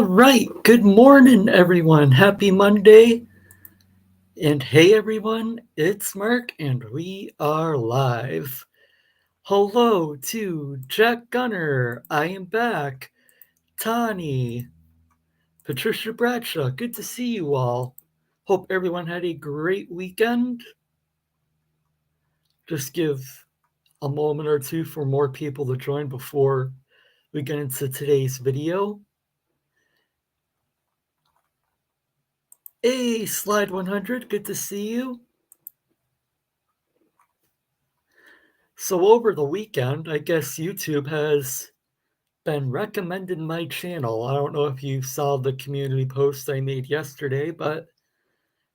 All right. Good morning, everyone. Happy Monday. And hey, everyone, it's Mark, and we are live. Hello to Jack Gunner. I am back. Tani, Patricia, Bradshaw. Good to see you all. Hope everyone had a great weekend. Just give a moment or two for more people to join before we get into today's video. Hey, Slide 100, good to see you. So over the weekend, I guess YouTube has been recommending my channel. I don't know if you saw the community post I made yesterday, but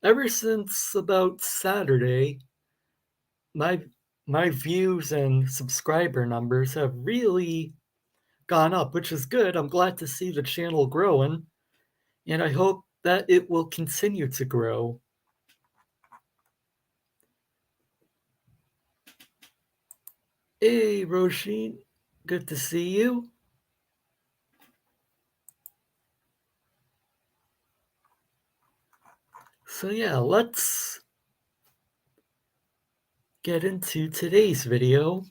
ever since about Saturday, my views and subscriber numbers have really gone up, which is good. I'm glad to see the channel growing, and I hope that it will continue to grow. Hey, Roisin, good to see you. So yeah, let's get into today's video.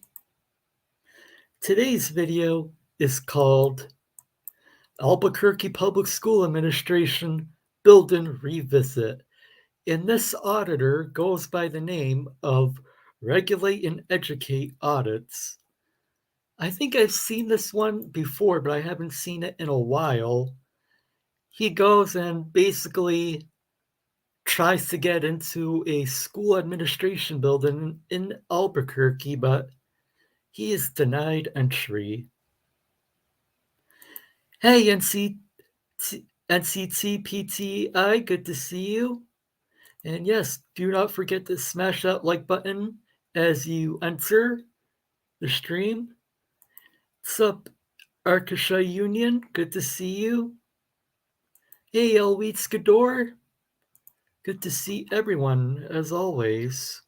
Today's video is called Albuquerque Public School Administration Building Revisit. And this auditor goes by the name of Regulate and Educate Audits. I think I've seen this one before, but I haven't seen it in a while. He goes and basically tries to get into a school administration building in Albuquerque, but he is denied entry. Hey, NCTPTI, good to see you. And yes, do not forget to smash that like button as you enter the stream. What's up, Arkasha Union? Good to see you. Hey, Elweet Skador. Good to see everyone, as always.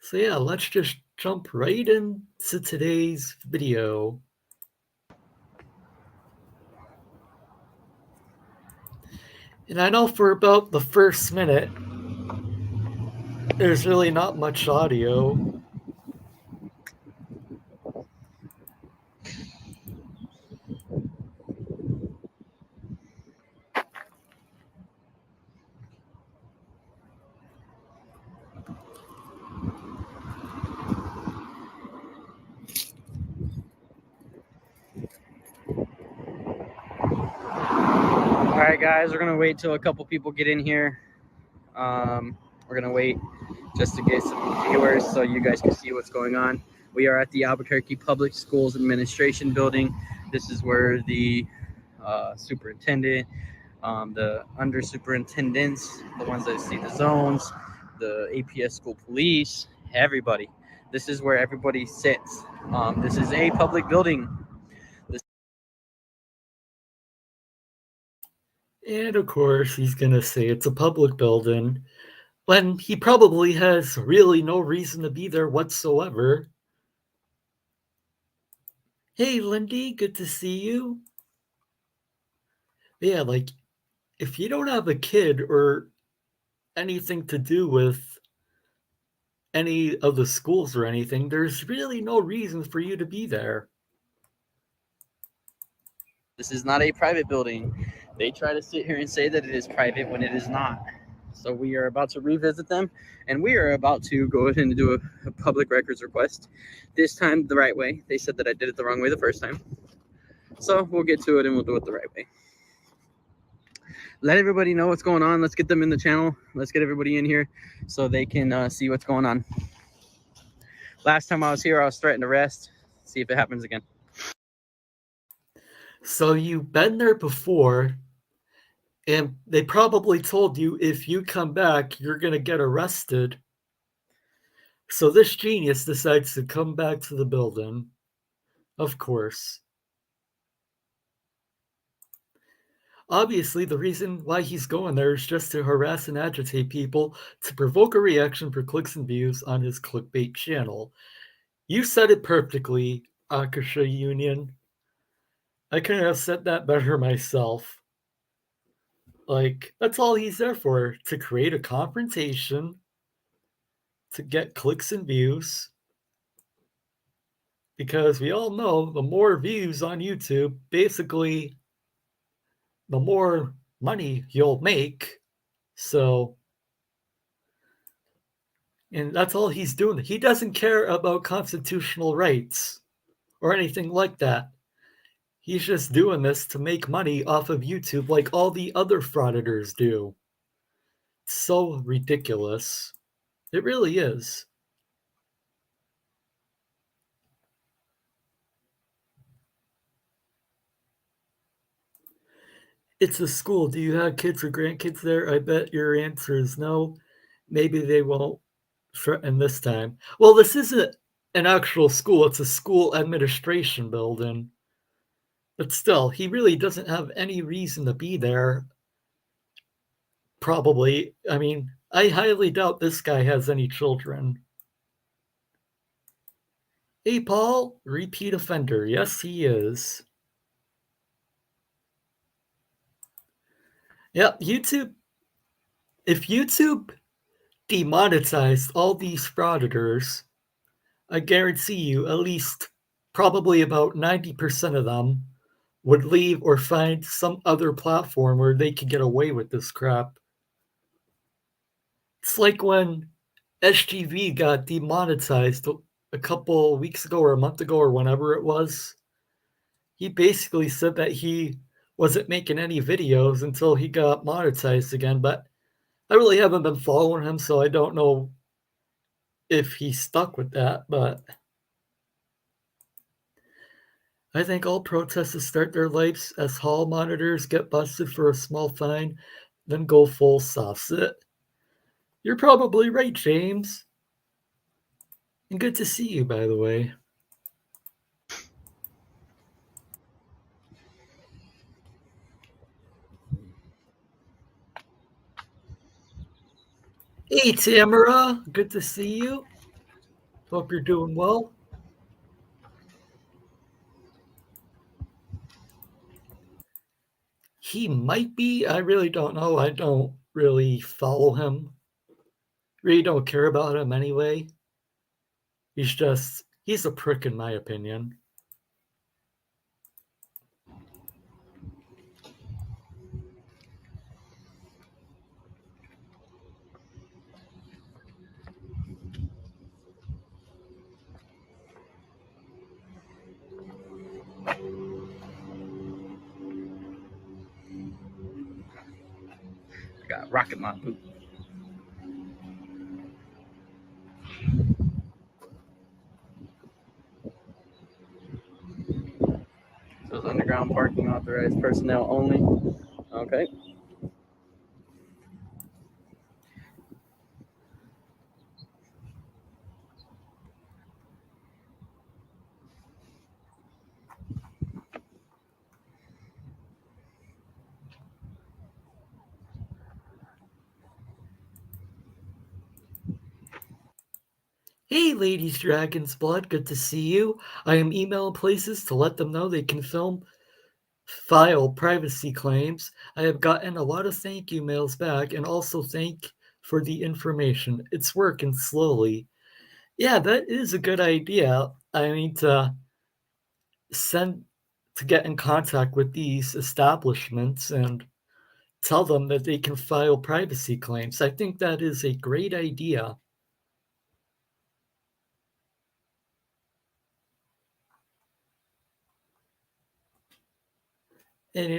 So yeah, let's just jump right into today's video. And I know for about the first minute, there's really not much audio. All right, guys, we're gonna wait till a couple people get in here. We're gonna wait just to get some viewers so you guys can see what's going on. We are at the Albuquerque Public Schools Administration Building. This is where the superintendent, the under superintendents, the ones that see the zones, the APS school police, everybody. This is where everybody sits. This is a public building. And of course, he's going to say it's a public building when he probably has really no reason to be there whatsoever. Hey, Lindy, good to see you. Yeah, like, if you don't have a kid or anything to do with any of the schools or anything, there's really no reason for you to be there. This is not a private building. They try to sit here and say that it is private when it is not. So we are about to revisit them, and we are about to go ahead and do a public records request. This time the right way. They said that I did it the wrong way the first time. So we'll get to it and we'll do it the right way. Let everybody know what's going on. Let's get them in the channel. Let's get everybody in here so they can see what's going on. Last time I was here, I was threatened arrest. See if it happens again. So you've been there before, and they probably told you if you come back, you're going to get arrested. So this genius decides to come back to the building. Of course. Obviously, the reason why he's going there is just to harass and agitate people to provoke a reaction for clicks and views on his clickbait channel. You said it perfectly, Akasha Union. I couldn't have said that better myself. Like, that's all he's there for, to create a confrontation, to get clicks and views. Because we all know the more views on YouTube, basically, the more money you'll make. So, and that's all he's doing. He doesn't care about constitutional rights or anything like that. He's just doing this to make money off of YouTube like all the other frauditors do. It's so ridiculous. It really is. It's a school. Do you have kids or grandkids there? I bet your answer is no. Maybe they won't threaten this time. Well, this isn't an actual school. It's a school administration building. But still, he really doesn't have any reason to be there. Probably. I mean, I highly doubt this guy has any children. Hey, Paul, repeat offender. Yes, he is. Yep, YouTube. If YouTube demonetized all these frauditors, I guarantee you at least probably about 90% of them would leave or find some other platform where they could get away with this crap. It's like when SGV got demonetized a couple weeks ago or a month ago or whenever it was. He basically said that he wasn't making any videos until he got monetized again, but I really haven't been following him, so I don't know if he stuck with that, but I think all protesters start their lives as hall monitors, get busted for a small fine, then go full Sovcit. You're probably right, James. And good to see you, by the way. Hey, Tamara. Good to see you. Hope you're doing well. He might be. I really don't know. I don't really follow him. Really don't care about him anyway. He's a prick in my opinion. I got rocket my boot. So it's underground parking authorized personnel only. Okay. Hey, ladies, dragons, blood, good to see you. I am emailing places to let them know they can file privacy claims. I have gotten a lot of thank you mails back and also thank for the information. It's working slowly. Yeah, that is a good idea. I mean, send to get in contact with these establishments and tell them that they can file privacy claims. I think that is a great idea. And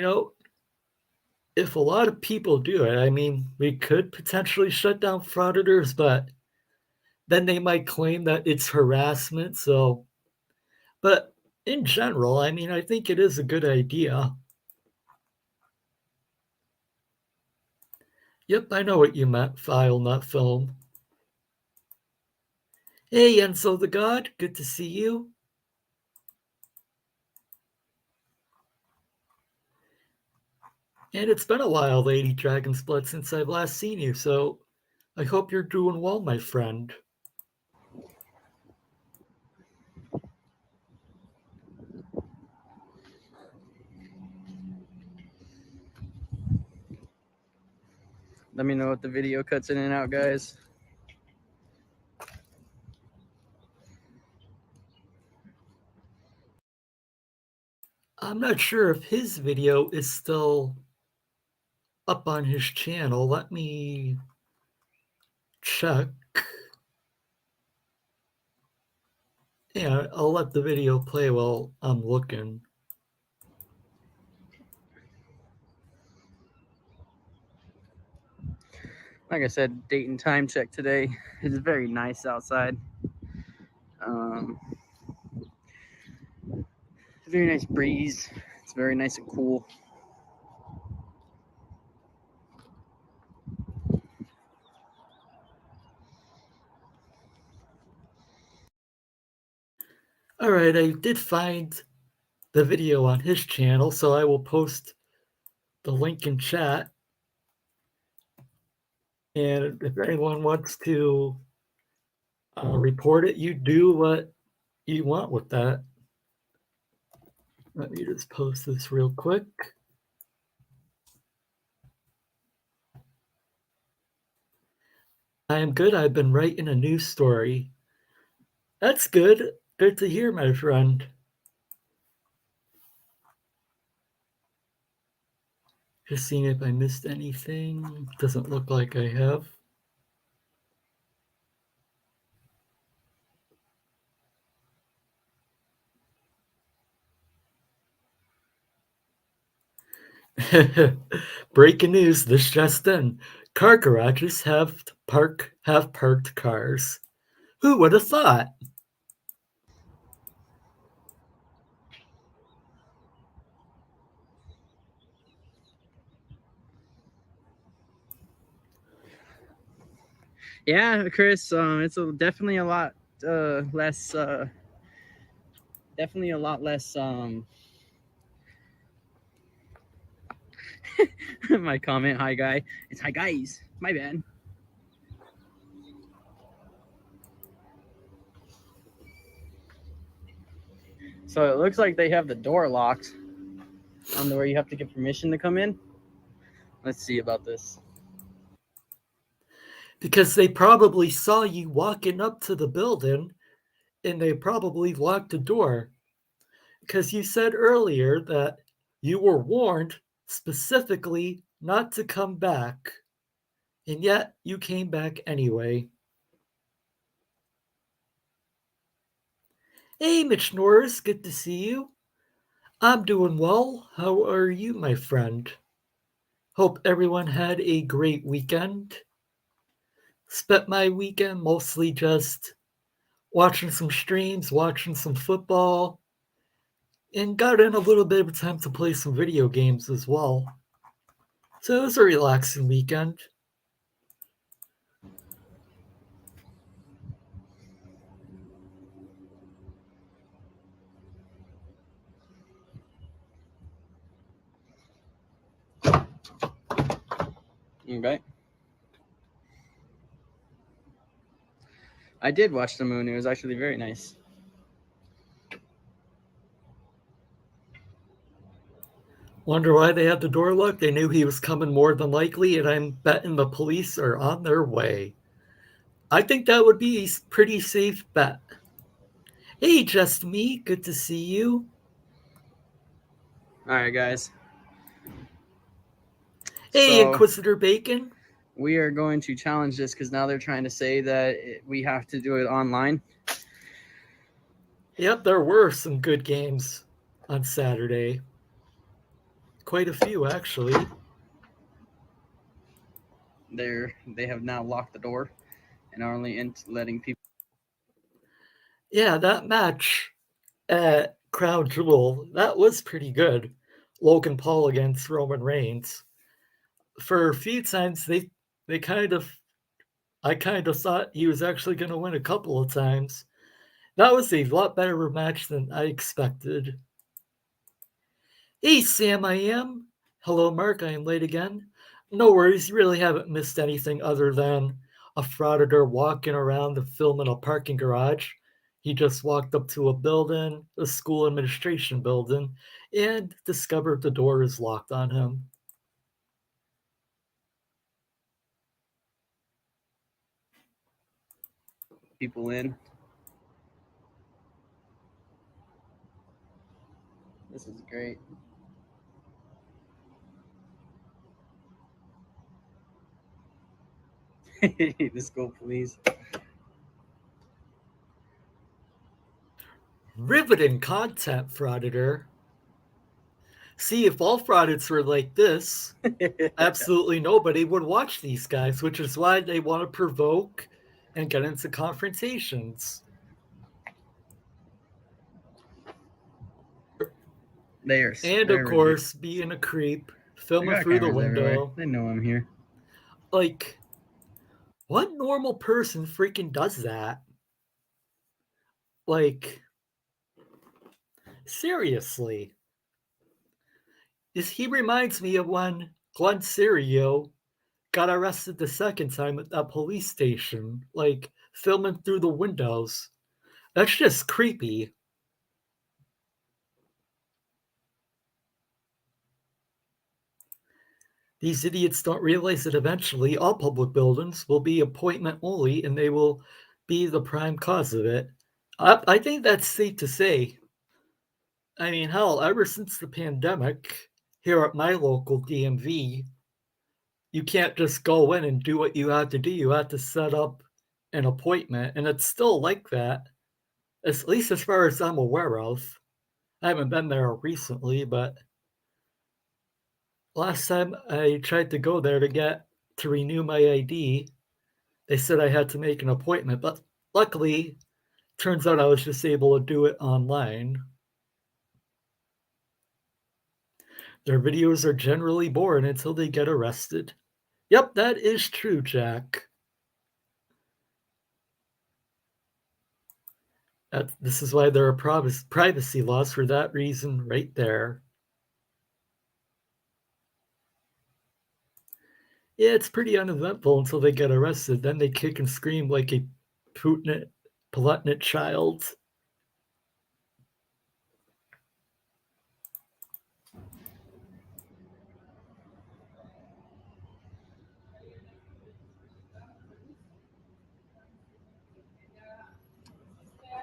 if a lot of people do it, I mean, we could potentially shut down frauditors, but then they might claim that it's harassment. So, but in general, I mean, I think it is a good idea. Yep, I know what you meant. File, not film. Hey, Enzo the God, good to see you. And it's been a while, Lady Dragon's Blood, since I've last seen you, so I hope you're doing well, my friend. Let me know if the video cuts in and out, guys. I'm not sure if his video is still up on his channel. Let me check. Yeah, I'll let the video play while I'm looking. Like I said, date and time check today. It's very nice outside. Very nice breeze. It's very nice and cool. All right, I did find the video on his channel, so I will post the link in chat. And if anyone wants to report it, you do what you want with that. Let me just post this real quick. I am good. I've been writing a news story. That's good. Good to hear, my friend. Just seeing if I missed anything. Doesn't look like I have. Breaking news, this just in. Car garages have parked cars. Who would have thought? Yeah, Chris, it's definitely a lot less. Definitely a lot less. My comment, hi guy. It's hi guys. My bad. So it looks like they have the door locked on where you have to get permission to come in. Let's see about this. Because they probably saw you walking up to the building and they probably locked the door. Because you said earlier that you were warned specifically not to come back. And yet you came back anyway. Hey, Mitch Norris, good to see you. I'm doing well. How are you, my friend? Hope everyone had a great weekend. Spent my weekend mostly just watching some streams, watching some football, and got in a little bit of time to play some video games as well. So it was a relaxing weekend. Okay. I did watch the moon. It was actually very nice. Wonder why they had the door locked. They knew he was coming more than likely, and I'm betting the police are on their way. I think that would be a pretty safe bet. Hey, just me. Good to see you. All right, guys. Hey, So Inquisitor Bacon. we are going to challenge this because now they're trying to say that we have to do it online. Yep, there were some good games on Saturday. Quite a few, actually. They have now locked the door and are only letting people. Yeah, that match at Crown Jewel, that was pretty good. Logan Paul against Roman Reigns. For a few times, I kind of thought he was actually going to win a couple of times. That was a lot better of a match than I expected. Hey, Sam, I am. Hello, Mark, I am late again. No worries, you really haven't missed anything other than a frauditor walking around and filming a parking garage. He just walked up to a building, a school administration building, and discovered the door is locked on him. people in. This is great. The school police. Riveting content, Frauditor. See, if all fraudits were like this, absolutely nobody would watch these guys, which is why they want to provoke and get into confrontations. And of course, being a creep, filming through the window. Everywhere. They know I'm here. Like, what normal person freaking does that? Like, seriously. He reminds me of when Glenn Serio got arrested the second time at that police station, like filming through the windows. That's just creepy. These idiots don't realize that eventually all public buildings will be appointment only and they will be the prime cause of it. I think that's safe to say. I mean, hell, ever since the pandemic, here at my local DMV, you can't just go in and do what you have to do. You have to set up an appointment, and it's still like that, at least as far as I'm aware of. I haven't been there recently, but last time I tried to go there to renew my ID, they said I had to make an appointment, but luckily, turns out I was just able to do it online. Their videos are generally boring until they get arrested. Yep, that is true, Jack. This is why there are privacy laws for that reason right there. Yeah, it's pretty uneventful until they get arrested. Then they kick and scream like a pollutant child.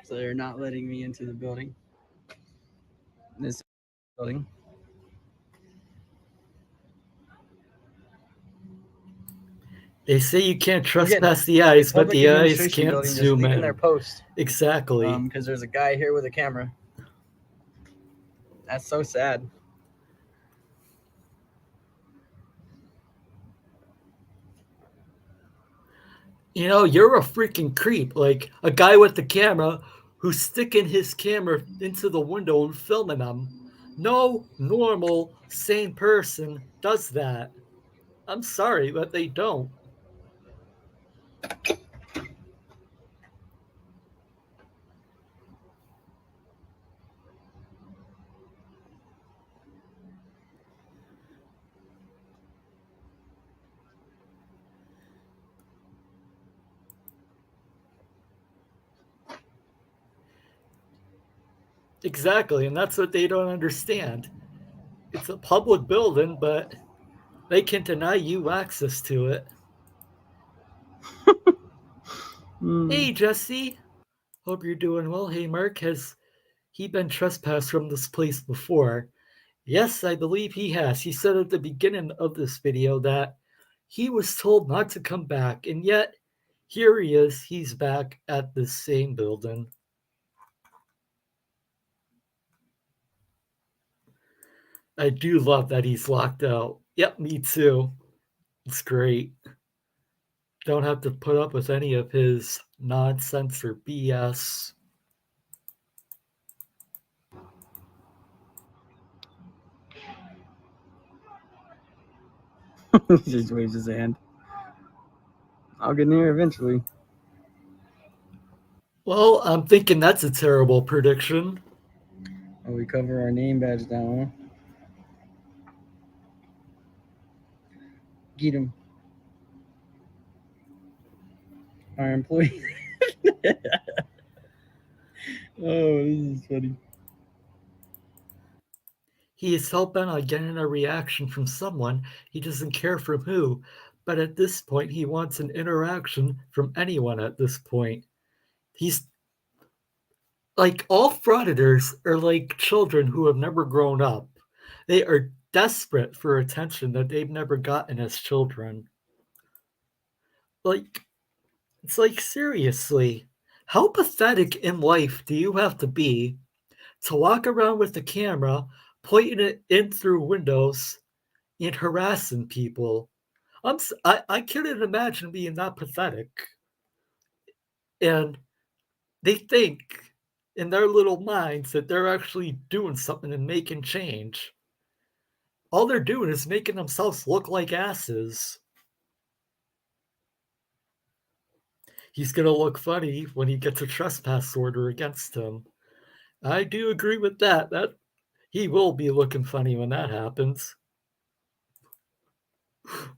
So they're not letting me into the building. This building. They say you can't trespass the eyes, but the eyes can't zoom in. Their post. Exactly. Because there's a guy here with a camera. That's so sad. You know, you're a freaking creep. Like a guy with the camera who's sticking his camera into the window and filming them. No normal, sane person does that. I'm sorry, but they don't. Exactly, and that's what they don't understand. It's a public building, but they can deny you access to it. Hey, Jesse. Hope you're doing well. Hey, Mark, has he been trespassed from this place before? Yes, I believe he has. He said at the beginning of this video that he was told not to come back, and yet here he is. He's back at the same building. I do love that he's locked out. Yep, me too. It's great. Don't have to put up with any of his nonsense or BS. He just waves his hand. I'll get near eventually. Well, I'm thinking that's a terrible prediction. Oh, we cover our name badge down. Get him. Our employee. Oh, this is funny. He is hell-bent on getting a reaction from someone. He doesn't care from who. But at this point, he wants an interaction from anyone at this point. He's like, all frauditors are like children who have never grown up. They are desperate for attention that they've never gotten as children. Like, it's like, seriously, how pathetic in life do you have to be to walk around with the camera, pointing it in through windows and harassing people? I couldn't imagine being that pathetic. And they think in their little minds that they're actually doing something and making change. All they're doing is making themselves look like asses. He's going to look funny when he gets a trespass order against him. I do agree with that. That he will be looking funny when that happens.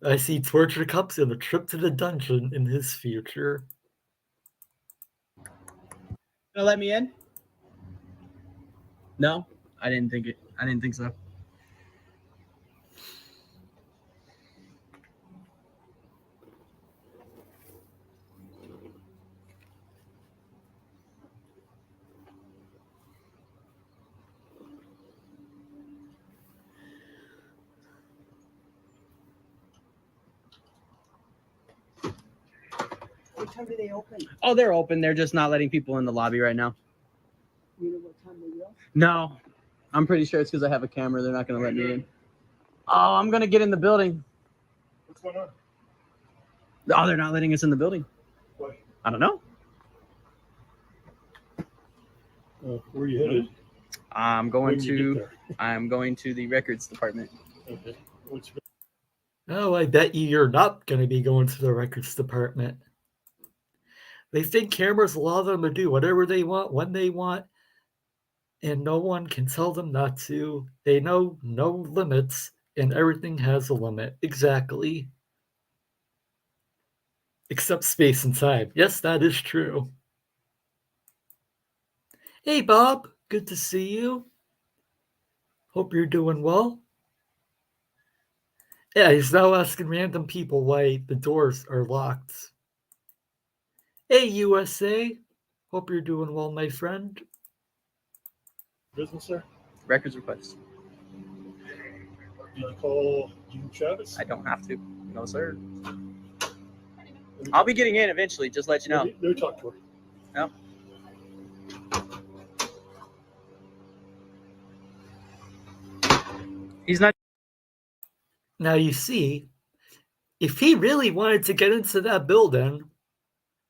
I see torture cups and a trip to the dungeon in his future. Gonna let me in? No, I didn't think so. What time do they open? Oh, they're open. They're just not letting people in the lobby right now. You know what time they will? No, I'm pretty sure it's because I have a camera. They're not going to let me in. Oh, I'm going to get in the building. What's going on? Oh, they're not letting us in the building. Why? I don't know. Where are you headed? I'm When going do you get to the records department. there? Okay. What's Oh, I bet you're not going to be going to the records department. They think cameras allow them to do whatever they want, when they want, and no one can tell them not to. They know no limits, and everything has a limit. Exactly. Except space and time. Yes, that is true. Hey, Bob. Good to see you. Hope you're doing well. Yeah, he's now asking random people why the doors are locked. Hey, USA. Hope you're doing well, my friend. business there? Records request. Did you call Gene Travis? I don't have to. No, sir. I'll be getting in eventually. Just let you know. Let me talk to her. No. He's not. Now, you see, if he really wanted to get into that building,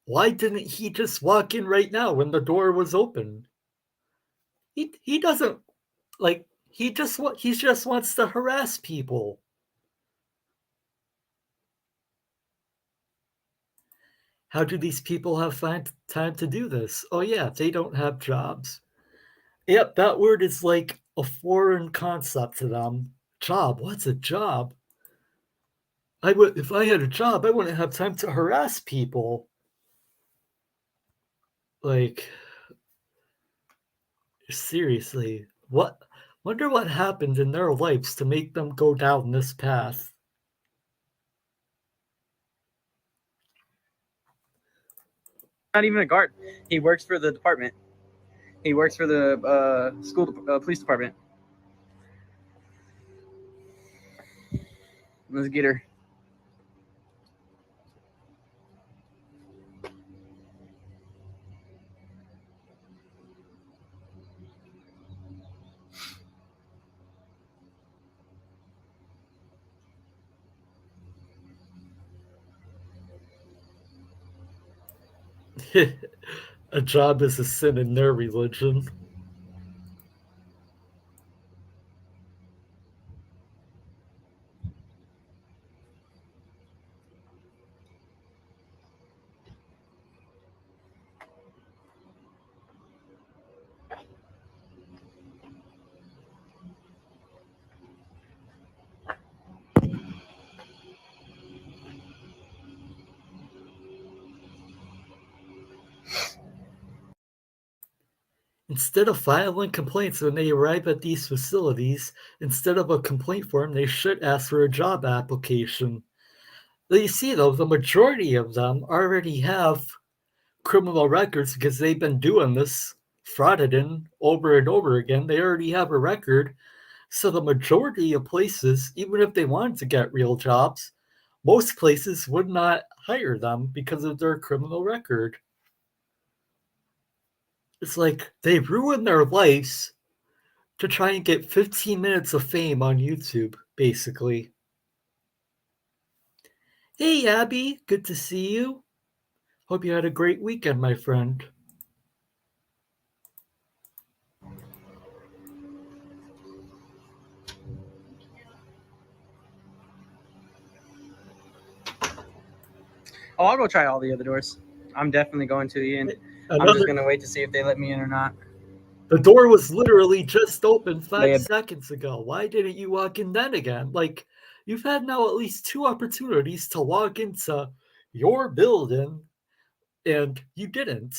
why didn't he just walk in right now when the door was open? He doesn't, like, he just wants to harass people. How do these people have time to do this? Oh yeah, they don't have jobs. Yep, that word is like a foreign concept to them. Job, what's a job? If I had a job, I wouldn't have time to harass people. Like, seriously, wonder what happened in their lives to make them go down this path. Not even a guard. He works for the department. He works for the school police department. Let's get her. A job is a sin in their religion. Instead of filing complaints when they arrive at these facilities, instead of a complaint form, they should ask for a job application. You see, though, the majority of them already have criminal records because they've been doing this frauding over and over again. They already have a record. So the majority of places, even if they wanted to get real jobs, most places would not hire them because of their criminal record. It's like they ruin their lives to try and get 15 minutes of fame on YouTube, basically. Hey, Abby, good to see you. Hope you had a great weekend, my friend. Oh, I'll go try all the other doors. I'm definitely going to the inn. I'm just going to wait to see if they let me in or not. The door was literally just open 5 seconds ago. Why didn't you walk in then again? Like, you've had now at least 2 opportunities to walk into your building, and you didn't.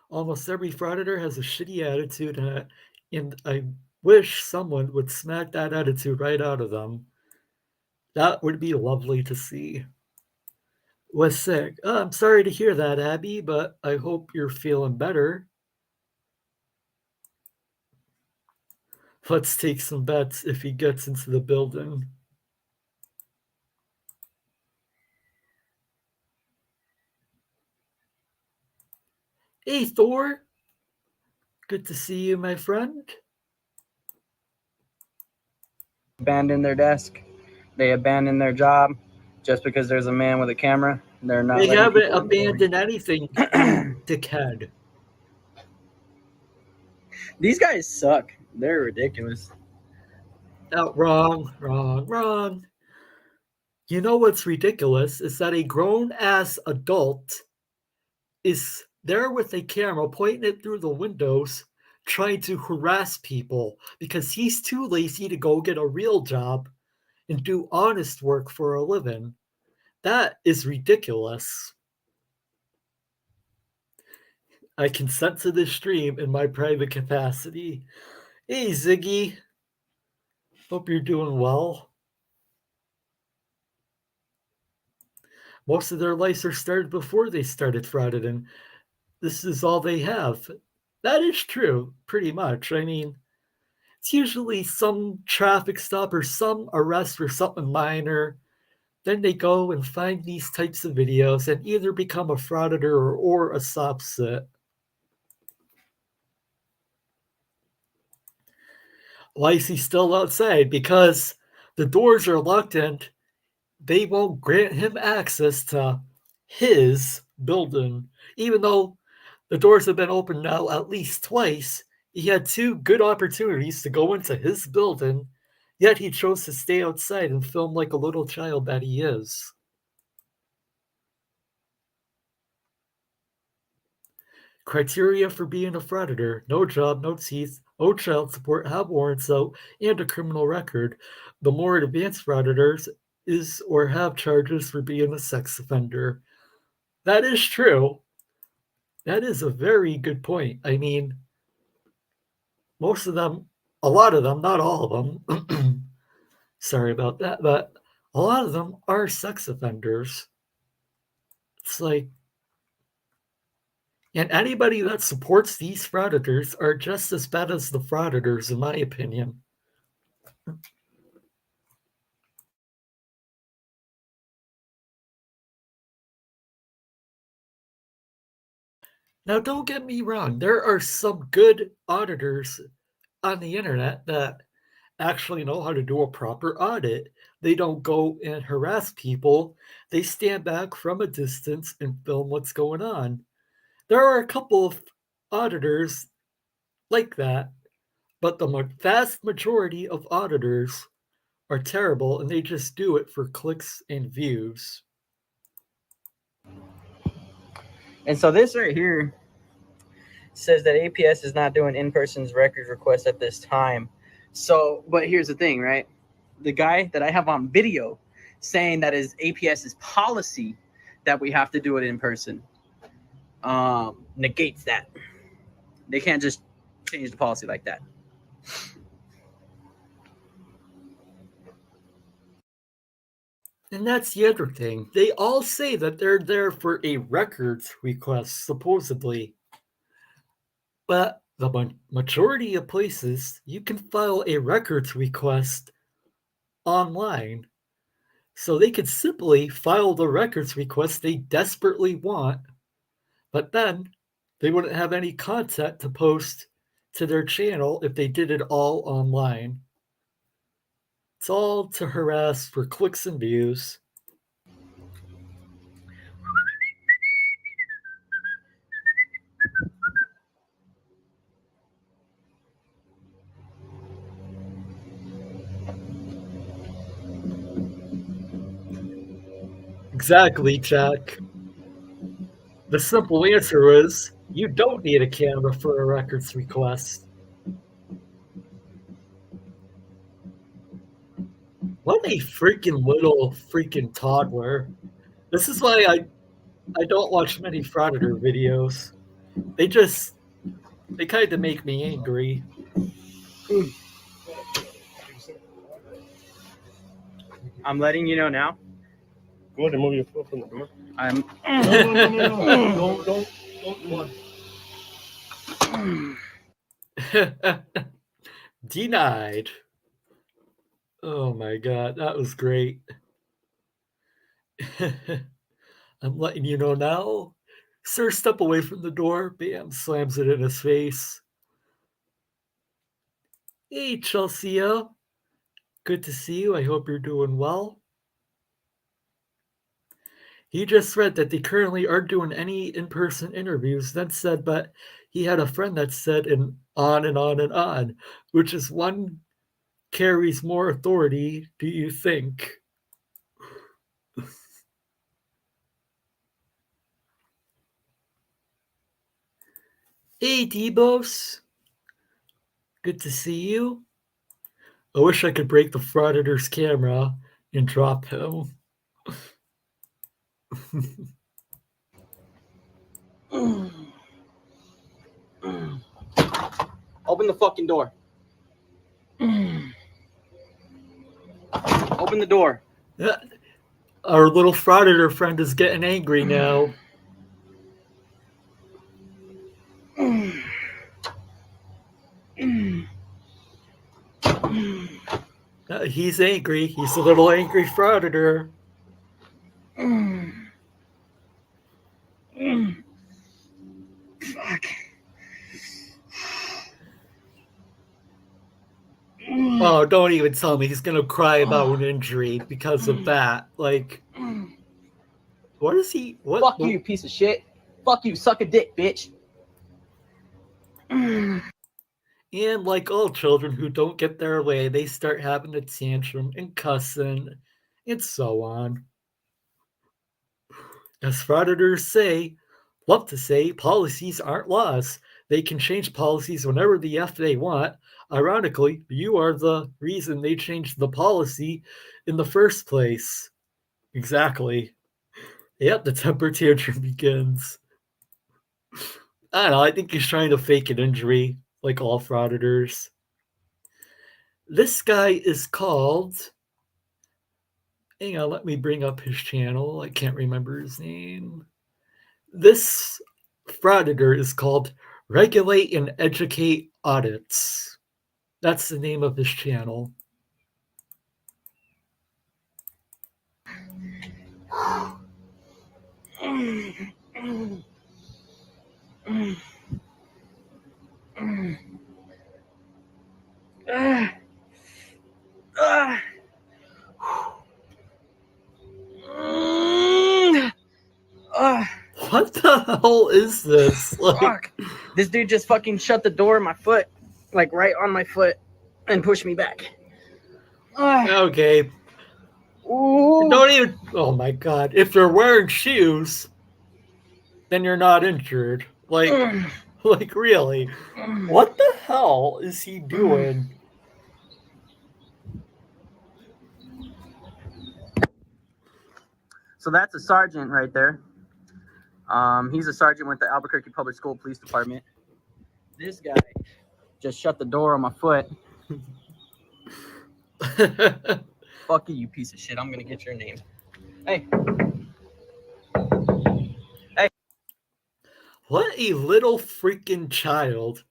Almost every frauditor has a shitty attitude, and I wish someone would smack that attitude right out of them. That would be lovely to see. Was sick. Oh, I'm sorry to hear that, Abby, but I hope you're feeling better. Let's take some bets if he gets into the building. Hey, Thor. Good to see you, my friend. Abandon their desk. They abandon their job just because there's a man with a camera. They're not. They haven't abandoned anything, dickhead. These guys suck. They're ridiculous. Oh, wrong. You know what's ridiculous is that a grown-ass adult is there with a camera pointing it through the windows trying to harass people because he's too lazy to go get a real job and do honest work for a living. That is ridiculous. I consent to this stream in my private capacity. Hey, Ziggy. Hope you're doing well. Most of their lives are started before they started frauded, and this is all they have. That is true, pretty much. I mean, it's usually some traffic stop or some arrest for something minor. Then they go and find these types of videos and either become a frauditor or a Sovcit. Why is he still outside? Because the doors are locked and they won't grant him access to his building. Even though the doors have been opened now at least twice, he had 2 good opportunities to go into his building, yet he chose to stay outside and film like a little child that he is. Criteria for being a frauditor: no job, no teeth, no child support, have warrants out, and a criminal record. The more advanced frauditors is or have charges for being a sex offender. That is true. That is a very good point. I mean, most of them, a lot of them, not all of them, sorry about that, but a lot of them are sex offenders. It's like, and anybody that supports these frauditors are just as bad as the frauditors, in my opinion. Now, don't get me wrong. There are some good auditors on the internet that actually know how to do a proper audit. They don't go and harass people. They stand back from a distance and film what's going on. There are a couple of auditors like that, but the vast majority of auditors are terrible and they just do it for clicks and views. And so this right here says that APS is not doing in-person records requests at this time. So, but here's the thing, right? The guy that I have on video saying that is APS's policy that we have to do it in person negates that. They can't just change the policy like that. And that's the other thing. They all say that they're there for a records request, supposedly. But the majority of places, you can file a records request online. So they could simply file the records request they desperately want, but then they wouldn't have any content to post to their channel if they did it all online. It's all to harass for clicks and views. Exactly, Jack. The simple answer is you don't need a camera for a records request. What a freaking little freaking toddler. This is why I don't watch many frauditor videos. They kind of make me angry. I'm letting you know now. Go ahead and move your foot from the door. I'm. No. Don't. Denied. Oh my god, that was great. I'm letting you know now. Sir, step away from the door. Bam, slams it in his face. Hey, Chelsea. Good to see you. I hope you're doing well. He just read that they currently aren't doing any in-person interviews. Then said, but he had a friend that said, and on and on and on, which is one carries more authority, do you think? Hey, Debos. Good to see you. I wish I could break the frauditor's camera and drop him. Open the fucking door. Open the door. Our little frauditor friend is getting angry now. He's angry. He's a little angry frauditor. Fuck. Oh, don't even tell me he's gonna cry about an injury because of that. Like, what is he? What? Fuck you, piece of shit. Fuck you, suck a dick, bitch. And like all children who don't get their way, they start having a tantrum and cussing and so on. As frauditors love to say, policies aren't laws. They can change policies whenever the F they want. Ironically, you are the reason they changed the policy in the first place. Exactly. Yep, the temper tantrum begins. I don't know, I think he's trying to fake an injury, like all frauditors. This guy is called... Hang on, let me bring up his channel. I can't remember his name. This frauditor is called Regulate and Educate Audits. That's the name of his channel. What the hell is this? Like, Fuck. This dude just fucking shut the door on my foot, like right on my foot, and pushed me back. Okay. Ooh. Don't even... Oh my god. If you're wearing shoes, then you're not injured. Like, like really. What the hell is he doing? So that's a sergeant right there. He's a sergeant with the Albuquerque Public School Police Department. This guy just shut the door on my foot. Fuck you, you piece of shit. I'm gonna get your name. Hey. What a little freaking child.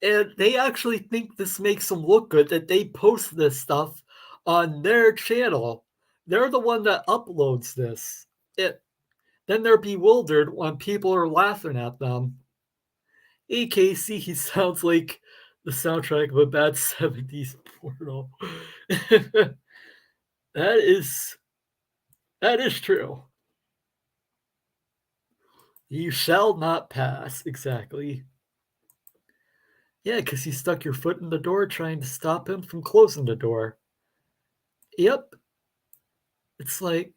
And they actually think this makes them look good that they post this stuff on their channel. They're the one that uploads this. Then they're bewildered when people are laughing at them. Hey, Kacey, he sounds like the soundtrack of a bad 70s porno. That is true. You shall not pass, exactly. Yeah, because you stuck your foot in the door trying to stop him from closing the door. Yep. It's like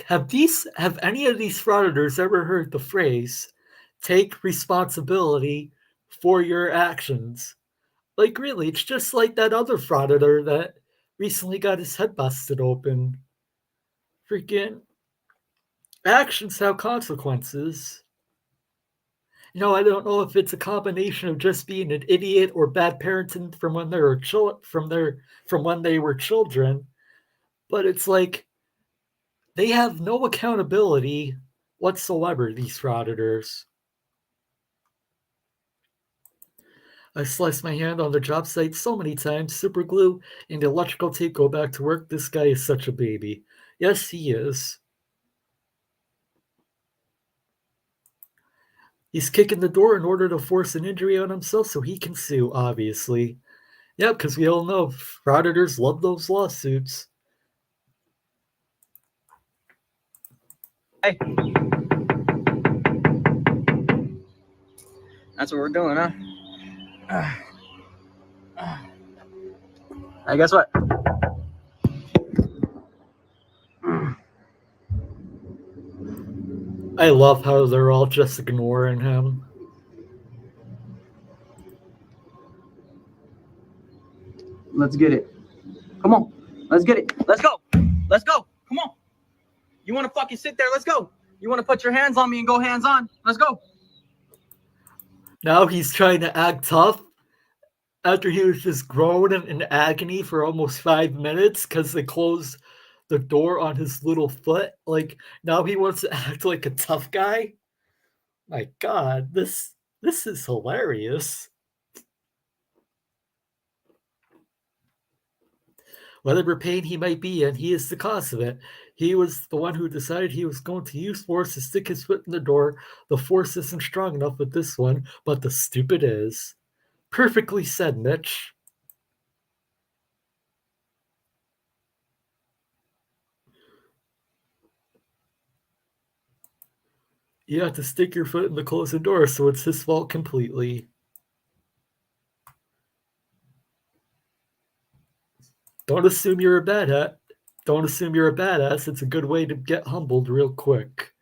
have any of these frauditors ever heard the phrase, take responsibility for your actions? Like, really, it's just like that other frauditor that recently got his head busted open. Freaking actions have consequences. I don't know if it's a combination of just being an idiot or bad parenting from when they were from when they were children, but it's like they have no accountability whatsoever, these frauditors. I sliced my hand on the job site so many times. Super glue and electrical tape go back to work. This guy is such a baby. Yes, he is. He's kicking the door in order to force an injury on himself so he can sue, obviously. Yeah, because we all know frauditors love those lawsuits. Hey. That's what we're doing, huh? Hey, guess what? I love how they're all just ignoring him. Let's get it. Come on. Let's get it. Let's go. Let's go. Come on. You want to fucking sit there? Let's go. You want to put your hands on me and go hands on? Let's go. Now he's trying to act tough after he was just groaning in agony for almost 5 minutes because they closed the door on his little foot. Like, now he wants to act like a tough guy. My God, this is hilarious. Whatever pain he might be in, he is the cause of it. He was the one who decided he was going to use force to stick his foot in the door. The force isn't strong enough with this one, but the stupid is. Perfectly said, Mitch. You have to stick your foot in the closing door, so it's his fault completely. Don't assume you're a badass. Don't assume you're a badass. It's a good way to get humbled real quick.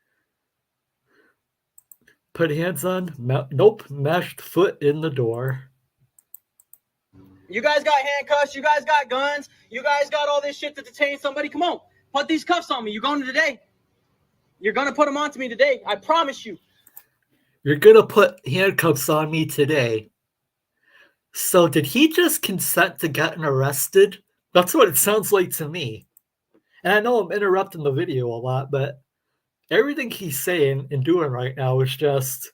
Put hands on. Nope. Mashed foot in the door. You guys got handcuffs. You guys got guns. You guys got all this shit to detain somebody. Come on. Put these cuffs on me. You're going today. You're going to put them onto me today. I promise you. You're going to put handcuffs on me today. So did he just consent to getting arrested? That's what it sounds like to me. And I know I'm interrupting the video a lot, but everything he's saying and doing right now is just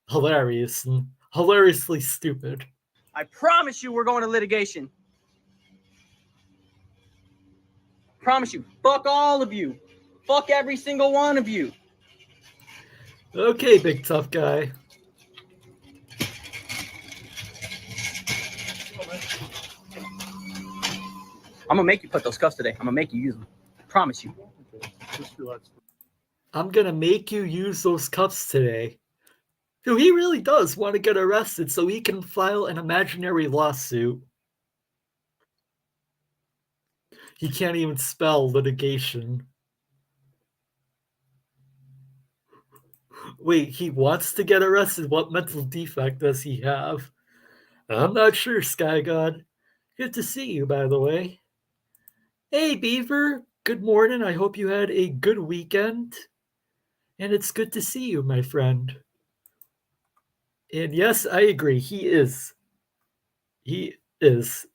hilarious and hilariously stupid. I promise you we're going to litigation. Promise you. Fuck all of you. Fuck every single one of you. Okay, big tough guy. I'm going to make you put those cuffs today. I'm going to make you use them. I promise you. I'm going to make you use those cuffs today. Dude, he really does want to get arrested so he can file an imaginary lawsuit. He can't even spell litigation. Wait, he wants to get arrested? What mental defect does he have? I'm not sure, Sky God. Good to see you, by the way. Hey, Beaver. Good morning. I hope you had a good weekend. And it's good to see you, my friend. And yes, I agree. He is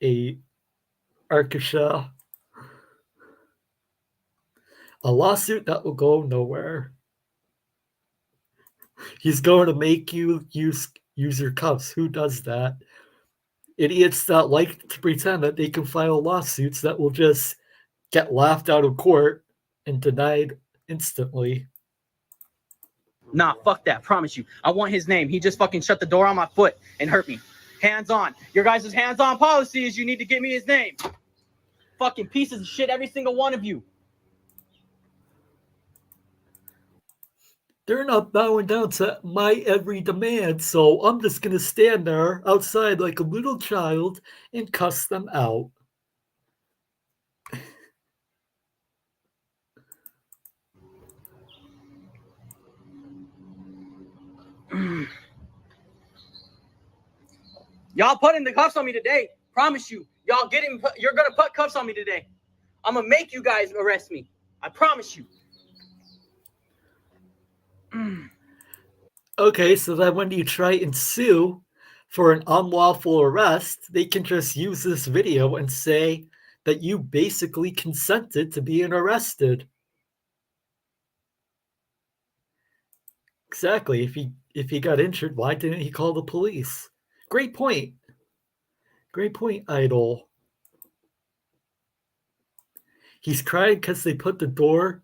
a Archangel. A lawsuit that will go nowhere. He's going to make you use your cuffs. Who does that? Idiots that like to pretend that they can file lawsuits that will just get laughed out of court and denied instantly. Nah, fuck that. Promise you. I want his name. He just fucking shut the door on my foot and hurt me. Hands on. Your guys' hands-on policy is you need to give me his name. Fucking pieces of shit, every single one of you. They're not bowing down to my every demand, so I'm just going to stand there outside like a little child and cuss them out. Y'all putting the cuffs on me today. Promise you. Y'all you're going to put cuffs on me today. I'm going to make you guys arrest me. I promise you. Okay, so then when you try and sue for an unlawful arrest, they can just use this video and say that you basically consented to being arrested. Exactly. If he got injured, why didn't he call the police? Great point. Great point, Idol. He's crying because they put the door,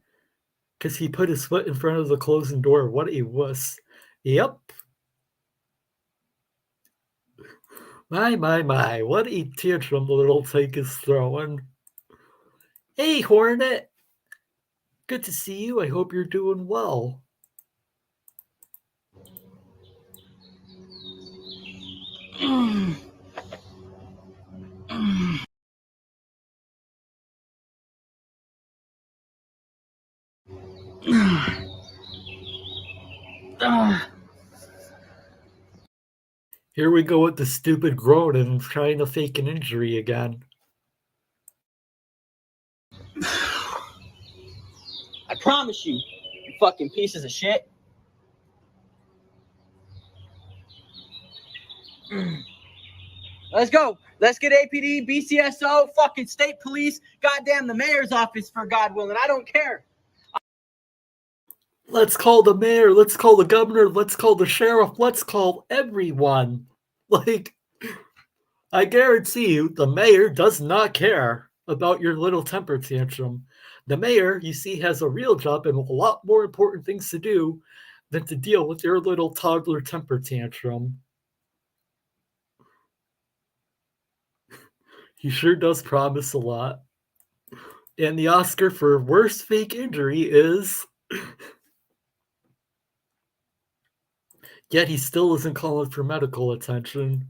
because he put his foot in front of the closing door. What a wuss. Yep. My. What a tantrum the little tank is throwing. Hey, Hornet. Good to see you. I hope you're doing well. Here we go with the stupid groan and trying to fake an injury again. I promise you, you fucking pieces of shit. Let's go. Let's get APD, BCSO, fucking state police, goddamn the mayor's office for God willing. I don't care. Let's call the mayor. Let's call the governor. Let's call the sheriff. Let's call everyone. Like, I guarantee you, the mayor does not care about your little temper tantrum. The mayor, you see, has a real job and a lot more important things to do than to deal with your little toddler temper tantrum. He sure does promise a lot. And the Oscar for worst fake injury is... Yet he still isn't calling for medical attention.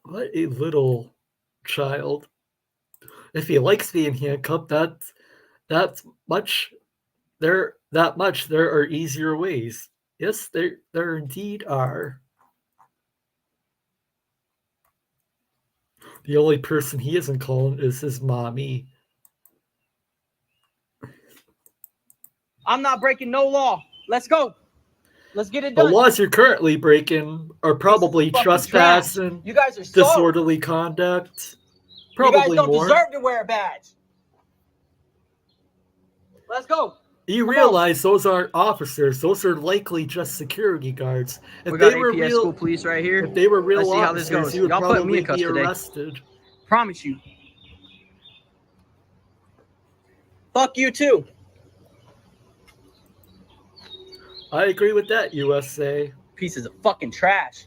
What a little child. If he likes being handcuffed, that's much. There are easier ways. Yes, there indeed are. The only person he isn't calling is his mommy. I'm not breaking no law. Let's go. Let's get it The done. laws you're currently breaking are probably trespassing, You guys are disorderly conduct. You guys Probably don't more. deserve to wear a badge. Let's go. You realize those aren't officers; those are likely just security guards. If We got they were APS real, school police right here. if they were real Let's see how this officers, goes. you would Y'all put me probably in cuffs be today. arrested. Promise you. Fuck you too. I agree with that, USA. Pieces of fucking trash.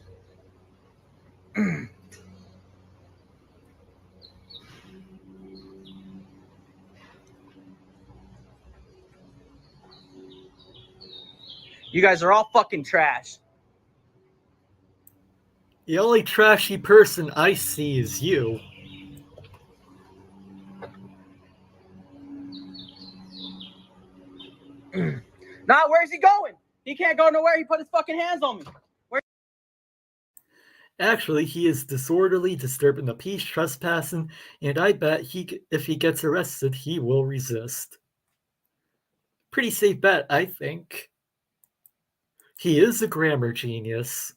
You guys are all fucking trash. The only trashy person I see is you. Nah, where's he going? He can't go nowhere. He put his fucking hands on me. Actually, he is disorderly, disturbing the peace, trespassing, and I bet if he gets arrested, he will resist. Pretty safe bet, I think. He is a grammar genius.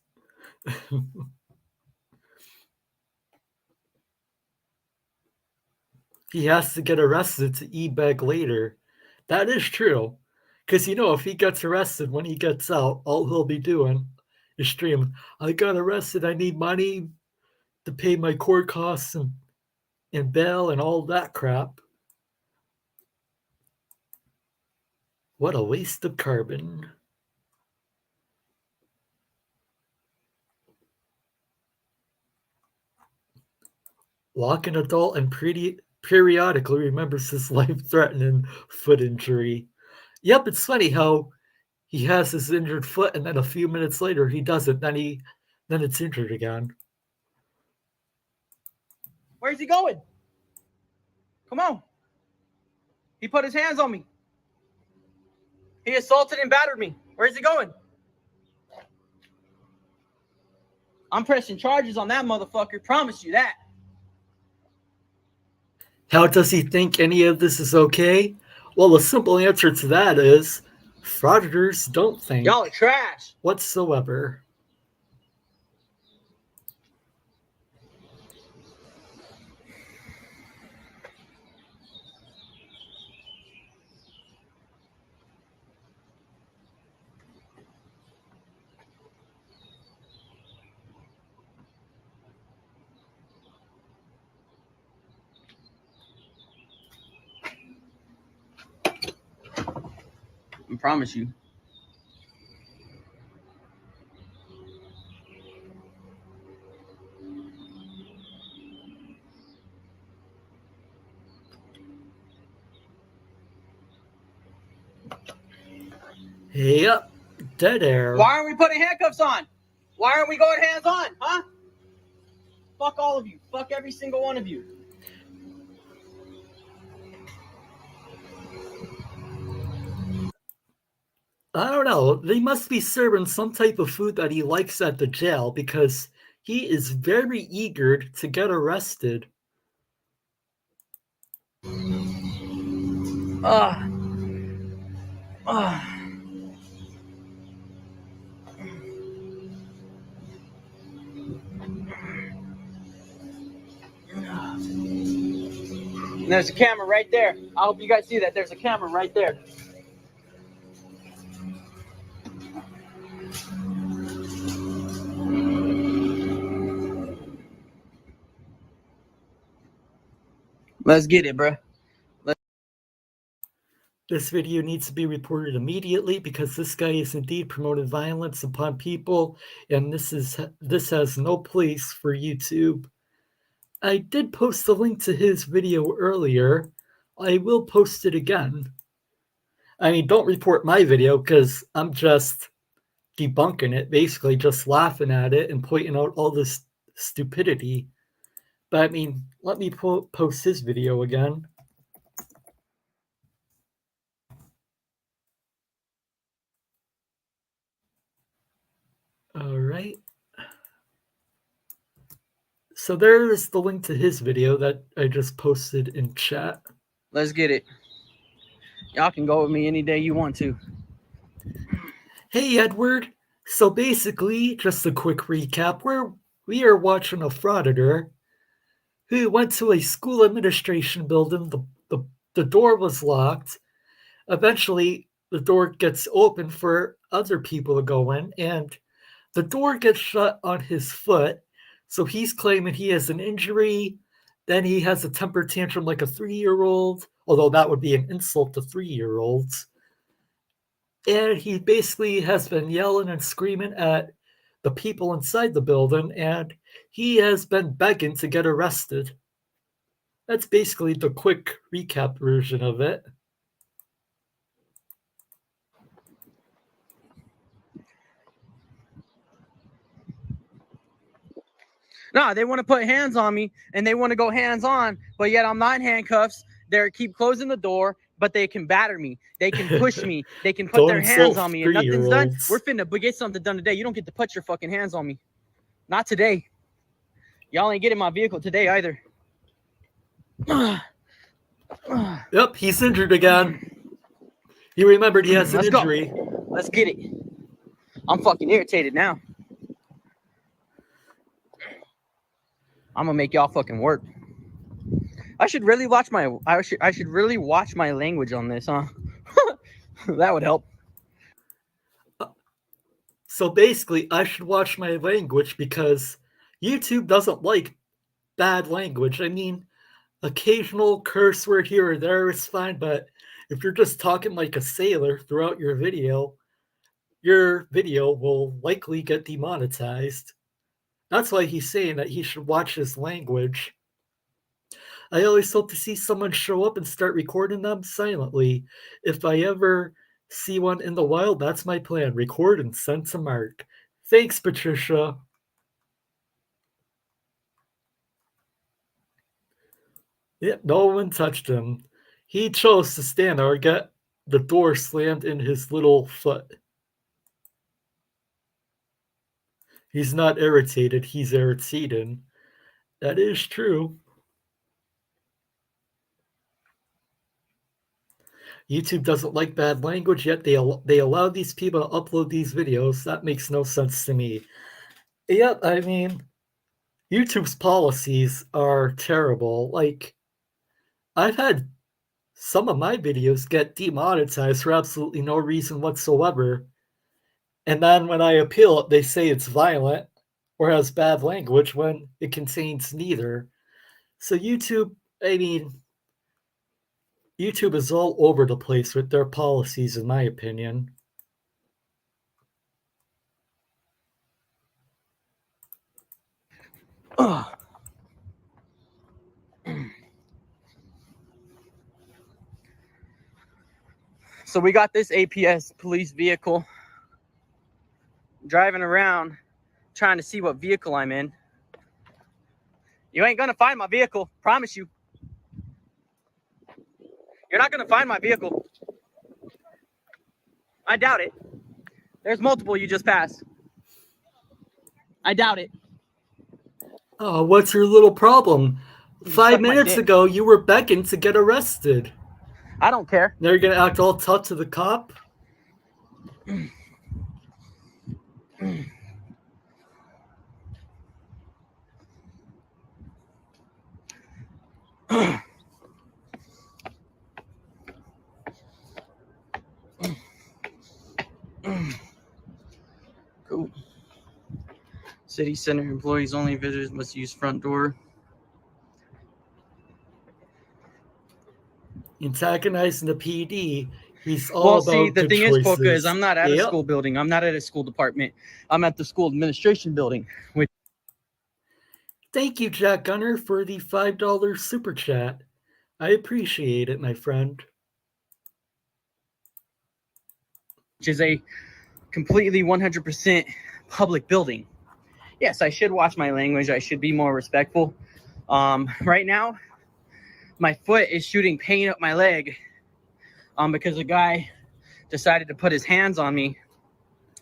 he has to get arrested to e-bag later. That is true. Because, if he gets arrested when he gets out, all he'll be doing is streaming, I got arrested, I need money to pay my court costs and bail and all that crap. What a waste of carbon. Walking adult and periodically remembers his life-threatening foot injury. Yep, it's funny how he has his injured foot and then a few minutes later he doesn't. Then it's injured again. Where's he going? Come on. He put his hands on me. He assaulted and battered me. Where's he going? I'm pressing charges on that motherfucker. Promise you that. How does he think any of this is okay? Well, the simple answer to that is frauditors don't think. Y'all are trash. Whatsoever. I promise you. Yep, dead air. Why aren't we putting handcuffs on? Why aren't we going hands on, huh? Fuck all of you. Fuck every single one of you. I don't know. They must be serving some type of food that he likes at the jail because he is very eager to get arrested. And there's a camera right there. I hope you guys see that. There's a camera right there. Let's get it, bruh. This video needs to be reported immediately because this guy is indeed promoting violence upon people, and this has no place for YouTube. I did post a link to his video earlier. I will post it again. I mean, don't report my video because I'm just debunking it, basically just laughing at it and pointing out all this stupidity. But I mean, let me post his video again. All right. So there's the link to his video that I just posted in chat. Let's get it. Y'all can go with me any day you want to. Hey, Edward. So basically, just a quick recap. We are watching a frauditor who went to a school administration building. The door was locked. Eventually, the door gets open for other people to go in, and the door gets shut on his foot. So he's claiming he has an injury. Then he has a temper tantrum like a 3-year-old, although that would be an insult to 3-year-olds. And he basically has been yelling and screaming at the people inside the building, and he has been begging to get arrested. That's basically the quick recap version of it. No, they want to put hands on me and they want to go hands on, but yet I'm not in handcuffs. They keep closing the door, but they can batter me. They can push me. They can put their hands on me and nothing's done. We're finna get something done today. You don't get to put your fucking hands on me. Not today. Y'all ain't getting my vehicle today either. Yep, he's injured again. He remembered he has an injury. Let's get it. I'm fucking irritated now. I'm gonna make y'all fucking work. I should really watch my language on this, huh? That would help. So basically, I should watch my language because YouTube doesn't like bad language. I mean, occasional curse word here or there is fine, but if you're just talking like a sailor throughout your video will likely get demonetized. That's why he's saying that he should watch his language. I always hope to see someone show up and start recording them silently. If I ever see one in the wild, that's my plan. Record and send to Mark. Thanks, Patricia. Yeah, no one touched him. He chose to stand there and get the door slammed in his little foot. He's not irritated, he's irritated. That is true. YouTube doesn't like bad language, yet they allow these people to upload these videos. That makes no sense to me. Yep, I mean, YouTube's policies are terrible. Like, I've had some of my videos get demonetized for absolutely no reason whatsoever. And then when I appeal it, they say it's violent or has bad language when it contains neither. So YouTube, I mean, YouTube is all over the place with their policies, in my opinion. So we got this APS police vehicle driving around trying to see what vehicle I'm in. You ain't gonna find my vehicle, promise you. You're not gonna find my vehicle. I doubt it. There's multiple you just passed. I doubt it. Oh, what's your little problem? You 5 minutes ago, you were begging to get arrested. I don't care. Now you're going to act all tough to the cop? Cool. City center employees only. Visitors must use front door. Antagonizing the PD. He's all about see, the good thing choices. is, Polka, is I'm not at a school building. I'm not at a school department. I'm at the school administration building. Thank you, Jack Gunner, for the $5 super chat. I appreciate it, my friend. Which is a completely 100% public building. Yes, I should watch my language. I should be more respectful. Right now, my foot is shooting pain up my leg because a guy decided to put his hands on me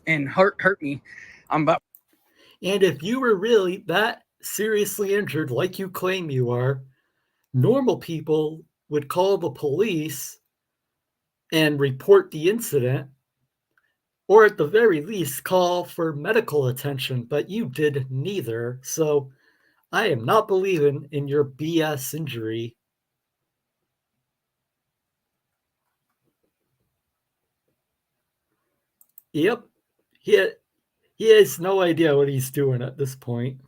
and hurt me. And if you were really that seriously injured like you claim you are, normal people would call the police and report the incident, or at the very least call for medical attention, but you did neither. So I am not believing in your BS injury. Yep, he has no idea what he's doing at this point.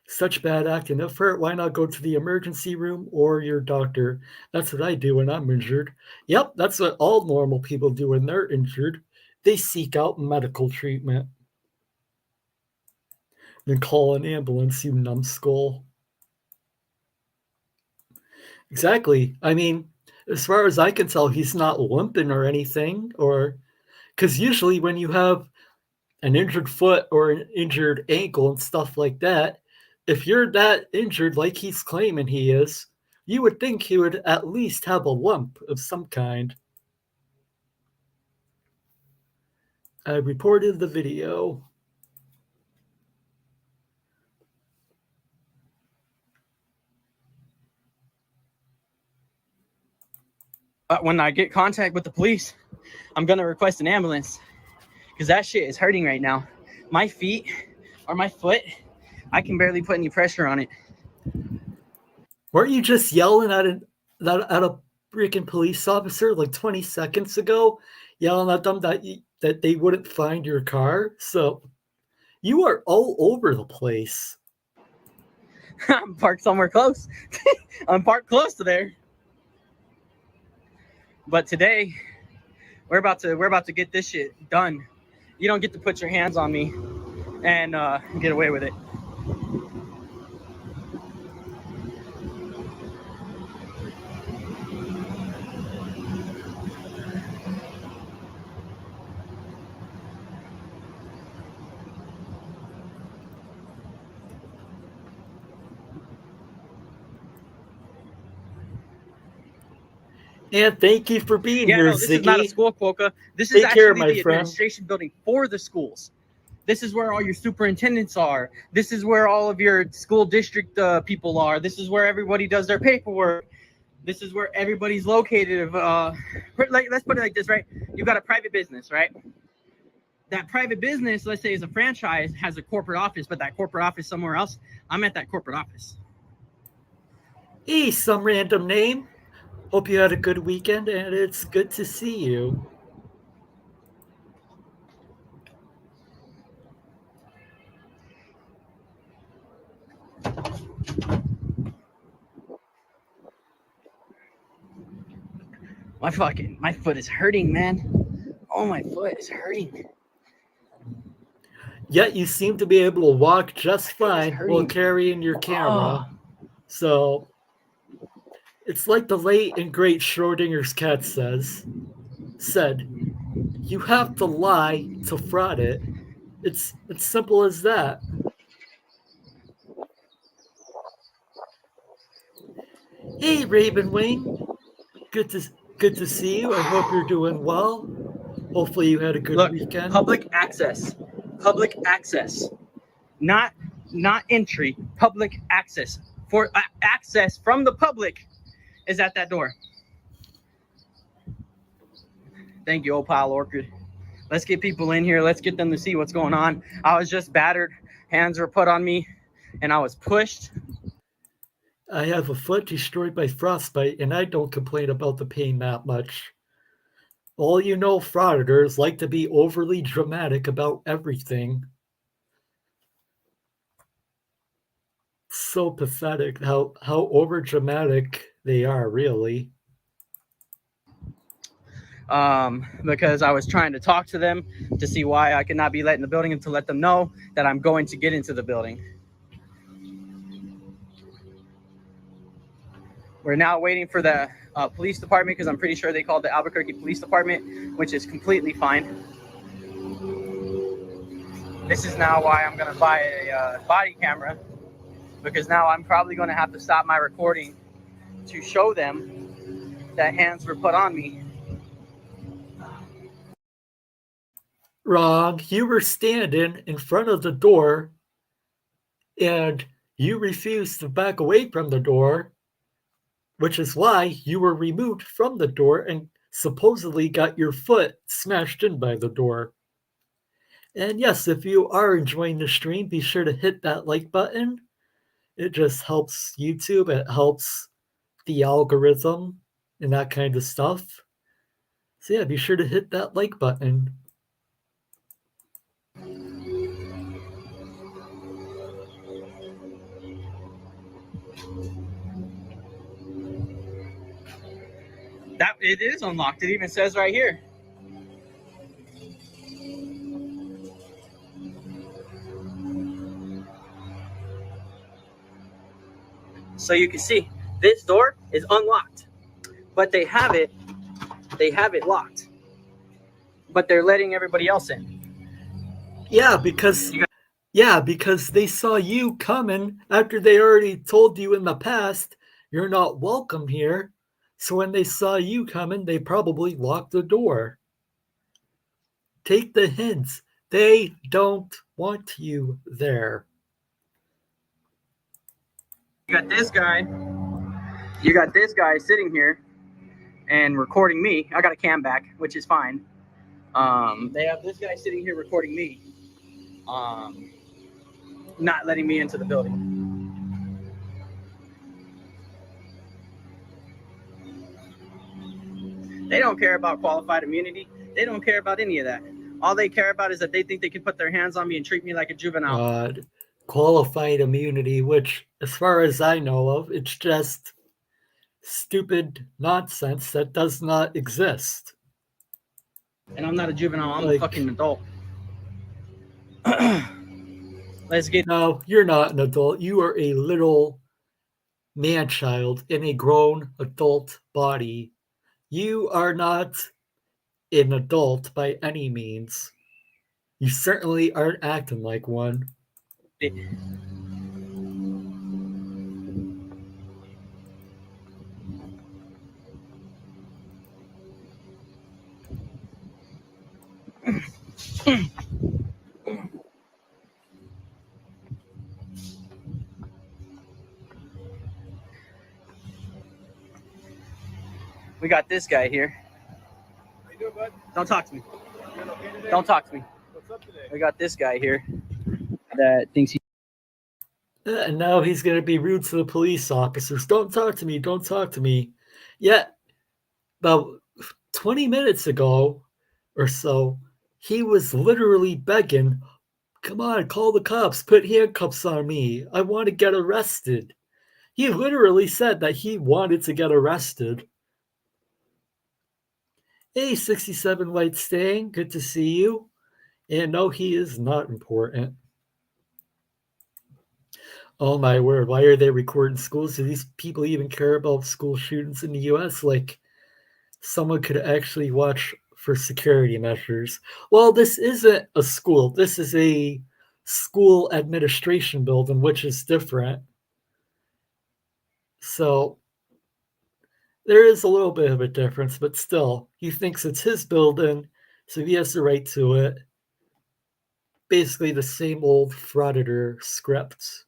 Such bad acting. If hurt, why not go to the emergency room or your doctor? That's what I do when I'm injured. Yep, that's what all normal people do when they're injured. They seek out medical treatment. Then call an ambulance, you numbskull. Exactly. I mean, as far as I can tell, he's not limping or anything, or because usually when you have an injured foot or an injured ankle and stuff like that, if you're that injured like he's claiming he is, you would think he would at least have a limp of some kind. I reported the video. When I get contact with the police, I'm going to request an ambulance because that shit is hurting right now. My feet or my foot, I can barely put any pressure on it. Weren't you just yelling at a freaking police officer like 20 seconds ago, yelling at them that they wouldn't find your car? So you are all over the place. I'm parked somewhere close. I'm parked close to there. But today, we're about to get this shit done. You don't get to put your hands on me and get away with it. And thank you for being here, No, this is not a Ziggy. school, Quokka. This is Take care, actually my the friend. administration building for the schools. This is where all your superintendents are. This is where all of your school district people are. This is where everybody does their paperwork. This is where everybody's located. Let's put it like this, right? You've got a private business, right? That private business, let's say, is a franchise, has a corporate office, but that corporate office somewhere else. I'm at that corporate office. Hey, some random name. Hope you had a good weekend, and it's good to see you. My foot is hurting, man. Oh, my foot is hurting. Yet you seem to be able to walk just fine while carrying your camera. So it's like the late and great Schrodinger's cat said, you have to lie to fraud it. It's simple as that. Hey, Ravenwingg. Good to see you. I hope you're doing well. Hopefully you had a good weekend. Public access. Public access. Not entry. Public access. For access from the public is at that door. Thank you, Opal Orchid. Let's get people in here. Let's get them to see what's going on. I was just battered. Hands were put on me, and I was pushed. I have a foot destroyed by frostbite, and I don't complain about the pain that much. All you know, frauditors like to be overly dramatic about everything. So pathetic how over dramatic they are, really. Because I was trying to talk to them to see why I could not be let in the building and to let them know that I'm going to get into the building. We're now waiting for the police department because I'm pretty sure they called the Albuquerque Police Department, which is completely fine. This is now why I'm going to buy a body camera, because now I'm probably going to have to stop my recording to show them that hands were put on me. Wrong. You were standing in front of the door and you refused to back away from the door, which is why you were removed from the door and supposedly got your foot smashed in by the door. And yes, if you are enjoying the stream, be sure to hit that like button. It just helps YouTube. It helps the algorithm and that kind of stuff. So yeah, be sure to hit that like button. That it is unlocked. It even says right here. So you can see this door is unlocked, but they have it locked. But they're letting everybody else in. Yeah, because they saw you coming after they already told you in the past you're not welcome here. So when they saw you coming, they probably locked the door. Take the hints. They don't want you there. You got this guy sitting here and recording me. I got a cam back, which is fine. They have this guy sitting here recording me, not letting me into the building. They don't care about qualified immunity. They don't care about any of that. All they care about is that they think they can put their hands on me and treat me like a juvenile. Qualified immunity, which, as far as I know of, it's just stupid nonsense that does not exist. And I'm not a juvenile. I'm Like- a fucking adult. Let's get. No, you're not an adult. You are a little man-child in a grown adult body. You are not an adult by any means. You certainly aren't acting like one. We got this guy here. How you doing, bud? Don't talk to me. Doing okay today? Don't talk to me. What's up today? We got this guy here that thinks he. And now he's going to be rude to the police officers. Don't talk to me. Don't talk to me. Yet, about 20 minutes ago or so, he was literally begging, come on, call the cops. Put handcuffs on me. I want to get arrested. He literally said that he wanted to get arrested. Hey, 67 White Stang, good to see you. And no, he is not important. Oh my word, why are they recording schools? Do these people even care about school shootings in the US? Like, someone could actually watch for security measures. Well, this isn't a school. This is a school administration building, which is different. So there is a little bit of a difference, but still, he thinks it's his building, so he has the right to it. Basically the same old frauditor script.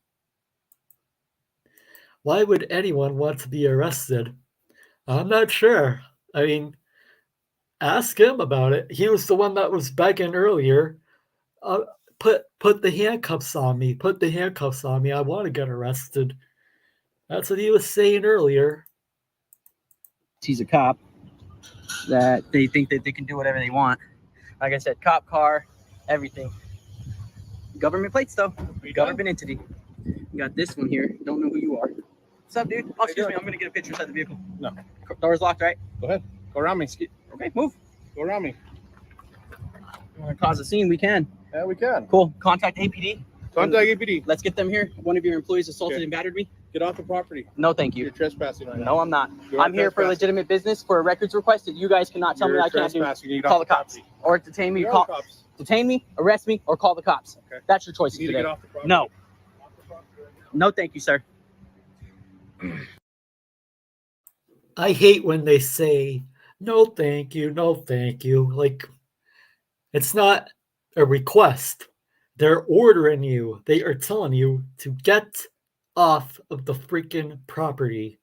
Why would anyone want to be arrested? I'm not sure. I mean, ask him about it. He was the one that was begging earlier. Put the handcuffs on me. Put the handcuffs on me. I want to get arrested. That's what he was saying earlier. He's a cop. That they think that they can do whatever they want. Like I said, cop car, everything. Government plates though. Government entity. You got this one here. Don't know who you are. What's up, dude? Oh, excuse me. I'm gonna get a picture inside the vehicle. No. Door's locked, right? Go ahead. Go around me. Okay, move. Go around me. You want to cause a scene? We can. Yeah, we can. Cool. Contact APD. Contact APD. Let's get them here. One of your employees assaulted Okay. and battered me. Get off the property. No, thank You're you. trespassing right now. No, I'm not. You're I'm here for trespassing. legitimate business for a records request that you guys cannot tell me You're I can't do. trespassing. You get Call off the cops property. or detain me. You're Call, on the cops. detain me, arrest me, or call the cops. Okay. That's your choice You need to today. get off the property. No, Off the property right now. no, thank you, sir. I hate when they say, no, thank you, no, thank you. Like, it's not a request. They're ordering you. They are telling you to get off of the freaking property.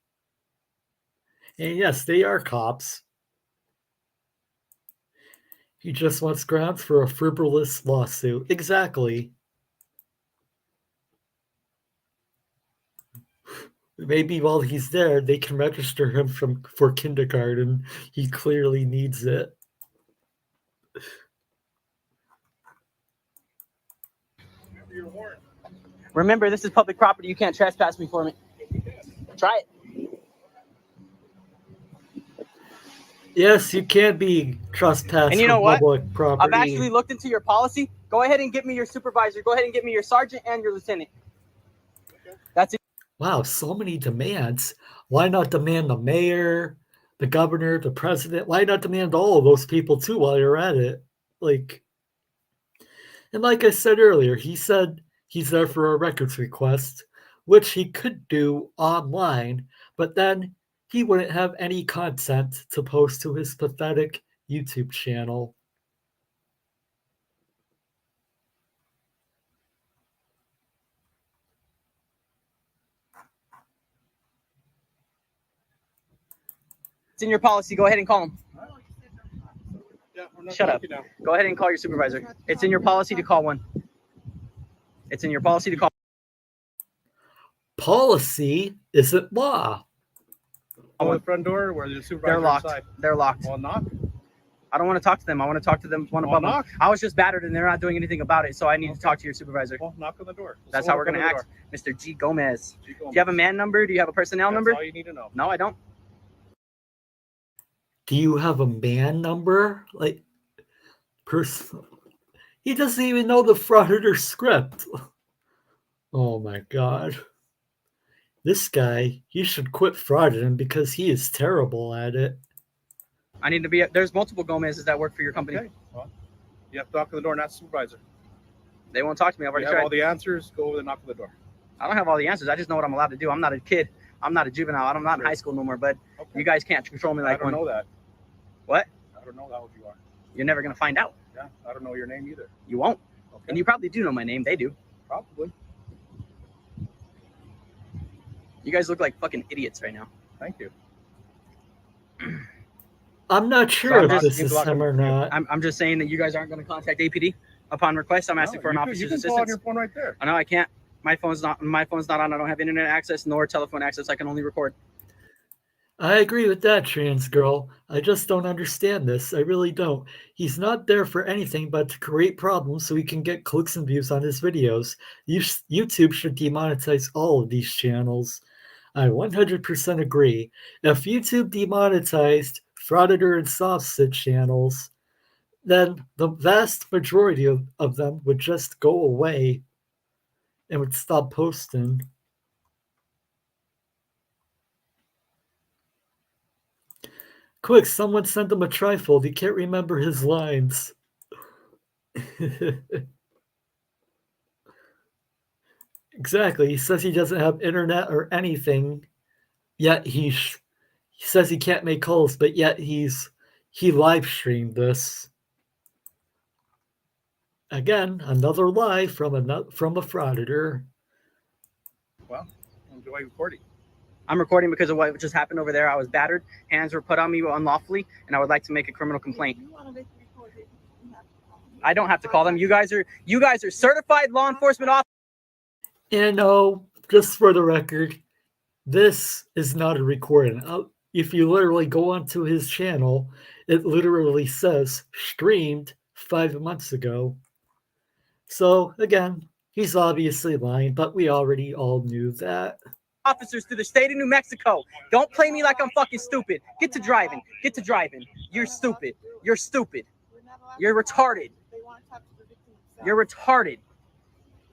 And yes, they are cops. He just wants grounds for a frivolous lawsuit. Exactly. Maybe while he's there, they can register him for kindergarten. He clearly needs it. Remember your warrant. Remember, this is public property. You can't trespass me for me. Try it. Yes, you can be trespassed And you know from what? public property. I've actually looked into your policy. Go ahead and get me your supervisor. Go ahead and get me your sergeant and your lieutenant. That's it. Wow, so many demands. Why not demand the mayor, the governor, the president? Why not demand all of those people too while you're at it? And like I said earlier, he said he's there for a records request, which he could do online, but then he wouldn't have any content to post to his pathetic YouTube channel. It's in your policy. Go ahead and call him. Yeah, we're not Shut up. talking now. Go ahead and call your supervisor. It's in your policy to call one. It's in your policy to call. Policy isn't law. Go to the front door where the supervisor They're locked. inside. They're locked. Well, knock. I don't want to talk to them. I want to talk to them one Well, above them. knock. I was just battered and they're not doing anything about it, so I need to talk to your supervisor. Well, knock on the door. That's Someone how we're open going to the act. door. Mr. G. Gomez. G. Do you have a man number? Do you have a personnel That's number? all you need to know. No, I don't. Do you have a man number? Like, he doesn't even know the frauditor script. Oh my god. This guy, he should quit frauditing because he is terrible at it. I need to be. There's multiple Gomez's that work for your company. Okay. Well, you have to knock on the door, not the supervisor. They won't talk to me. I've You already have tried. all the answers. Go over and knock on the door. I don't have all the answers. I just know what I'm allowed to do. I'm not a kid. I'm not a juvenile. I'm not in high school no more. But Okay. you guys can't control me I like don't one. know that. What? I don't know that what you are. You're never gonna find out. Yeah. I don't know your name either. You won't. Okay. And you probably do know my name. They do. Probably. You guys look like fucking idiots right now. Thank you. I'm not sure So if this you is block him him. or not. I'm just saying that you guys aren't gonna contact APD upon request. I'm asking No, for an you officer's can call on assistance. your phone right there. I know I can't. My phone's not on. I don't have internet access nor telephone access. I can only record. I agree with that, trans girl. I just don't understand this. I really don't. He's not there for anything but to create problems so he can get clicks and views on his videos. YouTube should demonetize all of these channels. I 100% agree. If YouTube demonetized Frauditor and Sovcit channels, then the vast majority of them would just go away and would stop posting. Quick, someone sent him a trifold. He can't remember his lines. Exactly. He says he doesn't have internet or anything, yet he says he can't make calls, but yet he live streamed this. Again, another lie from a frauditor. Well, enjoy recording. I'm recording because of what just happened over there. I was battered. Hands were put on me unlawfully, and I would like to make a criminal complaint. I don't have to call them. You guys are certified law enforcement officers. And no, just for the record, this is not a recording. If you literally go onto his channel, it literally says streamed 5 months ago. So again, he's obviously lying, but we already all knew that. Officers through the state of New Mexico. Don't play me like I'm fucking stupid. Get to driving. Get to driving. You're stupid. You're stupid. You're retarded. You're retarded.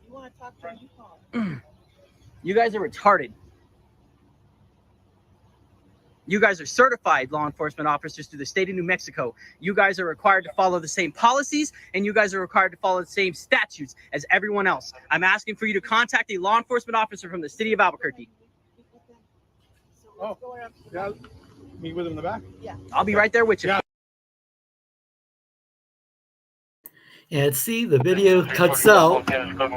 You want to talk to him, you call him. You guys are retarded. You guys are certified law enforcement officers through the state of New Mexico. You guys are required to follow the same policies, and you guys are required to follow the same statutes as everyone else. I'm asking for you to contact a law enforcement officer from the city of Albuquerque. So let's go around. Yeah. Meet with him in the back. Yeah. I'll be right there with you. Yeah. And see, the video cuts out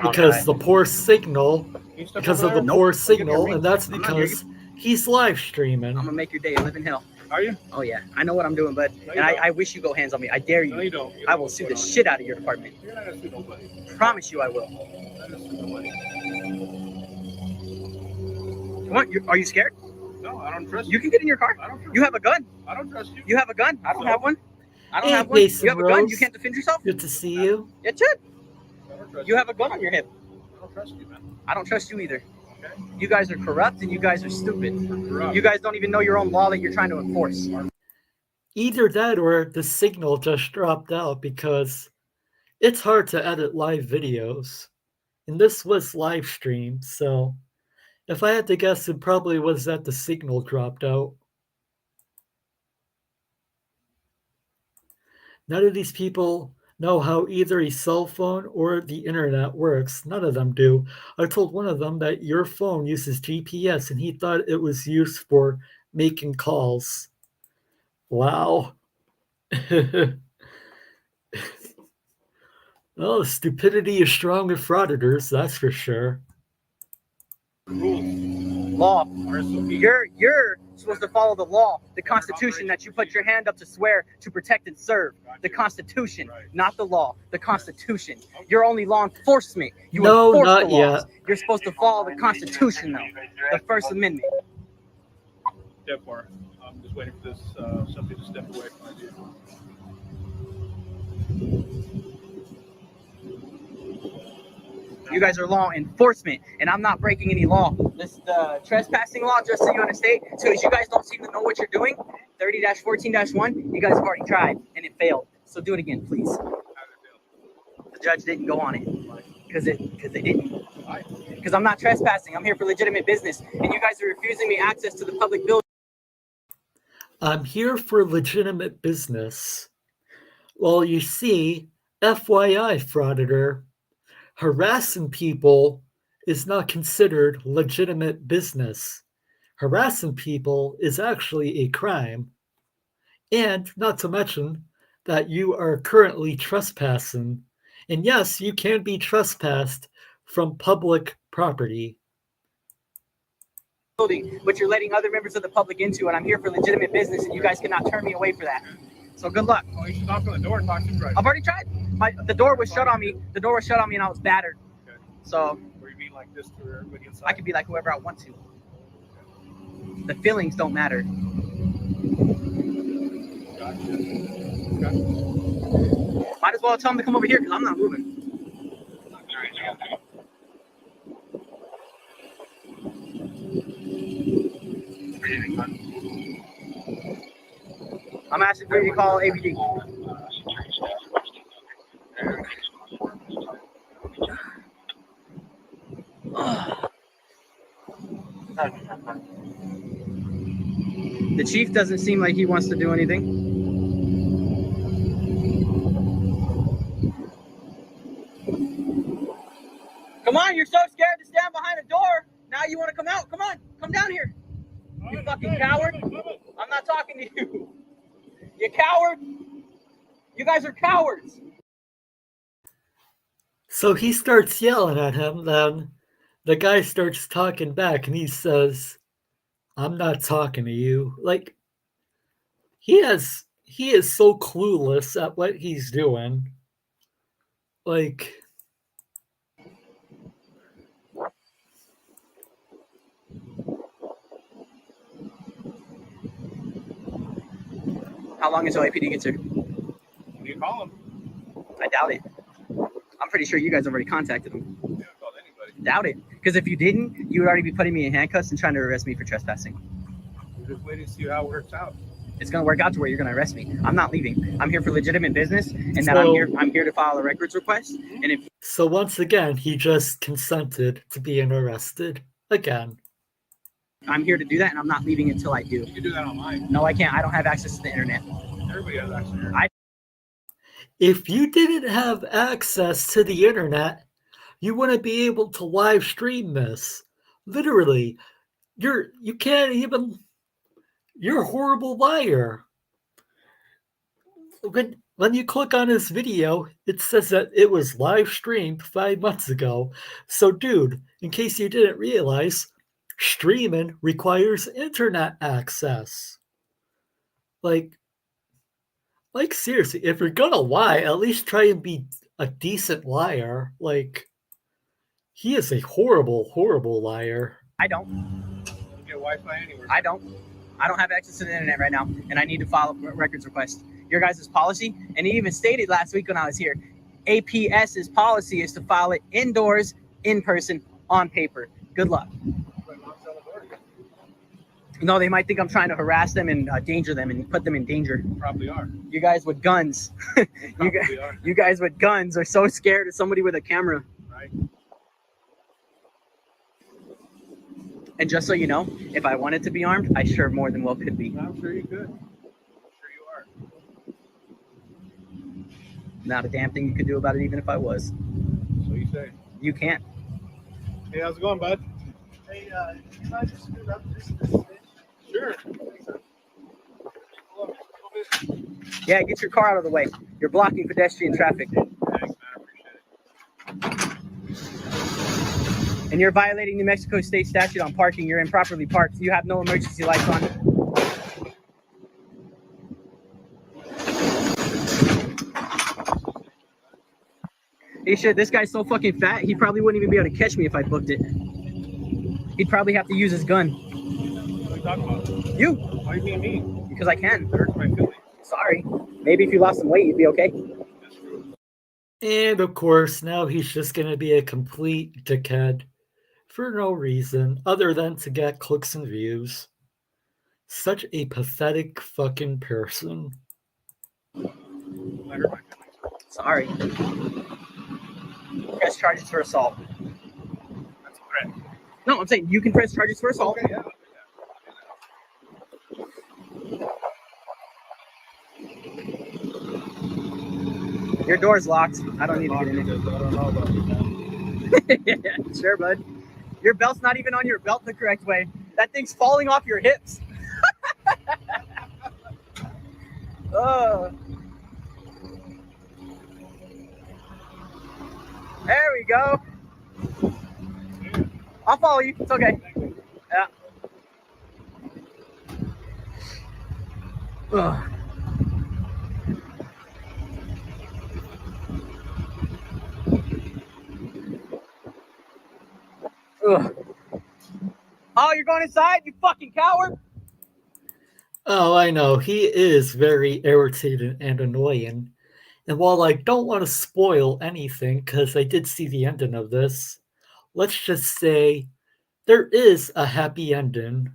because the poor signal, and that's because he's live streaming. I'm gonna make your day a living hell. Are you? Oh yeah, I know what I'm doing, bud. No, And you don't. I wish you go hands on me. I dare you. No, you don't. You I don't will know sue what's the going shit out of your department. on. You're not gonna sue nobody. Promise you I will. You're not gonna sue nobody. What? Are you scared? No, I don't trust you. You can get in your car. I don't trust You have a gun. I don't trust you. You have a gun. I don't No. have one. I don't Hey, have one. Mason You have a gun. You Rose. can't defend yourself. Good to see you. It should. I don't trust You have a gun on your hip. I don't trust you, man. I don't trust you either. Okay? You guys are corrupt and you guys are stupid. You're corrupt. You guys don't even know your own law that you're trying to enforce. Either that or the signal just dropped out because it's hard to edit live videos. And this was live streamed, so if I had to guess, it probably was that the signal dropped out. None of these people know how either a cell phone or the internet works. None of them do. I told one of them that your phone uses GPS and he thought it was used for making calls. Wow. Oh, stupidity is strong with frauditors, that's for sure. Law. You're supposed to follow the law, the Constitution that you put your hand up to swear to protect and serve. The Constitution, not the law. The Constitution. You're only law enforcement. You No, enforce not the laws. yet. You're supposed to follow the Constitution, though. The First Amendment. Step far. I'm just waiting for this somebody to step away from my vehicle. You guys are law enforcement, and I'm not breaking any law. This the trespassing law, just so you understand. So as you guys don't seem to know what you're doing, 30-14-1, you guys have already tried, and it failed. So do it again, please. How did it feel? The judge didn't go on it, because they didn't. Why? Because I'm not trespassing. I'm here for legitimate business, and you guys are refusing me access to the public building. I'm here for legitimate business. Well, you see, FYI, frauditor, harassing people is not considered legitimate business. Harassing people is actually a crime. And not to mention that you are currently trespassing. And yes, you can be trespassed from public property. But you're letting other members of the public into, and I'm here for legitimate business, and you guys cannot turn me away for that. So good luck. Oh, you should knock on the door and talk to the driver. I've already tried. The door was shut on me. The door was shut on me, and I was battered. Okay. So Or you mean like this to everybody inside? I can be like whoever I want to. The feelings don't matter. Gotcha. Okay. Might as well tell them to come over here because I'm not moving. I'm asking for you to call ABD. The chief doesn't seem like he wants to do anything. Come on, you're so scared to stand behind a door. Now you want to come out. Come on, come down here. You fucking coward. I'm not talking to you. You coward. You guys are cowards. So he starts yelling at him, then the guy starts talking back and he says, I'm not talking to you. Like, he is so clueless at what he's doing. Like, How long until APD gets here? When you call him, I doubt it. I'm pretty sure you guys already contacted him. you haven't called anybody. Doubt it. Because if you didn't, you would already be putting me in handcuffs and trying to arrest me for trespassing. We're just waiting to see how it works out. It's going to work out to where you're going to arrest me. I'm not leaving. I'm here for legitimate business, and that So- I'm here to file a records request. And if so once again, he just consented to being arrested again. I'm here to do that, and I'm not leaving until I do. You can do that online. No, I can't. I don't have access to the internet. Everybody has access here. If you didn't have access to the internet, you wouldn't be able to live stream this. Literally, you're a horrible liar. When you click on his video, it says that it was live streamed 5 months ago. So dude, in case you didn't realize, streaming requires internet access. Like seriously, if you're gonna lie, at least try and be a decent liar. Like, he is a horrible, horrible liar. I don't. You get Wi-Fi anywhere. I don't have access to the internet right now, and I need to file a records request. Your guys' policy, and it even stated last week when I was here, APS's policy is to file it indoors, in person, on paper. Good luck. But not sell the door again. No, they might think I'm trying to harass them and danger them and put them in danger. You probably are. You guys with guns, You probably are. you guys with guns are so scared of somebody with a camera. Right? And just so you know, if I wanted to be armed, I sure more than well could be. I'm sure you could. I'm sure you are. Not a damn thing you could do about it, even if I was. So you say. You can't. Hey, how's it going, bud? Hey, you mind just scoot up just a bit? Sure. Yeah, get your car out of the way. You're blocking pedestrian traffic. Thanks, man. I appreciate it. And you're violating New Mexico state statute on parking. You're improperly parked. You have no emergency lights on. Hey, shit, this guy's so fucking fat, he probably wouldn't even be able to catch me if I booked it. He'd probably have to use his gun. you talking about? You, Why are you being mean? because I can. That hurts my feelings. Sorry. Maybe if you lost some weight, you'd be okay. That's true. And of course, now he's just going to be a complete dickhead for no reason other than to get clicks and views. Such a pathetic fucking person. That hurt my feelings. Sorry. Press charges for assault. That's a threat. No, I'm saying you can press charges for assault. Okay, yeah. Your door's locked. I don't need to get in I don't know about it. Yeah, sure, bud. Your belt's not even on your belt the correct way. That thing's falling off your hips. There we go. I'll follow you. It's okay. Yeah. Ugh. Ugh. Oh, you're going inside, you fucking coward? Oh, I know. He is very irritating and annoying. And while I don't want to spoil anything, because I did see the ending of this, let's just say there is a happy ending.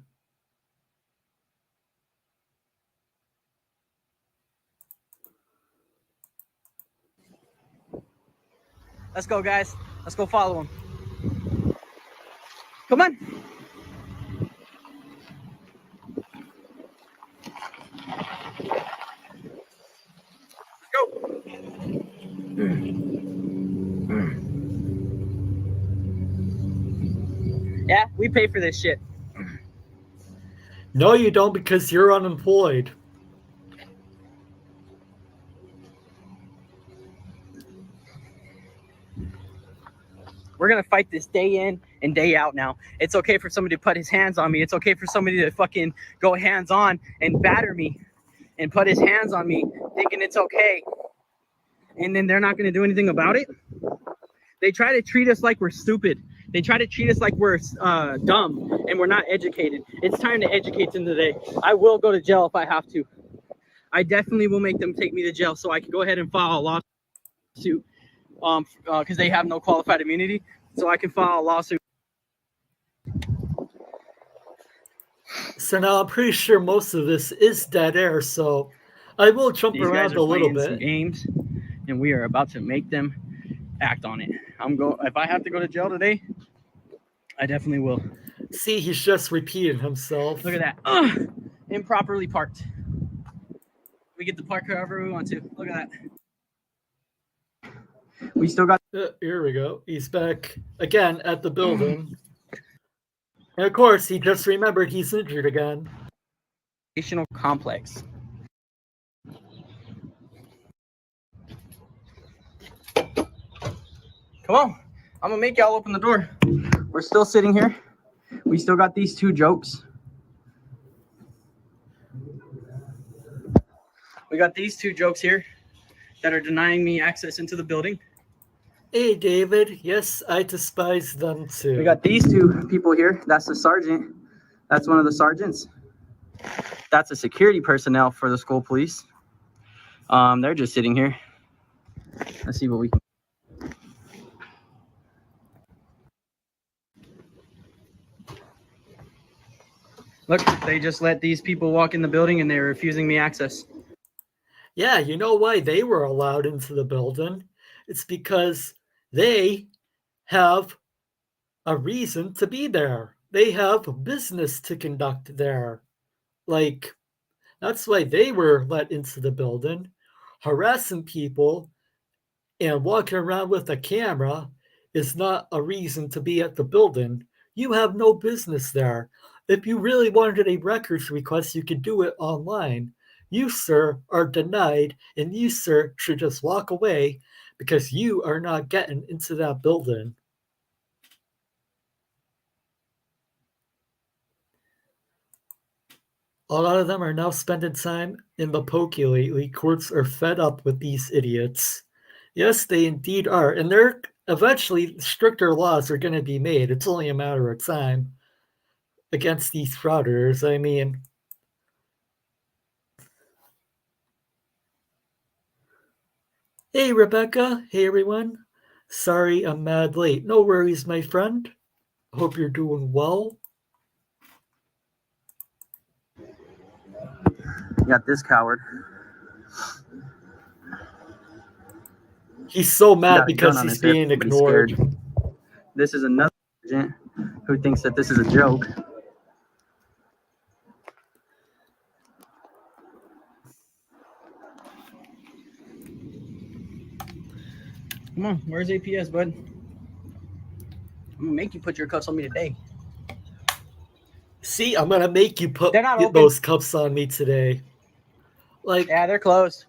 Let's go, guys. Let's go follow him. Come on. Let's go. Yeah, we pay for this shit. No, you don't, because you're unemployed. We're going to fight this day in and day out now. It's okay for somebody to put his hands on me. It's okay for somebody to fucking go hands on and batter me and put his hands on me thinking it's okay. And then they're not going to do anything about it. They try to treat us like we're stupid. They try to treat us like we're dumb and we're not educated. It's time to educate them today. I will go to jail if I have to. I definitely will make them take me to jail so I can go ahead and file a lawsuit because they have no qualified immunity. So I can file a lawsuit. So now I'm pretty sure most of this is dead air, so I will jump These guys around are a little playing some bit. games, and we are about to make them act on it. If I have to go to jail today, I definitely will. See, he's just repeating himself. Look at that. Ugh, improperly parked. We get to park however we want to. Look at that. We still got. Here we go. He's back again at the building. And of course, he just remembered he's injured again. Complex. Come on. I'm going to make y'all open the door. We're still sitting here. We still got these two jokes. We got these two jokes here that are denying me access into the building. Hey, David. Yes, I despise them too. We got these two people here. That's the sergeant. That's one of the sergeants. That's a security personnel for the school police. They're just sitting here. Let's see what we can. Look, they just let these people walk in the building and they're refusing me access. Yeah, you know why they were allowed into the building? It's because they have a reason to be there. They have business to conduct there. Like, that's why they were let into the building. Harassing people and walking around with a camera is not a reason to be at the building. You have no business there. If you really wanted a records request, you could do it online. You, sir, are denied, and you, sir, should just walk away because you are not getting into that building. A lot of them are now spending time in the pokey lately. Courts are fed up with these idiots. Yes, they indeed are. And they're eventually stricter laws are going to be made. It's only a matter of time. against these frauders. I mean, hey, Rebecca. Hey, everyone. Sorry I'm mad late. No worries, my friend. Hope you're doing well. You got this coward. He's so mad Got a because gun on he's his hip, being but he's ignored. scared. This is another agent who thinks that this is a joke. Come on, where's APS, bud? I'm gonna make you put your cuffs on me today. See, I'm gonna make you They're not get open. those cuffs on me today. Like, Yeah, they're closed.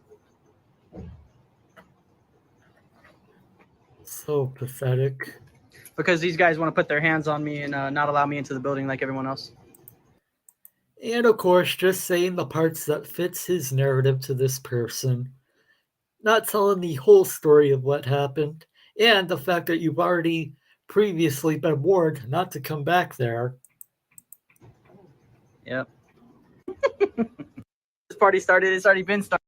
so pathetic. Because these guys want to put their hands on me and not allow me into the building like everyone else. And of course, just saying the parts that fits his narrative to this person. Not telling the whole story of what happened, and the fact that you've already previously been warned not to come back there. Yep. This party started, it's already been started.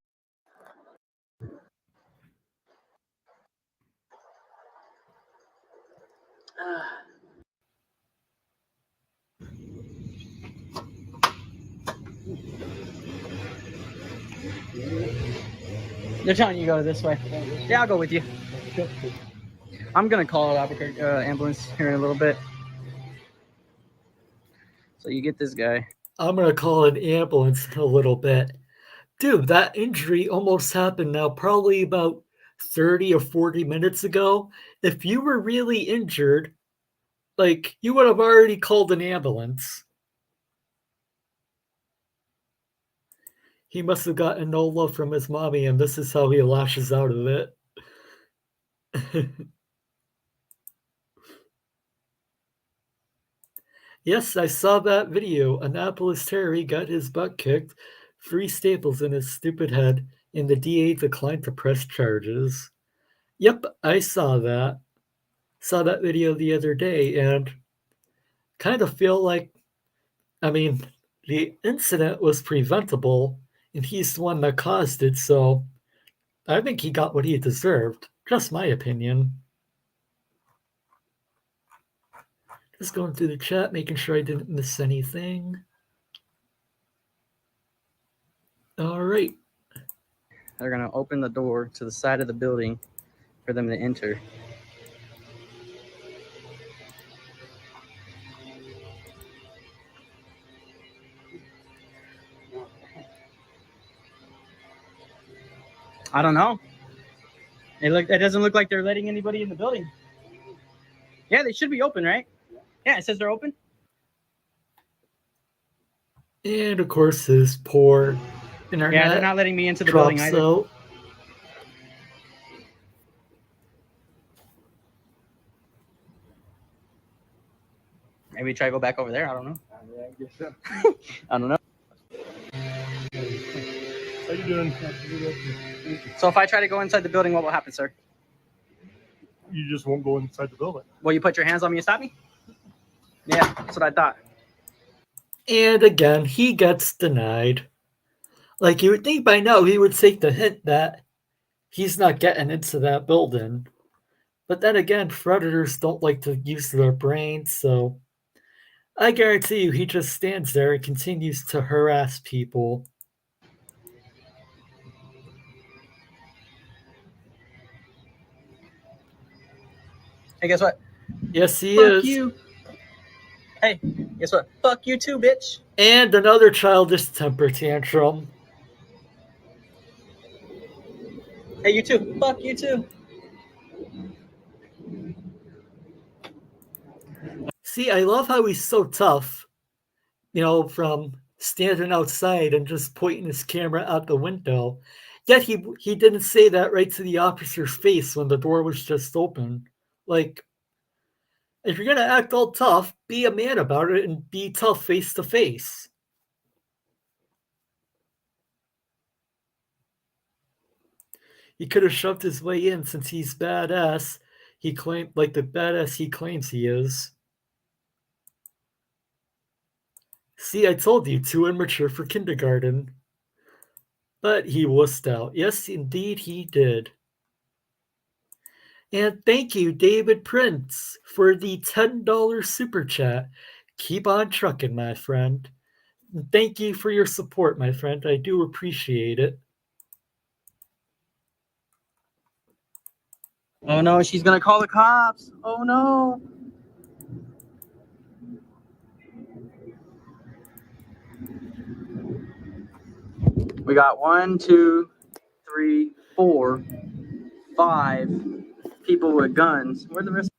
They're telling you to go this way. Yeah, I'll go with you. I'm gonna call Albuquerque ambulance here in a little bit. So you get this guy. I'm gonna call an ambulance in a little bit. Dude, that injury almost happened now, probably about 30 or 40 minutes ago. If you were really injured, like, you would have already called an ambulance. He must have gotten no love from his mommy, and this is how he lashes out of it. Yes, I saw that video. Annapolis Terry got his butt kicked, 3 staples in his stupid head, and the DA declined to press charges. Yep, I saw that. Saw that video the other day, and kind of feel like, I mean, the incident was preventable, and he's the one that caused it, so I think he got what he deserved. Just my opinion. Just going through the chat, making sure I didn't miss anything. All right. They're gonna open the door to the side of the building for them to enter. I don't know. It doesn't look like they're letting anybody in the building. Yeah, they should be open, right? Yeah, it says they're open. And of course, his poor internet. Yeah, they're not letting me into the building drops either. out. Maybe try to go back over there. I don't know. Yeah, I guess so. I don't know. How you doing? So if I try to go inside the building, what will happen, sir? You just won't go inside the building. Will you put your hands on me and stop me? Yeah, that's what I thought. And again, he gets denied. Like, you would think by now he would take the hint that he's not getting into that building. But then again, predators don't like to use their brains, so I guarantee you he just stands there and continues to harass people. Hey, guess what? Yes, he Fuck is. you. Hey, guess what? Fuck you too, bitch. And another childish temper tantrum. Hey, you too. Fuck you too. See, I love how he's so tough, you know, from standing outside and just pointing his camera out the window. Yet he didn't say that right to the officer's face when the door was just open. Like, if you're gonna act all tough, be a man about it and be tough face to face. He could have shoved his way in since he's badass. He claimed, like the badass he claims he is. See, I told you, too immature for kindergarten. But he wussed out. Yes, indeed he did. And thank you, David Prince, for the $10 super chat. Keep on trucking, my friend. And thank you for your support, my friend. I do appreciate it. Oh no, she's gonna call the cops. Oh no. We got 1, 2, 3, 4, 5 people with guns. Where the rest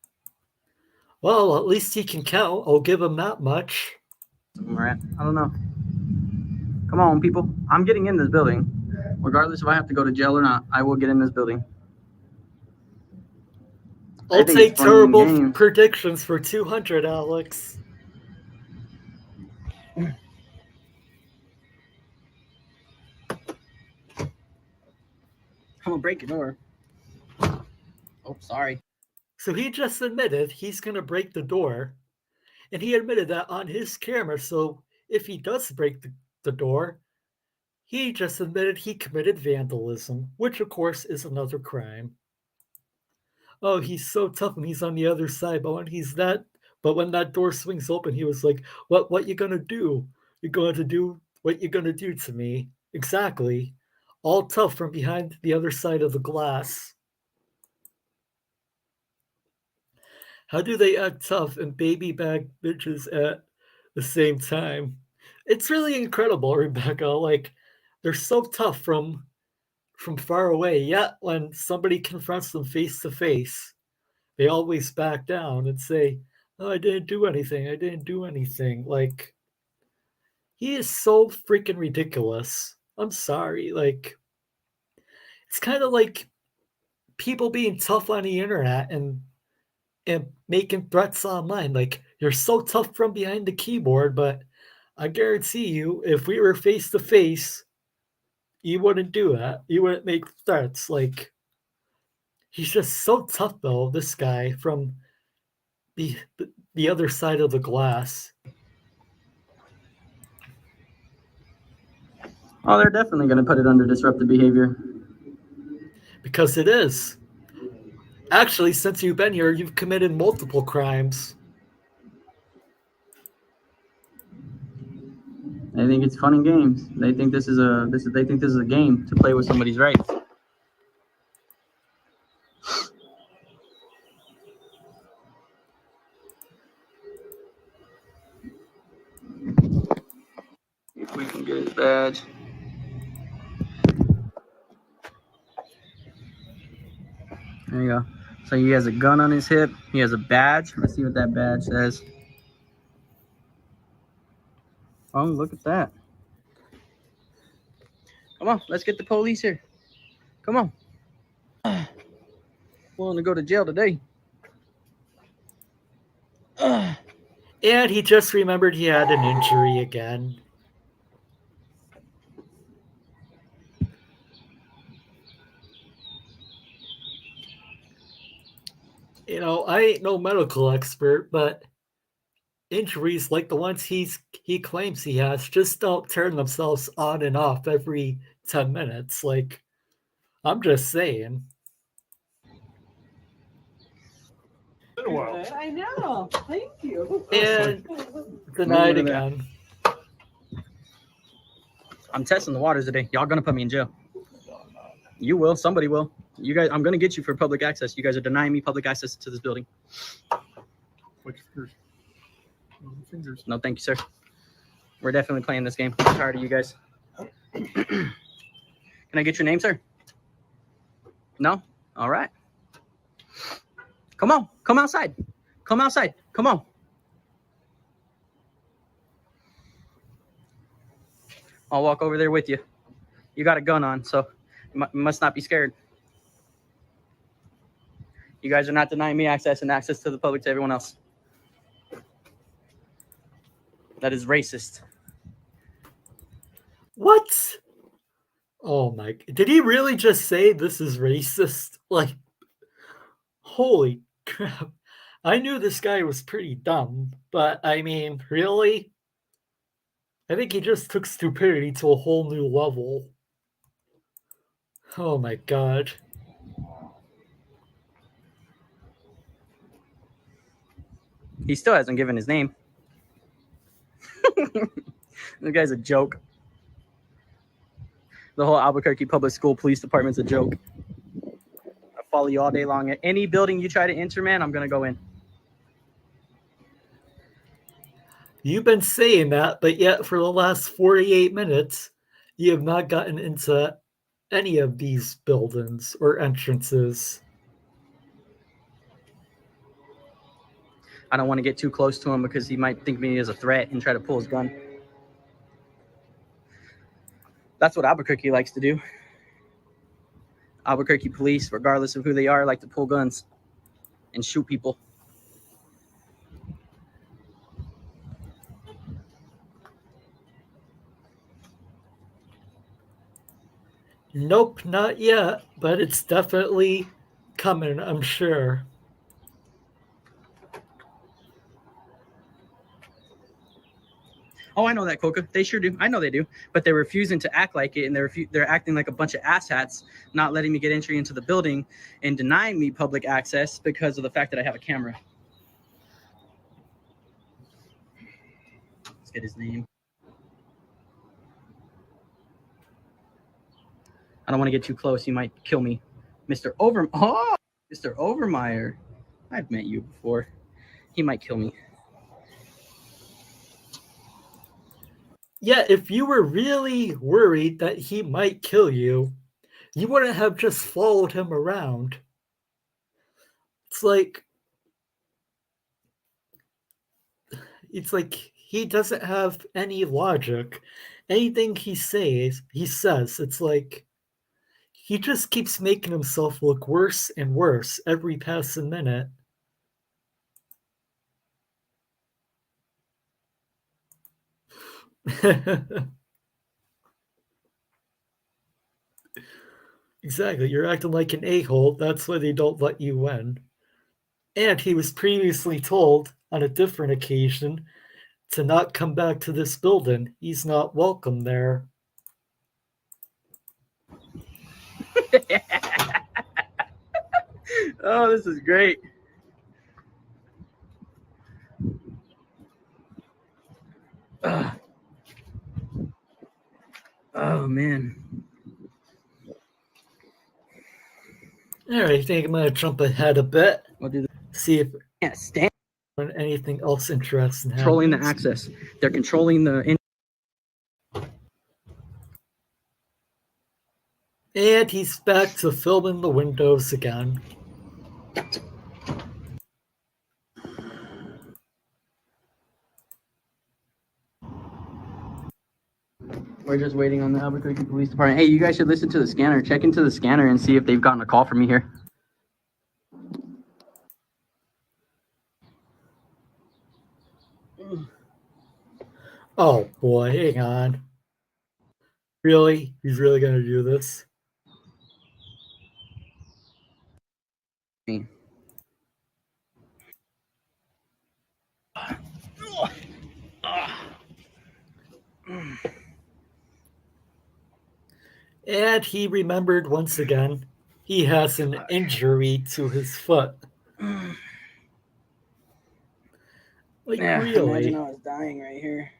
Well, at least he can count. I'll give him that much. of them are at? I don't know. Come on, people. I'm getting in this building. Regardless if I have to go to jail or not, I will get in this building. I'll I think take it's funny in terrible games. predictions for 200, Alex. I'm gonna break your door. Oh, sorry. So he just admitted he's going to break the door. And he admitted that on his camera. So if he does break the door, he just admitted he committed vandalism, which of course is another crime. Oh, he's so tough and he's on the other side, but when that door swings open, he was like, What you gonna do? You're going to do what you're gonna do to me. Exactly. All tough from behind the other side of the glass. How do they act tough and baby bag bitches at the same time? It's really incredible, Rebecca. Like, they're so tough from far away, yet when somebody confronts them face to face, they always back down and say, "Oh, I didn't do anything. I didn't do anything." Like, he is so freaking ridiculous. I'm sorry. Like, it's kind of like people being tough on the internet and making threats online. Like, you're so tough from behind the keyboard, but I guarantee you, if we were face to face, you wouldn't do that. You wouldn't make threats. Like, he's just so tough, though. This guy from the the other side of the glass. Oh, they're definitely gonna put it under disruptive behavior. Because it is. Actually, since you've been here, you've committed multiple crimes. They think it's fun and games. They think this is a game to play with somebody's rights. If we can get his badge. There you go. So he has a gun on his hip. He has a badge. Let's see what that badge says. Oh, look at that. Come on, let's get the police here. Come on. Willing to go to jail today. And he just remembered he had an injury again. You know, I ain't no medical expert, but injuries like the ones he claims he has just don't turn themselves on and off every 10 minutes. Like, I'm just saying. Been a while. I know. Thank you. And denied Look at that. again. I'm testing the waters today. Y'all gonna put me in jail. You will. Somebody will. You guys, I'm gonna get you for public access. You guys are denying me public access to this building. Which fingers? Fingers. No, thank you, sir. We're definitely playing this game. I'm tired of you guys. Can I get your name, sir? No? All right. Come on. Come outside. Come outside. Come on. I'll walk over there with you. You got a gun on, so you must not be scared. You guys are not denying me access and access to the public to everyone else. That is racist. What? Oh my, did he really just say this is racist? Like, holy crap. I knew this guy was pretty dumb, but I mean, really? I think he just took stupidity to a whole new level. Oh my god. He still hasn't given his name. The guy's a joke. The whole Albuquerque Public School Police Department's a joke. I follow you all day long. At any building you try to enter, man, I'm going to go in. You've been saying that, but yet for the last 48 minutes, you have not gotten into any of these buildings or entrances. I don't want to get too close to him because he might think me as a threat and try to pull his gun. That's what Albuquerque likes to do. Albuquerque police, regardless of who they are, like to pull guns and shoot people. Nope, not yet, but it's definitely coming, I'm sure. Oh, I know that, Coca. They sure do. I know they do. But they're refusing to act like it, and they're acting like a bunch of asshats, not letting me get entry into the building and denying me public access because of the fact that I have a camera. Let's get his name. I don't want to get too close. He might kill me. Mr. Overmeyer. I've met you before. He might kill me. Yeah, if you were really worried that he might kill you, you wouldn't have just followed him around. It's like he doesn't have any logic. Anything he says, it's like he just keeps making himself look worse and worse every passing minute. Exactly, you're acting like an a-hole. That's why they don't let you in. And he was previously told on a different occasion to not come back to this building. He's not welcome there. Oh, this is great. Oh, man. All right, I think I'm going to jump ahead a bit. We'll do See if can't stand anything else interesting happens. controlling the access. They're controlling the... And he's back to filming the windows again. We're just waiting on the Albuquerque Police Department. Hey, you guys should listen to the scanner. Check into the scanner and see if they've gotten a call from me here. Oh boy, hang on. Really? He's really going to do this? And he remembered once again he has an injury to his foot. Like, Yeah, really? imagine I was dying right here.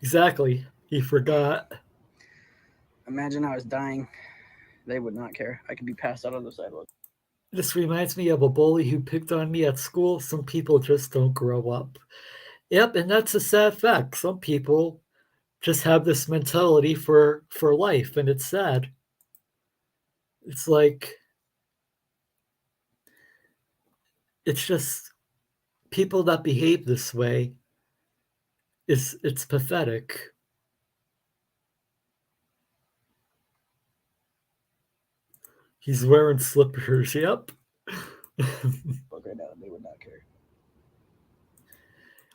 Exactly. He forgot. Imagine I was dying. They would not care. I could be passed out on the sidewalk. This reminds me of a bully who picked on me at school. Some people just don't grow up. Yep, and that's a sad fact. Some people just have this mentality for life, and it's sad. It's like, it's just people that behave this way. It's pathetic. He's wearing slippers. Yep. Look right now, they would not care.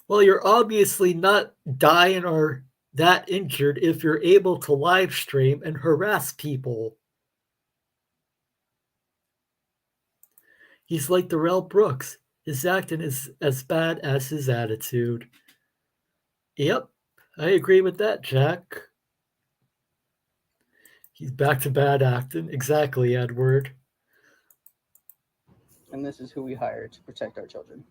Well, you're obviously not dying or that injured if you're able to live stream and harass people. He's like Darrell Brooks. His acting is as bad as his attitude. Yep, I agree with that, Jack. He's back to bad acting. Exactly, Edward. And this is who we hire to protect our children.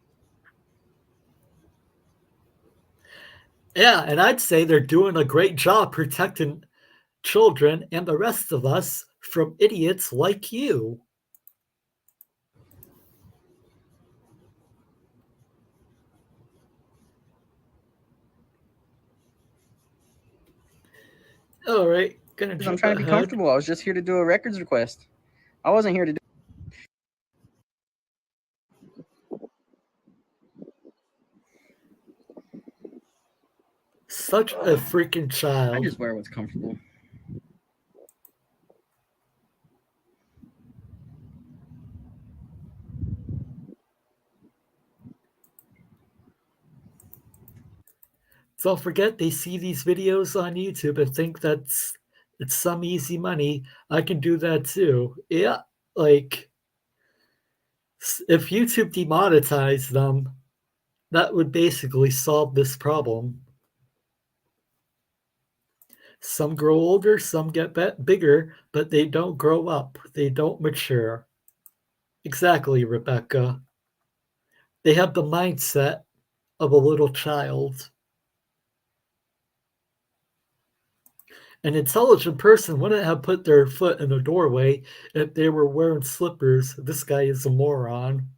Yeah, and I'd say they're doing a great job protecting children and the rest of us from idiots like you. All right, gonna jump I'm trying to be ahead. comfortable. I was just here to do a records request. I wasn't here to do. Such a freaking I child. just wear what's comfortable. Don't forget, they see these videos on YouTube and think it's some easy money. I can do that too. Yeah, like if YouTube demonetized them, that would basically solve this problem. Some grow older, some get bigger, but they don't grow up. They don't mature. Exactly, Rebecca. They have the mindset of a little child. An intelligent person wouldn't have put their foot in a doorway if they were wearing slippers. This guy is a moron.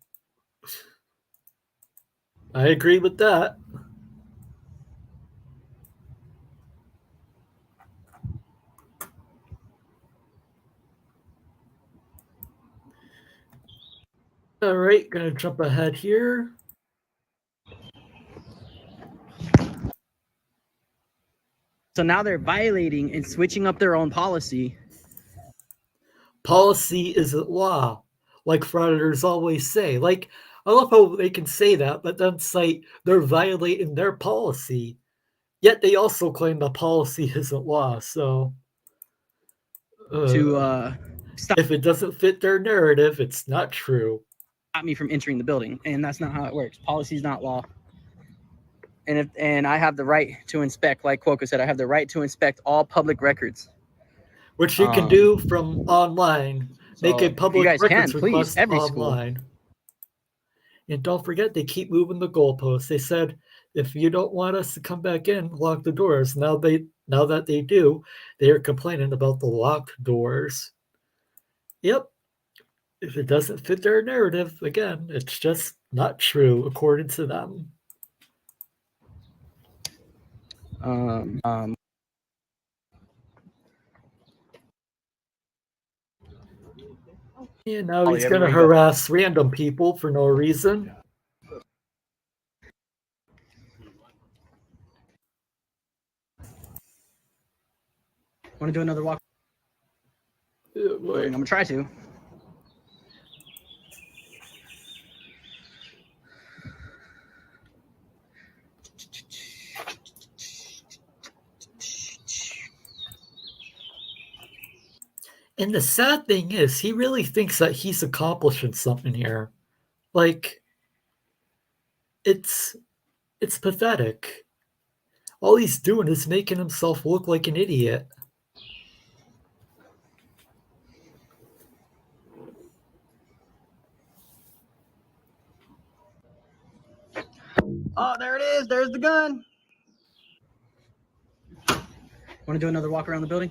I agree with that. All right, gonna jump ahead here. So now they're violating and switching up their own policy. Policy isn't law, like frauditors always say. Like, I love how they can say that, but then cite they're violating their policy. Yet they also claim the policy isn't law. So, To stop if it doesn't fit their narrative, it's not true. me from entering the building, and that's not how it works. Policy is not law. And I have the right to inspect, like Quokka said, I have the right to inspect all public records. Which you can do from online. So Make a public you guys records can, request please, every online. And don't forget, they keep moving the goalposts. They said, if you don't want us to come back in, lock the doors. Now that they do, they are complaining about the locked doors. Yep. If it doesn't fit their narrative, again, it's just not true according to them. And now he's going to harass random people for no reason. Want to do another walk? I'm going to try to. And the sad thing is, he really thinks that he's accomplishing something here. Like, it's pathetic. All he's doing is making himself look like an idiot. Oh, there it is. There's the gun. Want to do another walk around the building?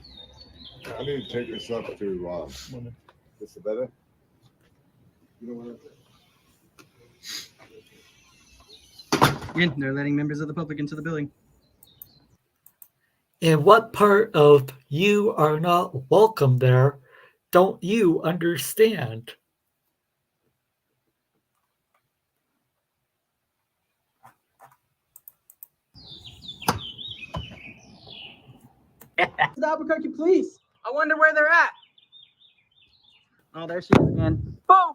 I need to take this up to this is better. You know what? Again, they're letting members of the public into the building. And what part of you are not welcome there don't you understand? The Albuquerque police. I wonder where they're at. Oh, there she is again. Boom!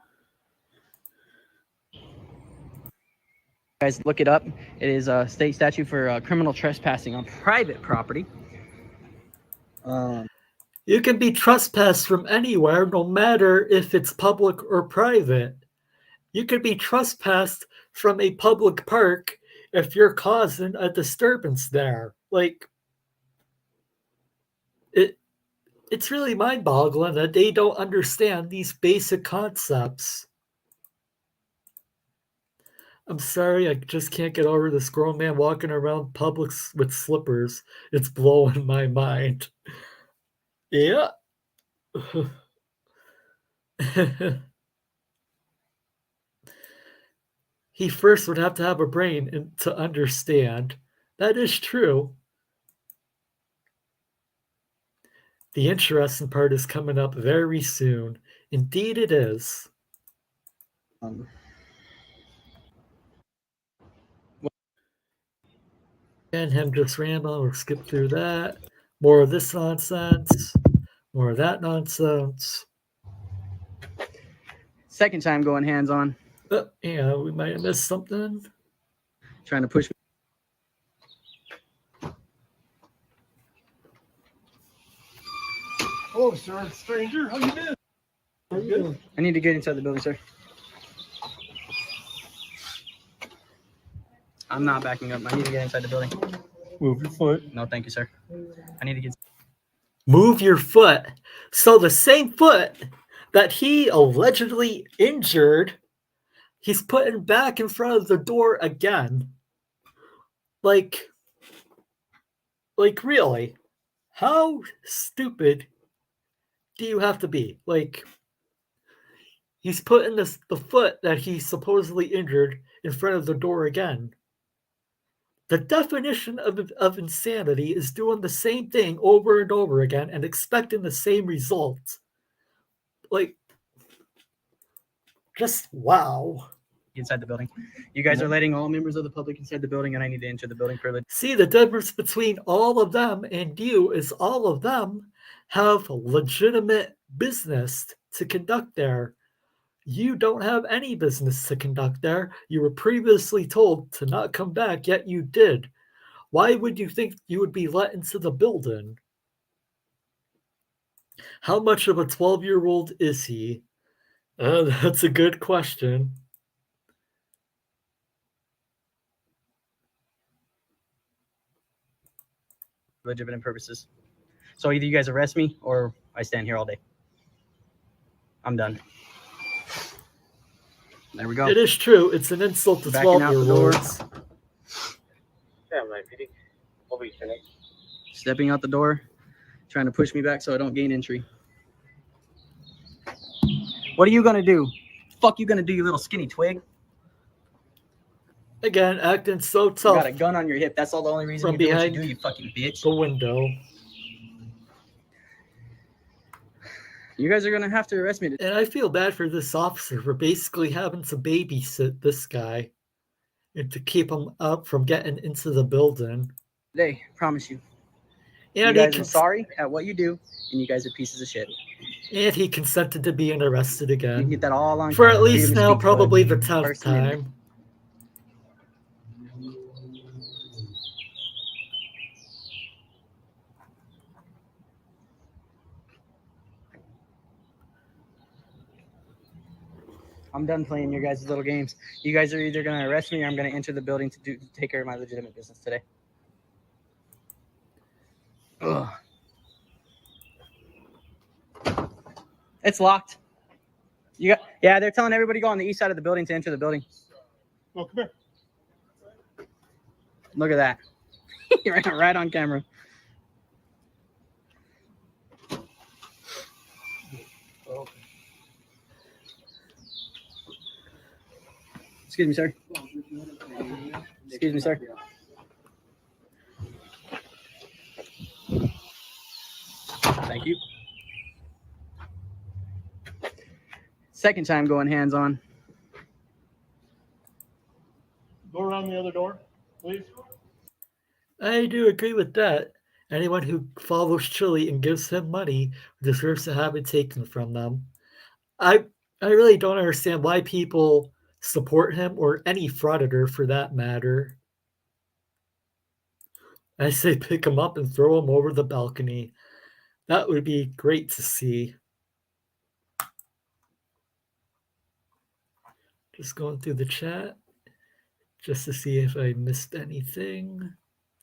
Guys, look it up. It is a state statute for criminal trespassing on private property. You can be trespassed from anywhere, no matter if it's public or private. You could be trespassed from a public park if you're causing a disturbance there. Like, it's really mind-boggling that they don't understand these basic concepts. I'm sorry, I just can't get over this grown man walking around public with slippers. It's blowing my mind. Yeah. He first would have to have a brain to understand. That is true. The interesting part is coming up very soon. Indeed it is. And him just ramble or skip through that. More of this nonsense. More of that nonsense. Second time going hands-on. Yeah, we might have missed something. Trying to push me. Hello, sir. Stranger. How you been? Good. I need to get inside the building, sir. I'm not backing up. I need to get inside the building. Move your foot. No, thank you, sir. I need to get... Move your foot. So the same foot that he allegedly injured, he's putting back in front of the door again. Like really? How stupid do you have to be? Like, he's putting the foot that he supposedly injured in front of the door again. The definition of insanity is doing the same thing over and over again and expecting the same results. Like, just wow. Inside the building. You guys are letting all members of the public inside the building, and I need to enter the building privilege. See, the difference between all of them and you is all of them have legitimate business to conduct there. You don't have any business to conduct there. You were previously told to not come back, yet you did. Why would you think you would be let into the building? How much of a 12-year-old is he? That's a good question. Legitimate purposes. So either you guys arrest me or I stand here all day. I'm done. There we go. It is true. It's an insult to 12-year-olds. Stepping out the door, trying to push me back so I don't gain entry. What are you gonna do? Fuck you gonna do, you little skinny twig? Again, acting so tough. You got a gun on your hip. That's all the only reason From you do what behind you do, you fucking bitch. the window. You guys are gonna have to arrest me. And I feel bad for this officer for basically having to babysit this guy and to keep him up from getting into the building. Today, promise you. And you guys are sorry at what you do, and you guys are pieces of shit. And he consented to being arrested You can again. get that all on For at least freedom of now, speech, probably bud. the 10th First Amendment. time. I'm done playing your guys' little games. You guys are either going to arrest me or I'm going to enter the building to take care of my legitimate business today. Ugh. It's locked. Yeah, they're telling everybody to go on the east side of the building to enter the building. Oh, come here. Look at that. right on camera. Excuse me, sir. Excuse me, sir. Thank you. Second time going hands-on. Go around the other door, please. I do agree with that. Anyone who follows Chili and gives him money deserves to have it taken from them. I really don't understand why people support him or any frauditor for that matter. I say pick him up and throw him over the balcony. That would be great to see. Just going through the chat just to see if I missed anything.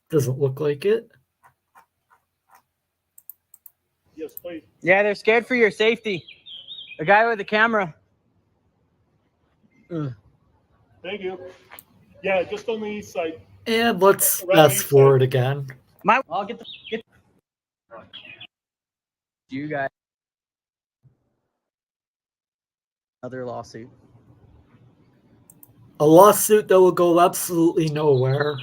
Doesn't look like it. Yes, please. Yeah, they're scared for your safety. The guy with the camera. Thank you. Yeah, just on the east side. And let's fast forward again. I'll get you guys. Another lawsuit. A lawsuit that will go absolutely nowhere.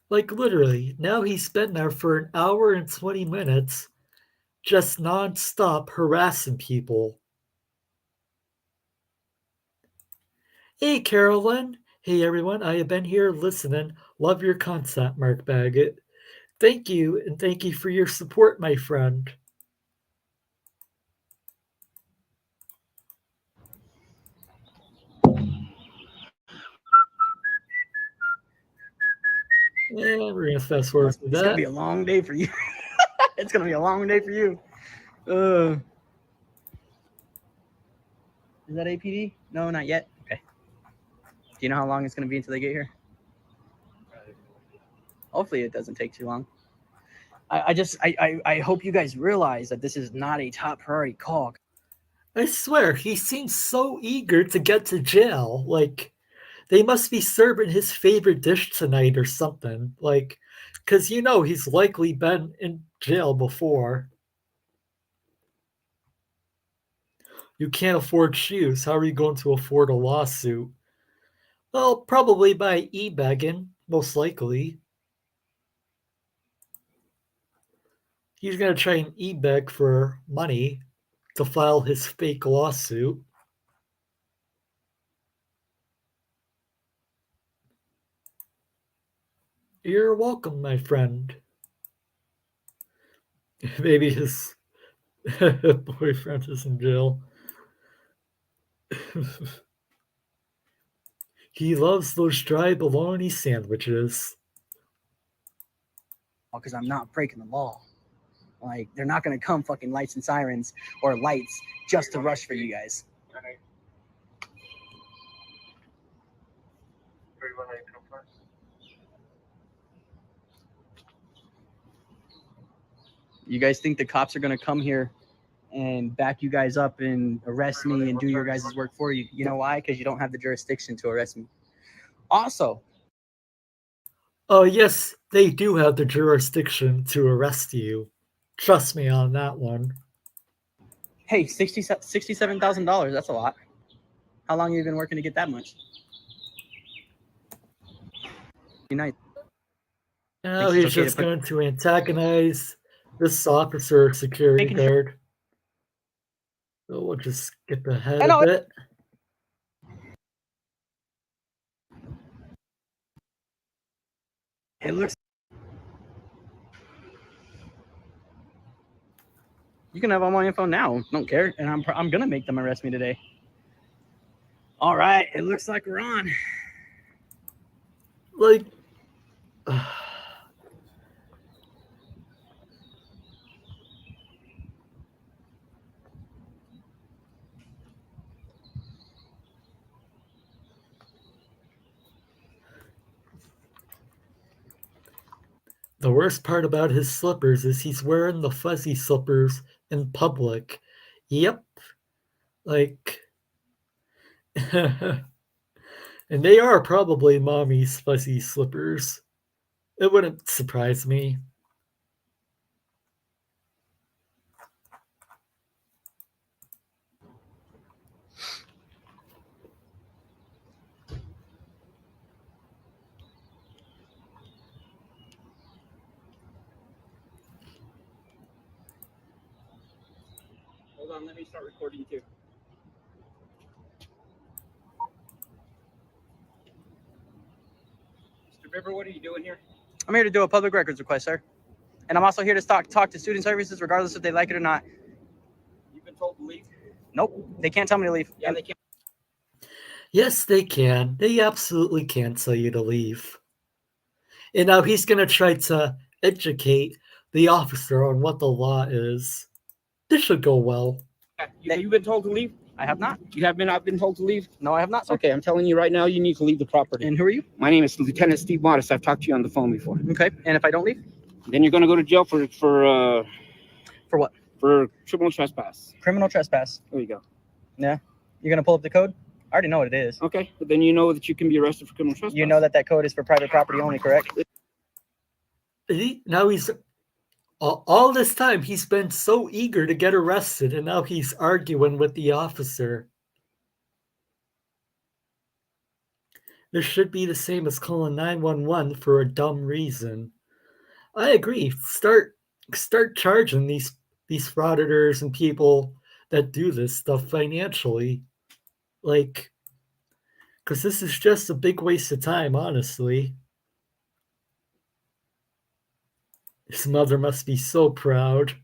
Like literally, now he's been there for an hour and 20 minutes, just non-stop harassing people. Hey, Carolyn. Hey, everyone. I have been here listening. Love your content, Mark Baggett. Thank you, and thank you for your support, my friend. Yeah, we're going to fast forward to that. It's going to be a long day for you. It's going to be a long day for you. Is that APD? No, not yet. Okay. Do you know how long it's going to be until they get here? Hopefully it doesn't take too long. I hope you guys realize that this is not a top priority call. I swear, he seems so eager to get to jail. Like, they must be serving his favorite dish tonight or something. Like, because you know he's likely been in jail before. You can't afford shoes. How are you going to afford a lawsuit? Well, probably by e-begging, most likely. He's going to try and e-beg for money to file his fake lawsuit. You're welcome, my friend. Maybe his boyfriend is in jail. He loves those dry bologna sandwiches. Because I'm not breaking the law. Like, they're not going to come fucking lights and sirens or lights just to rush for you guys. You guys think the cops are going to come here and back you guys up and arrest me and do your guys' work for you? You know why? Because you don't have the jurisdiction to arrest me. Also. Oh, yes, they do have the jurisdiction to arrest you. Trust me on that one. Hey, $67,000. That's a lot. How long have you been working to get that much? Unite. Now he's just going to antagonize this officer security guard. So we'll just skip ahead a bit. It looks. You can have all my info now. Don't care, and I'm gonna make them arrest me today. All right, it looks like we're on. Like. The worst part about his slippers is he's wearing the fuzzy slippers in public. Yep. Like. And they are probably mommy's fuzzy slippers. It wouldn't surprise me. Hold on, let me start recording too. Mr. River, what are you doing here? I'm here to do a public records request, sir. And I'm also here to talk to student services, regardless if they like it or not. You've been told to leave? Nope, they can't tell me to leave. Yeah, they can't. Yes, they can. They absolutely can tell you to leave. And now he's going to try to educate the officer on what the law is. This should go well. You've been told to leave? I have not. You have not been told to leave? No, I have not, sir. Okay, I'm telling you right now, you need to leave the property. And who are you? My name is Lieutenant Steve Modest. I've talked to you on the phone before. Okay. And if I don't leave? Then you're going to go to jail for what? For criminal trespass. Criminal trespass. There you go. Yeah. You're going to pull up the code? I already know what it is. Okay, but then you know that you can be arrested for criminal trespass. You know that code is for private property only, correct? Now he's all this time he's been so eager to get arrested, and now he's arguing with the officer. This should be the same as calling 911 for a dumb reason. I agree. Start charging these frauditors and people that do this stuff financially. Like, because this is just a big waste of time, honestly. His mother must be so proud.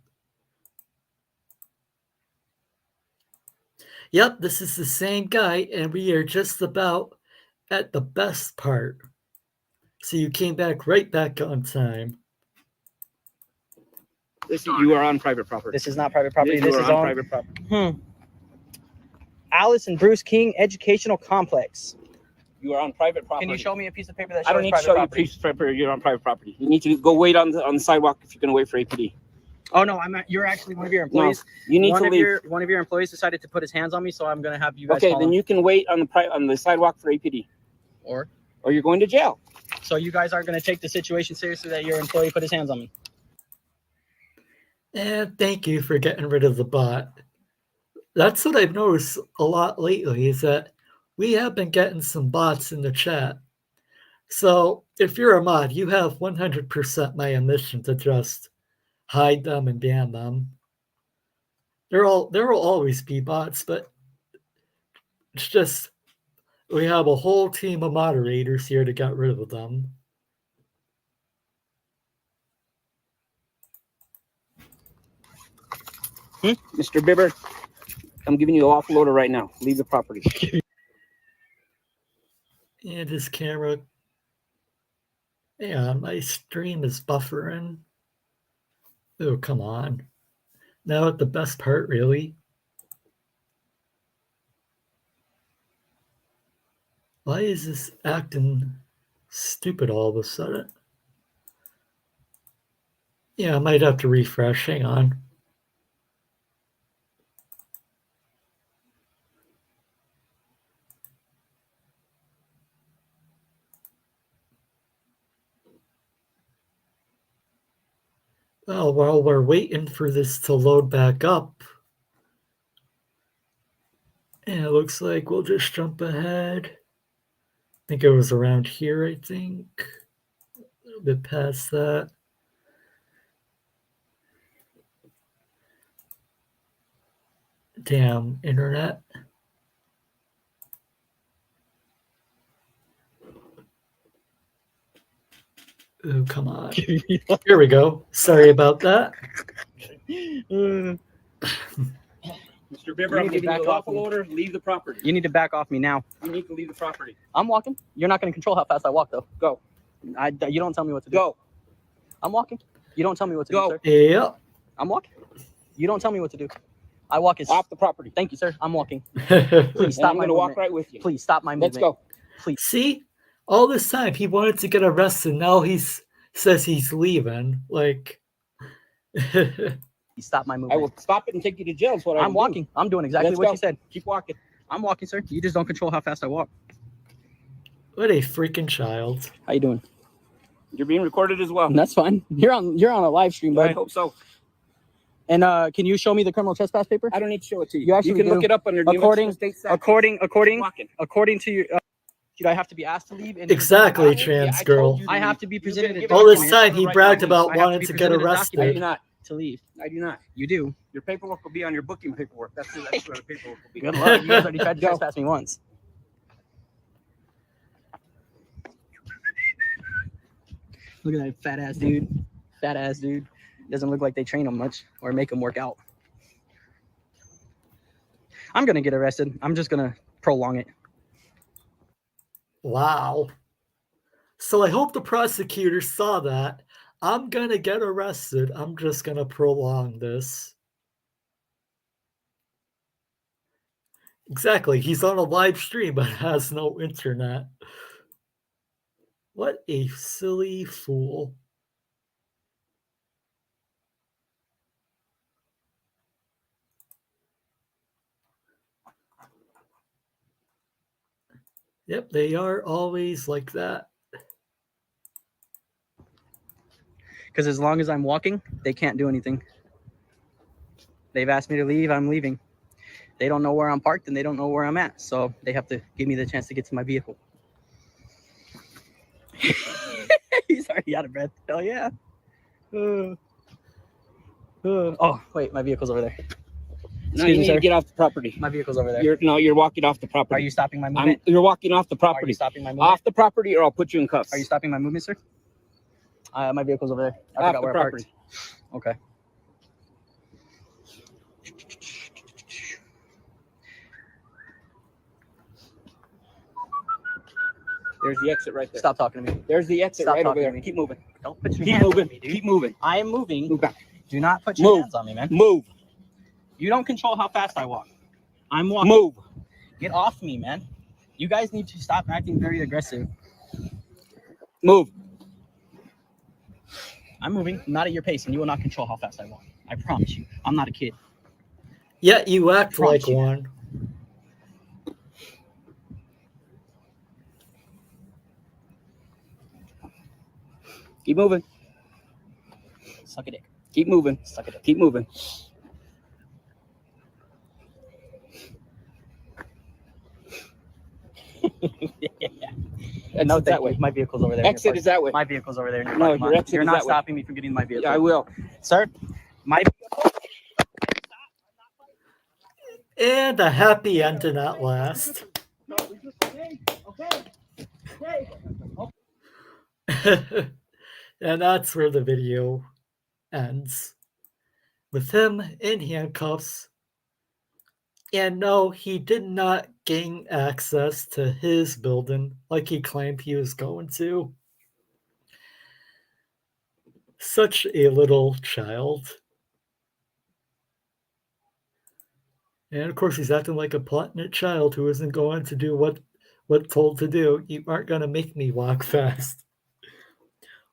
Yep, this is the same guy, and we are just about at the best part. So you came right back on time. You are on private property. This is not private property. You This are is on private property. Alice and Bruce King Educational Complex. You are on private property. Can you show me a piece of paper that shows I don't need to private show property? you a piece of paper. You're on private property. You need to go wait on the sidewalk if you're going to wait for APD. Oh no, you're actually one of your employees. No, you need to leave. One of your employees decided to put his hands on me, so I'm gonna have you guys. Okay, then you can wait on the sidewalk for APD. Or you're going to jail. So you guys aren't gonna take the situation seriously that your employee put his hands on me. And thank you for getting rid of the bot. That's what I've noticed a lot lately, is that we have been getting some bots in the chat. So if you're a mod, you have 100% my admission to just hide them and ban them. There will always be bots, but it's just we have a whole team of moderators here to get rid of them. Mr. Bibber, I'm giving you an awful order right now. Leave the property. And his camera. Yeah, my stream is buffering. Oh, come on. Now at the best part, really? Why is this acting stupid all of a sudden? Yeah, I might have to refresh. Hang on. Well, while we're waiting for this to load back up, and it looks like we'll just jump ahead. I think it was around here, I think. A little bit past that. Damn, internet. Oh, come on. Here we go. Sorry about that. Mr. Bibber, I'm giving you an awful order. Leave the property. You need to back off me now. You need to leave the property. I'm walking. You're not going to control how fast I walk, though. Go. You don't tell me what to do. Go. I'm walking. You don't tell me what to Go. do, sir. Yep. I'm walking. You don't tell me what to do. I walk as off the property. Thank you, sir. I'm walking. Please stop. I'm going to walk right with you. Please stop my movement. Let's go. Please. See? All this time he wanted to get arrested. Now he says he's leaving. Like, stop my movement. I will stop it and take you to jail. Is what I'm walking. I'm doing exactly what you said. Keep walking. I'm walking, sir. You just don't control how fast I walk. What a freaking child. How you doing? You're being recorded as well. That's fine. You're on a live stream, bud. I hope so. And can you show me the criminal trespass paper? I don't need to show it to you. You actually can do. look it up under according according to your. Should I have to be asked to leave? Exactly, trans girl. I have to be presented. All this time he bragged about wanting to get I arrested. do not. To leave. I do not. You do. Your paperwork will be on your booking paperwork. That's where the paperwork will be. Good luck. You guys already tried to trespass me once. Look at that fat ass dude. Fat ass dude. Doesn't look like they train him much or make him work out. I'm gonna get arrested. I'm just gonna prolong it. Wow. So I hope the prosecutor saw that. I'm going to get arrested. I'm just going to prolong this. Exactly. He's on a live stream but has no internet. What a silly fool. Yep, they are always like that. Because as long as I'm walking, they can't do anything. They've asked me to leave, I'm leaving. They don't know where I'm parked and they don't know where I'm at. So they have to give me the chance to get to my vehicle. He's already out of breath. Hell yeah. Oh, wait, my vehicle's over there. No, you need to get off the property. My vehicle's over there. You're walking off the property. Are you stopping my movement? You're walking off the property. Are you stopping my movement? Off the property, or I'll put you in cuffs. Are you stopping my movement, sir? My vehicle's over there. I off forgot the where property. I parked. Okay. There's the exit right there. Stop talking to me. There's the exit Stop right over talking to there. me. Keep moving. Don't put your Keep hands moving. on me, dude. Keep moving. I am moving. Move back. Do not put your Move. hands on me, man. Move. You don't control how fast I walk. I'm walking. Move. Get off me, man. You guys need to stop acting very aggressive. Move. I'm moving, not at your pace, and you will not control how fast I walk. I promise you. I'm not a kid. Yeah, you act like one. Keep moving. Suck a dick. Keep moving. Suck a dick. Keep moving. Yeah. No, that way. My vehicle's over there. Exit is that way. My vehicle's over there. No, your exit You're is not that way. stopping me from getting to my vehicle. Yeah, I will. Sir, my vehicle. And a happy ending at last. And that's where the video ends. With him in handcuffs. And no, he did not gain access to his building like he claimed he was going to. Such a little child. And of course, he's acting like a plotting child who isn't going to do what told to do. You aren't going to make me walk fast.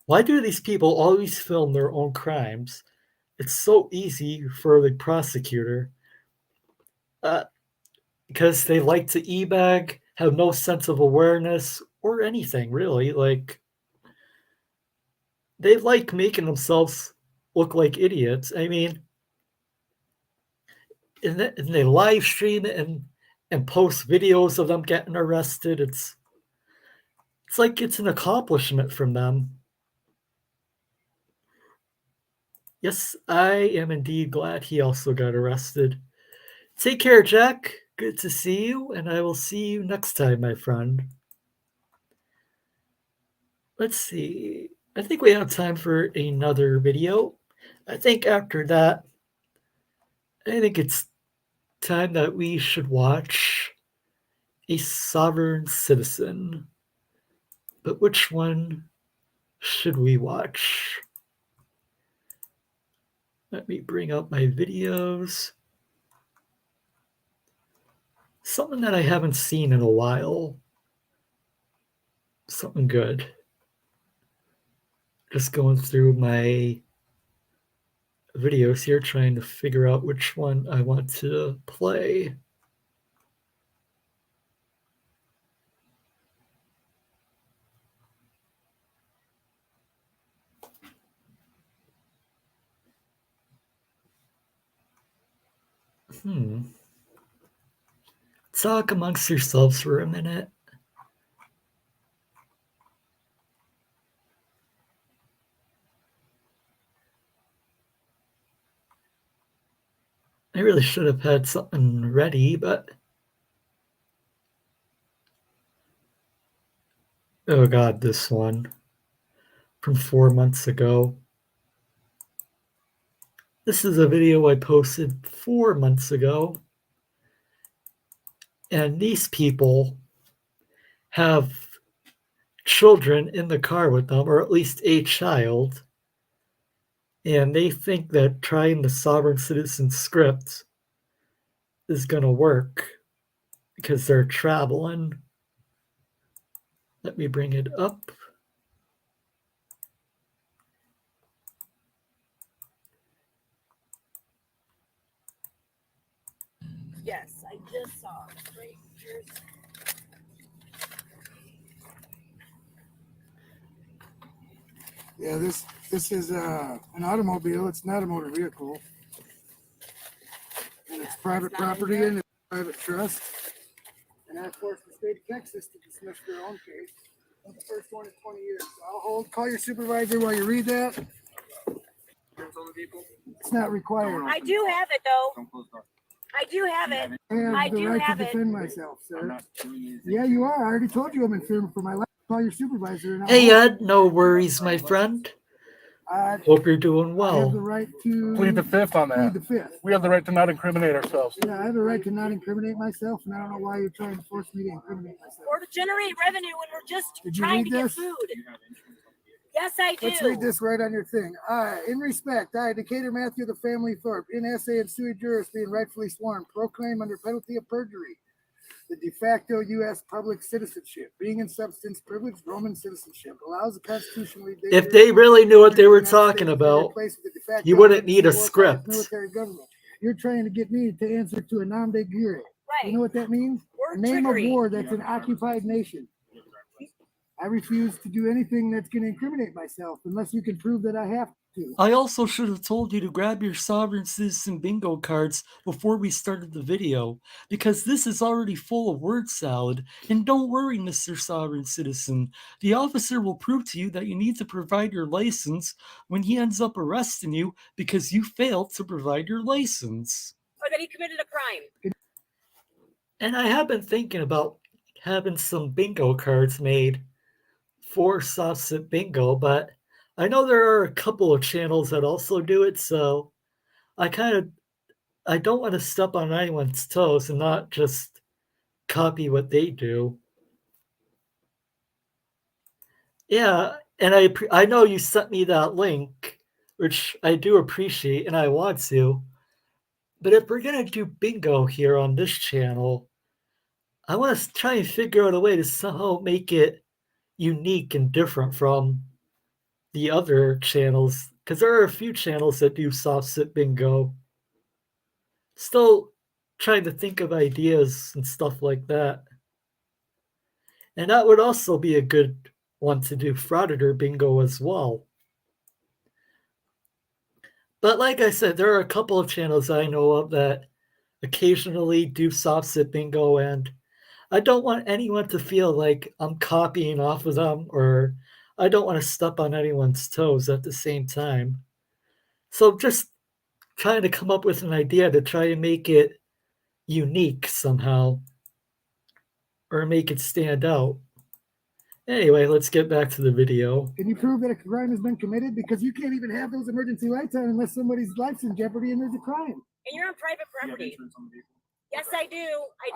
Why do these people always film their own crimes? It's so easy for the prosecutor. Because they like to e-bag, have no sense of awareness, or anything, really. Like, they like making themselves look like idiots. I mean, and they live stream it and post videos of them getting arrested. It's like it's an accomplishment from them. Yes, I am indeed glad he also got arrested. Take care, Jack. Good to see you, and I will see you next time, my friend. Let's see. I think we have time for another video. I think after that, I think it's time that we should watch A Sovereign Citizen. But which one should we watch? Let me bring up my videos. Something that I haven't seen in a while. Something good. Just going through my videos here, trying to figure out which one I want to play. Talk amongst yourselves for a minute. I really should have had something ready, but... Oh god, this one. From 4 months ago. This is a video I posted 4 months ago. And these people have children in the car with them, or at least a child. And they think that trying the sovereign citizen script is going to work because they're traveling. Let me bring it up. Yes, I just saw it. Right here's. Yeah, this is an automobile. It's not a motor vehicle. And it's private property and it's private trust. And I forced the state of Texas to dismiss their own case. I'm the first one in 20 years. So I'll hold. Call your supervisor while you read that. It's not required. I do have it though. I do have it. I have the right to defend myself, sir. Yeah, you are. I already told you I'm in fear for my life. Call your supervisor. And Hey, Ed, no worries, my friend. Hope you're doing I have well. the right to Plead the fifth on plead that. the fifth. We have the right to not incriminate ourselves. Yeah, I have the right to not incriminate myself, and I don't know why you're trying to force me to incriminate myself. Or to generate revenue when we're just Did you trying read to get this? food. Yes, I do. Let's read this right on your thing. In respect, I, Decatur Matthew the family Thorpe, in essay and sui juris being rightfully sworn, proclaim under penalty of perjury the de facto U.S. public citizenship, being in substance privileged Roman citizenship, allows the constitutionally. If they really knew what they were talking about, you wouldn't need a script. Military government. You're trying to get me to answer to a nom de guerre. Right. You know what that means? We're A name trickery. of war that's an occupied nation. I refuse to do anything that's going to incriminate myself unless you can prove that I have to. I also should have told you to grab your sovereign citizen bingo cards before we started the video, because this is already full of word salad. And don't worry, Mr. Sovereign Citizen. The officer will prove to you that you need to provide your license when he ends up arresting you because you failed to provide your license. Or that he committed a crime. And I have been thinking about having some bingo cards made for Sovcit Bingo, but I know there are a couple of channels that also do it, so I don't want to step on anyone's toes and not just copy what they do. Yeah, and I know you sent me that link, which I do appreciate and I want to. But if we're gonna do bingo here on this channel, I want to try and figure out a way to somehow make it unique and different from the other channels, because there are a few channels that do Sovcit Bingo. Still trying to think of ideas and stuff like that. And that would also be a good one to do Frauditor Bingo as well. But like I said, there are a couple of channels I know of that occasionally do Sovcit Bingo, and I don't want anyone to feel like I'm copying off of them, or I don't want to step on anyone's toes at the same time. So just trying to come up with an idea to try and make it unique somehow, or make it stand out. Anyway, let's get back to the video. Can you prove that a crime has been committed? Because you can't even have those emergency lights on unless somebody's life's in jeopardy and there's a crime. And you're on private property. Yes, I do.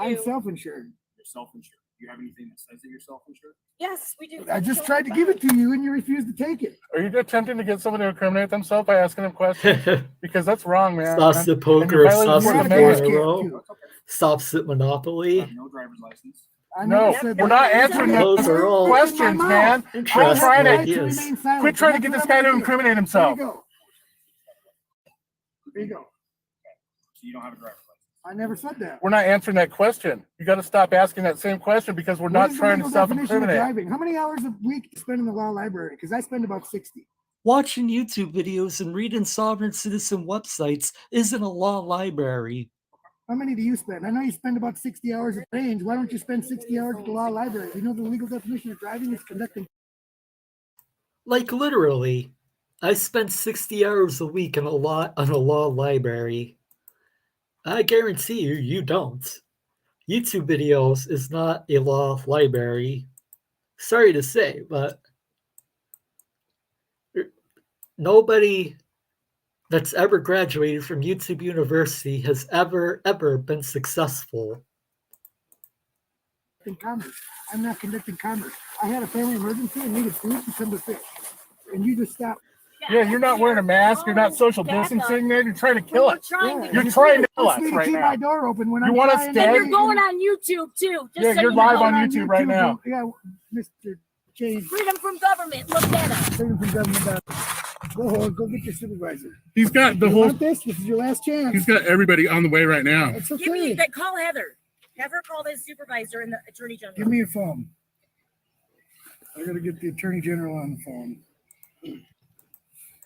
I I'm do. self-insured. You're self-insured. Do you have anything that says that you're self-insured? Yes, we do. I just tried to give it to you and you refused to take it. Are you attempting to get someone to incriminate themselves by asking them questions? Because that's wrong, man. Sovcit Poker, And you're violating Sovcit the You're Amendment. not a Row, too. Sovcit Monopoly. You have no driver's license. I No, never said we're that. not answering Those are all questions, man. interesting trying to- ideas. Quit trying to get this guy to incriminate himself. There you go. There you go. So you don't have a driver's license. I never said that. We're not answering that question. You got to stop asking that same question because we're What not is the trying to legal definition of self-incriminate. driving? How many hours a week do you spend in the law library? Because I spend about 60. Watching YouTube videos and reading sovereign citizen websites isn't a law library. How many do you spend? I know you spend about 60 hours at range. Why don't you spend 60 hours at the law library? You know the legal definition of driving is conducting. Like literally, I spend 60 hours a week on a law library. I guarantee you don't. YouTube videos is not a law library. Sorry to say, but nobody that's ever graduated from YouTube University has ever been successful. In commerce. I'm not conducting commerce. I had a family emergency and needed food to come to fish. And you just stopped. Yeah, you're not wearing a mask. You're not social distancing. Man, you're trying to kill it. You're You trying to kill forced us me to right keep now. my door open when You I'm want us trying dead? And to- you're going on YouTube too. Just Yeah, so you're you live know. on YouTube right now. Yeah, Mr. Change. Freedom from government. Look that up. Freedom from government. Go get your supervisor. He's got the You whole. want this? This is your last chance. He's got everybody on the way right now. It's Give me okay. that. Call Heather. Have her call the supervisor and the attorney general. Give me a phone. I gotta get the attorney general on the phone.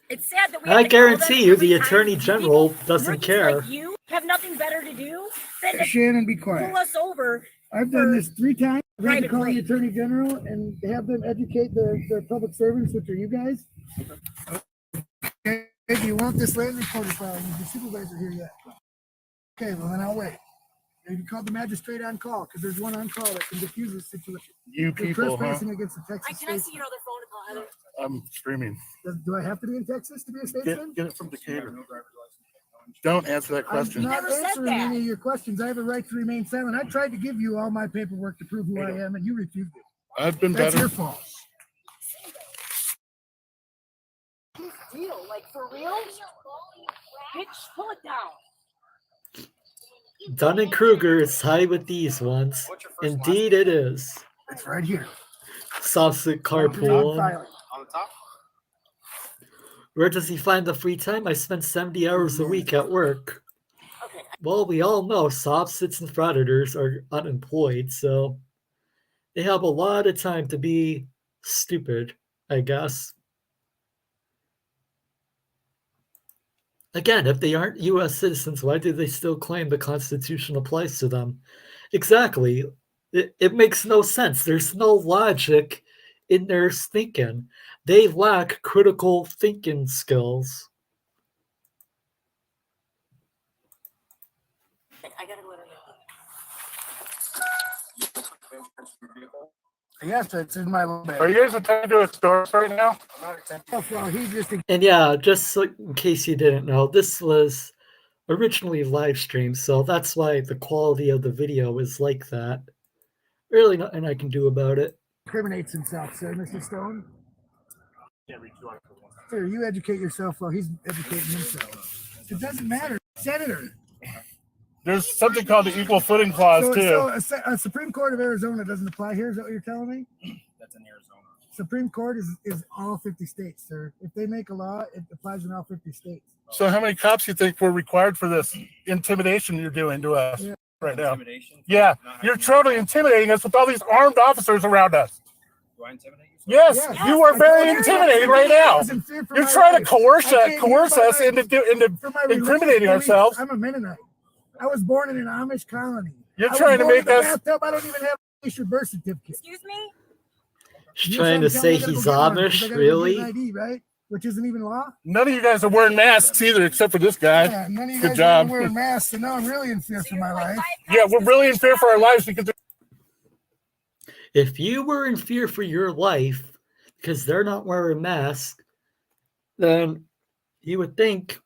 It's sad that we. I have to call them guarantee you every the time attorney because general people, doesn't rookies care. Like you have nothing better to do than to Shannon, be quiet. pull us over. I've done this 3 times. I've had to Private call the plane. attorney general and have them educate their public servants, which are you guys. Okay, do you want this land recorder file? Is the supervisor here yet? Okay, well then I'll wait. You call the magistrate on call because there's one on call that can diffuse this situation. You You're people, huh? trespassing against the Texas Can I state. see your other phone to call Heather? I'm streaming. Do I have to be in Texas to be a statesman? Get it from You have Decatur. no driver's license. Don't answer that I'm question. not never said answering that. any of your questions. I have a right to remain silent. I tried to give you all my paperwork to prove who I am, and you refused it. I've been That's better. your fault. Deal, like for real? Bitch, pull it down. Dunning-Kruger is high with these ones. What's your first and Indeed it is. It's right here. Sovcit Not carpool. filing. On the top? Where does he find the free time? I spend 70 hours a week at work. Okay. Well, we all know Sovcits and frauditors are unemployed, so they have a lot of time to be stupid, I guess. Again, if they aren't U.S. citizens, why do they still claim the Constitution applies to them? Exactly. It makes no sense. There's no logic in their thinking. They lack critical thinking skills. I gotta go in Yes, it's in my little Are bag. you guys attending to a store right now? Well, he's just And yeah, just so, in case you didn't know, this was originally live streamed, so that's why the quality of the video is like that. Really nothing I can do about it. incriminates himself, sir, Mr. Stone. Sir, you educate yourself while he's educating himself. It doesn't matter. Senator. There's something called the equal footing clause So, too. so a Supreme Court of Arizona doesn't apply here. Is that what you're telling me? That's in Arizona. Supreme Court is all 50 states, sir. If they make a law, it applies in all 50 states. So how many cops you think were required for this intimidation you're doing to us Yeah. right now? Intimidation? Yeah, Not you're having- totally intimidating us with all these armed officers around us. Do I intimidate you? Yes, Yes. you are very Yes. intimidating right I now. was in fear for You're my trying to life. coerce I came here coerce by us my- into for my religious incriminating beliefs. ourselves. I'm a Mennonite. I was born in an Amish colony. You're I was trying to born make in a us. bathtub. I don't even have a birth certificate. Excuse me? She's You're trying to tell me say I gotta go he's get one, 'cause I Amish, gotta go really? get an ID, right? Which isn't even law. None of you guys are wearing masks either, except for this guy. Yeah, none of you Good guys job. are wearing masks, so now I'm really in fear So for you're my like life. 5 Yeah, pounds we're really in to fear for our stop. lives because If you were in fear for your life because they're not wearing masks, then you would think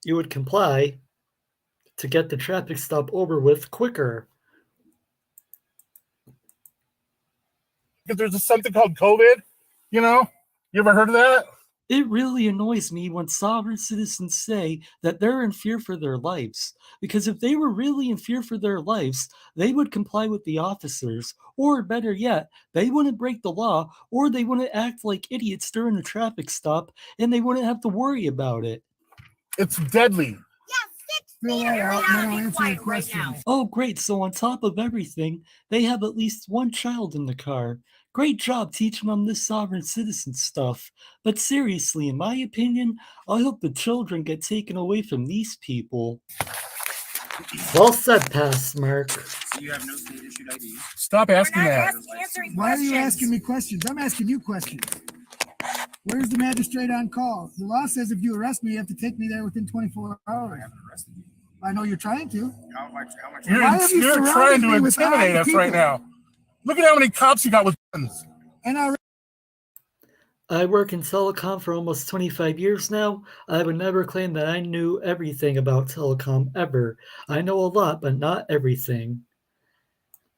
you would comply to get the traffic stop over with quicker. there's something called COVID. You know, you ever heard of that? It really annoys me when sovereign citizens say that they're in fear for their lives, because if they were really in fear for their lives, they would comply with the officers, or better yet, they wouldn't break the law, or they wouldn't act like idiots during a traffic stop, and they wouldn't have to worry about it. It's deadly. Fill that out, and then I'll answer your questions. Oh, great. So on top of everything, they have at least one child in the car. Great job teaching them this sovereign citizen stuff. But seriously, in my opinion, I hope the children get taken away from these people. Well said, Past Mark. So you have no state issued ID. Stop asking We're not that. answering Why are you questions. asking me questions? I'm asking you questions. Where's the magistrate on call? The law says if you arrest me, you have to take me there within 24 hours. I haven't arrested you. I know you're trying to. How much? You're, Why have you you're surrounded trying to me with intimidate armed us right people? now. Look at how many cops you got with guns. And I work in telecom for almost 25 years now. I would never claim that I knew everything about telecom ever. I know a lot, but not everything.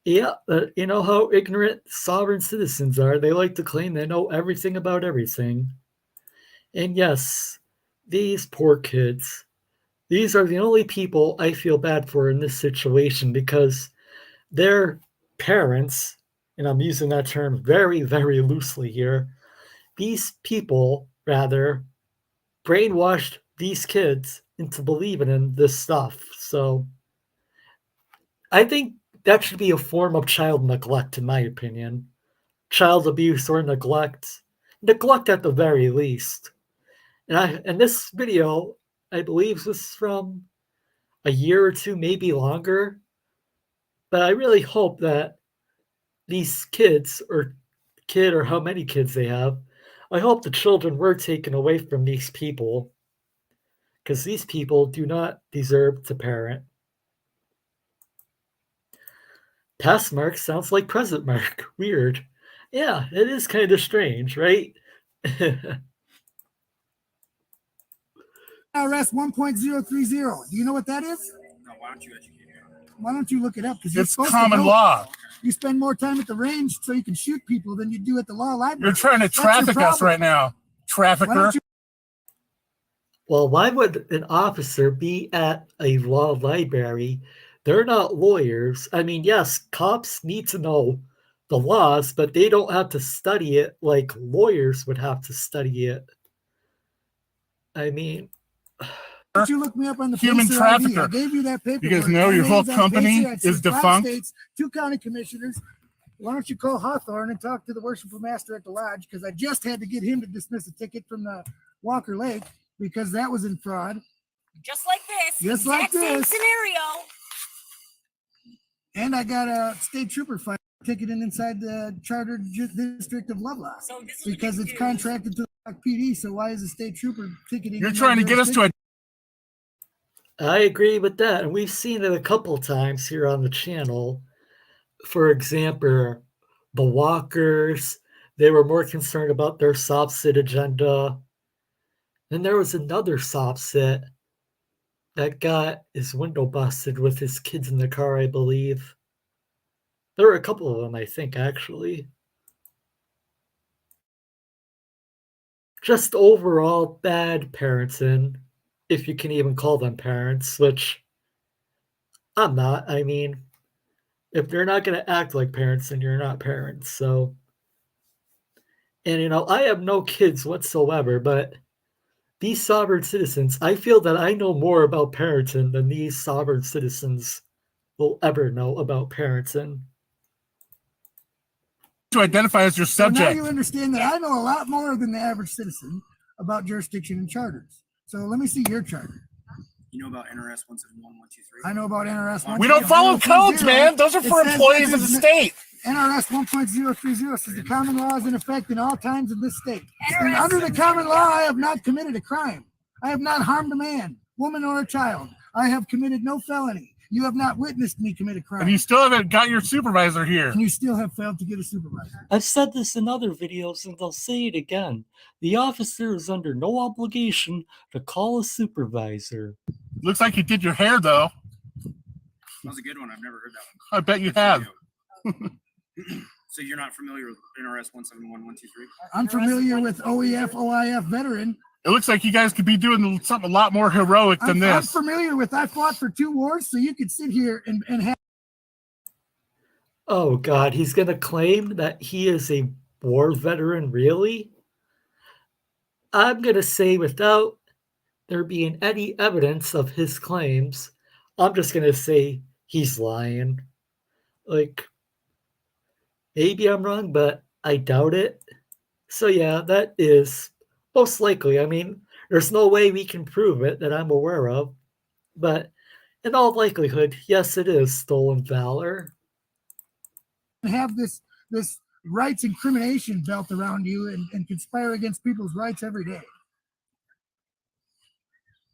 Yeah, you know how ignorant sovereign citizens are. They like to claim they know everything about everything. And yes, these poor kids, these are the only people I feel bad for in this situation because their parents, and I'm using that term very, very loosely here, these people, rather, brainwashed these kids into believing in this stuff. So I think that should be a form of child neglect, in my opinion. Child abuse or neglect. Neglect at the very least. And this video, I believe, was from a year or two, maybe longer. But I really hope that these kids, or kid, or how many kids they have, I hope the children were taken away from these people, because these people do not deserve to parent. Past mark sounds like present mark. Weird. Yeah, it is kind of strange, right? IRS 1.030. Do you know what that is? No, why don't you educate me? Why don't you look it up? Because It's common law. You spend more time at the range so you can shoot people than you do at the law library. You're trying to traffic us right now, trafficker. Well, why would an officer be at a law library? They're not lawyers. I mean, yes, cops need to know the laws, but they don't have to study it like lawyers would have to study it. I mean, why don't you look me up on the Human Pacer trafficker. ID? I gave you that paper. You guys know your whole company is defunct? States, 2 county commissioners. Why don't you call Hawthorne and talk to the worshipful master at the lodge? Because I just had to get him to dismiss a ticket from the Walker Lake because that was in fraud. Just like this. Just like exact same this. scenario. And I got a state trooper fight ticketing inside the charter district of Lovelock So this is because it's ridiculous. contracted to the PD. So why is the state trooper ticketing? You're in trying to that get us to a I agree with that. And we've seen it a couple times here on the channel. For example, the Walkers, they were more concerned about their Sovcit agenda. Then there was another Sovcit that got his window busted with his kids in the car, I believe. There were a couple of them, I think, actually. Just overall bad parenting, if you can even call them parents, which I'm not. I mean, if they're not going to act like parents, then you're not parents. So, and you know, I have no kids whatsoever, but these sovereign citizens, I feel that I know more about parenting than these sovereign citizens will ever know about parenting. to identify as your So now subject. you understand that I know a lot more than the average citizen about jurisdiction and charters. So let me see your charter. You know about NRS 171.123? I know about NRS 1.030. We don't follow codes, man. Those are for It says employees that of the there's state. NRS 1.030 says the common law is in effect in all times in this state. And NRS under the common law, I have not committed a crime. I have not harmed a man, woman, or a child. I have committed no felony. You have not witnessed me commit a crime. And you still haven't got your supervisor here. And you still have failed to get a supervisor. I've said this in other videos and I'll say it again. The officer is under no obligation to call a supervisor. Looks like you did your hair, though. That was a good one. I've never heard that one. I bet you have. So you're not familiar with NRS 171.123? I'm familiar with OEF, OIF veteran. It looks like you guys could be doing something a lot more heroic than I'm this. familiar with, I fought for 2 wars, so you could sit here and have. Oh God, he's gonna claim that he is a war veteran, really? I'm gonna say without there being any evidence of his claims, I'm just gonna say he's lying. Like, maybe I'm wrong, but I doubt it. So yeah, that is most likely. I mean, there's no way we can prove it that I'm aware of, but in all likelihood, yes, it is stolen valor. Have this rights incrimination belt around you and conspire against people's rights every day.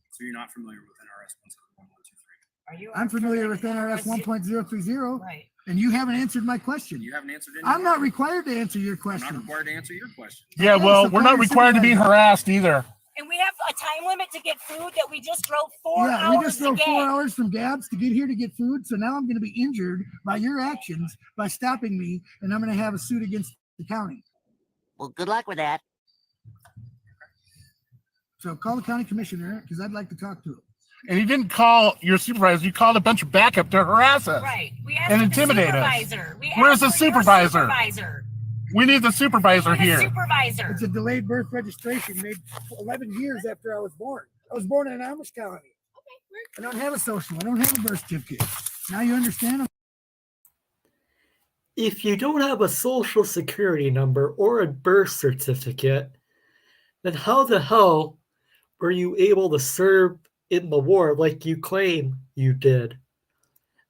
So you're not familiar with NRS 171.123? Are you? I'm familiar with NRS 1.030, Right. and you haven't answered my question. You haven't answered any. I'm not required to answer your I'm not question. required to answer your question. Yeah, Okay, well, so we're call not your required to be supervisor. harassed either. And we have a time limit to get food that we just drove 4 Yeah, hours we just drove to 4 get. hours from Gabs to get here to get food. So now I'm going to be injured by your actions by stopping me, and I'm going to have a suit against the county. Well, good luck with that. So call the county commissioner because I'd like to talk to him. And you didn't call your supervisor. You called a bunch of backup to harass us. Right. We asked And for intimidate the us. supervisor. We Where's asked the for your supervisor? supervisor. We need the supervisor We're the here. supervisor. It's a delayed birth registration made 11 years after I was born. I was born in an Amish colony. I don't have a social. I don't have a birth certificate. Now you understand? If you don't have a social security number or a birth certificate, then how the hell were you able to serve in the war like you claim you did?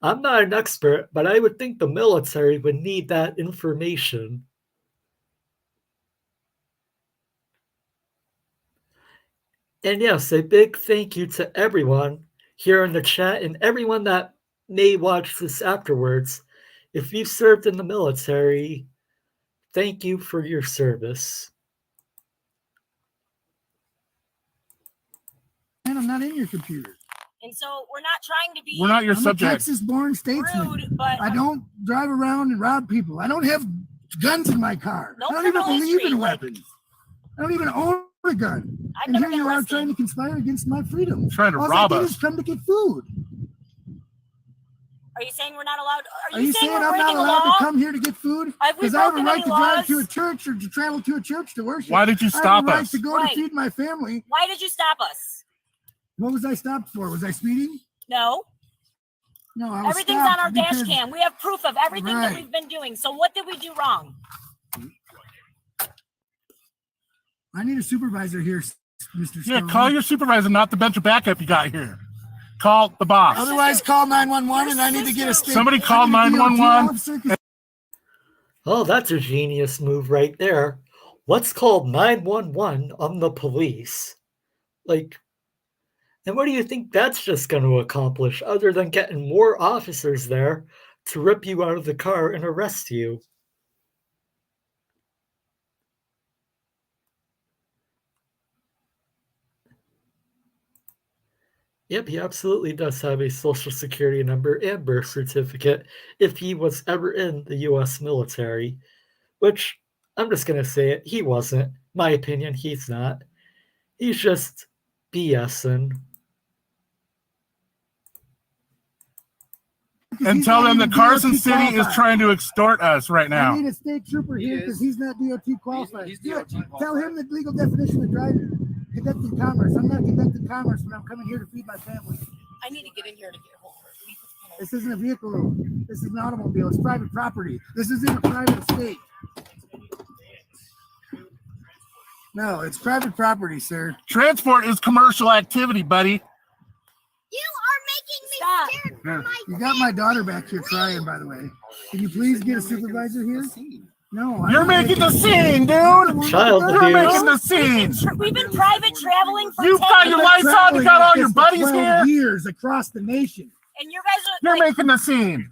I'm not an expert, but I would think the military would need that information. And yes, a big thank you to everyone here in the chat and everyone that may watch this afterwards. If you served in the military, thank you for your service. And I'm not in your computer. And so we're not trying to be We're not your I'm subject. a Texas-born statesman. rude, but I don't drive around and rob people. I don't have guns in my car. No I don't even criminal believe history, in like- weapons. I don't even own a gun. I've And never here been you are arrested. trying to conspire against my freedom. Trying to All rob I did us. is come to get food. Are you saying we're not allowed? Are you saying we're I'm not breaking the allowed law? to come here to get food? Have we Because I have a broken right any to drive laws? to a church or to travel to a church to worship. Why did you I have stop a right us? to go Right. to feed my family. Why did you stop us? What was I stopped for? Was I speeding? No. No, I was Everything's stopped on our dash because- cam. We have proof of everything that Right. we've been doing. So what did we do wrong? I need a supervisor here, Mr. Yeah, Stone. call your supervisor, not the bunch of backup you got here. Call the boss. Otherwise, call 911 and I need to get a sister- state. Somebody call I need a DOT 911. officer 'cause Oh, that's a genius move right there. Let's call 911 on the police. Like, and what do you think that's just going to accomplish other than getting more officers there to rip you out of the car and arrest you? Yep, he absolutely does have a social security number and birth certificate if he was ever in the US military, which I'm just going to say it, he wasn't. My opinion, he's not. He's just BSing. And he's tell not them that even Carson DOT City is qualified. trying to extort us right I now. need a state trooper here because he's not DOT qualified. He's Yeah, DOT Tell him the legal definition of driving. Conducting commerce. I'm not conducting commerce when I'm coming here to feed my family. I need to get in here to get hold of her. This isn't a vehicle. This is an automobile. It's private property. This isn't a private estate. No, it's private property, sir. Transport is commercial activity, buddy. You are making me Stop. scared for my You got my daughter back here crying, by the way. Can you please get a supervisor here? No. I'm You're not making the scene, dude. Child You're abuse. making the scene. We've been private traveling for You've 10 got your years, lights on. You got all your buddies For 12 here. years across the nation. and you guys are You're like, making the scene.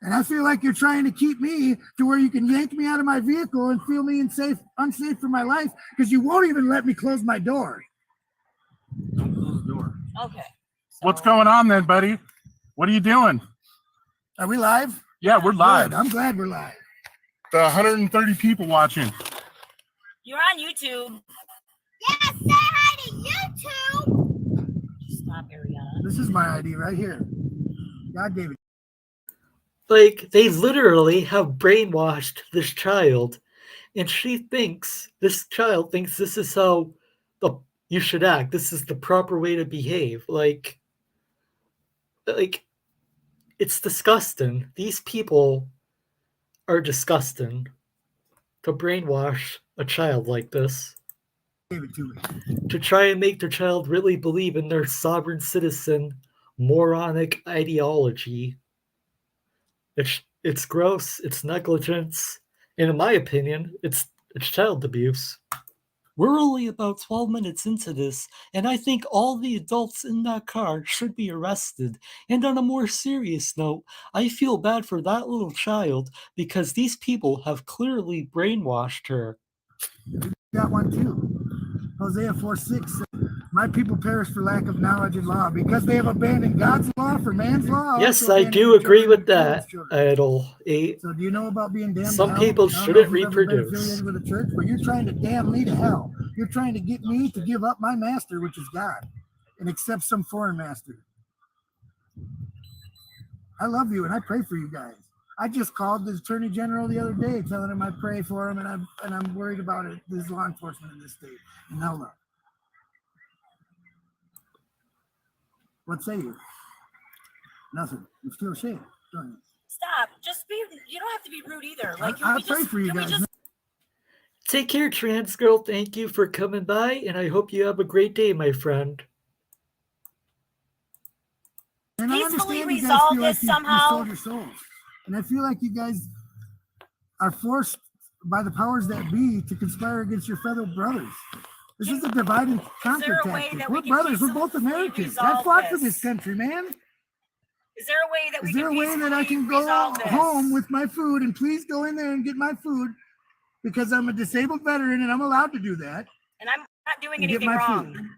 And I feel like you're trying to keep me to where you can yank me out of my vehicle and feel me unsafe for my life because you won't even let me close my door. okay. What's going on then, buddy? What are you doing? Are we live? Yeah, we're live. Good. I'm glad we're live. The 130 people watching. You're on YouTube. Yes, say hi to YouTube. Stop, Ariana. This is my ID right here. God gave it. Like, they literally have brainwashed this child, and this child thinks this is how you should act. This is the proper way to behave. Like, it's disgusting. These people are disgusting to brainwash a child like this, Gave it to me. to try and make their child really believe in their sovereign citizen moronic ideology. It's gross, it's negligence, and in my opinion, it's child abuse. We're only about 12 minutes into this, and I think all the adults in that car should be arrested. And on a more serious note, I feel bad for that little child because these people have clearly brainwashed her. got one too. Hosea 4:6. My people perish for lack of knowledge and law because they have abandoned God's law for man's law. Yes, also I abandoned do the agree children with of children's that, children. Idol 8. So do you know about being damned Some to hell? people I don't know shouldn't if you've ever been reproduce. affiliated with a church, but you're trying to damn me to hell. You're trying to get me to give up my master, which is God, and accept some foreign master. I love you and I pray for you guys. I just called the Attorney General the other day telling him I pray for him and I'm worried about it. There's law enforcement in this state. And now look. What say you? Nothing. You feel ashamed, don't you? Stop. Just be. You don't have to be rude either. Like I pray for you guys. Take care, trans girl. Thank you for coming by, and I hope you have a great day, my friend. And I peacefully understand you guys resolve feel like this you somehow. sold your souls. And I feel like you guys are forced by the powers that be to conspire against your fellow brothers. This is a divide and conquer tactic. We're brothers. We're both Americans. I fought for this country, man. Is there a way that we Is there a way that I can go home with my food and please go in there and get my food because I'm a disabled veteran and I'm allowed to do that. And I'm not doing and anything get my wrong. food.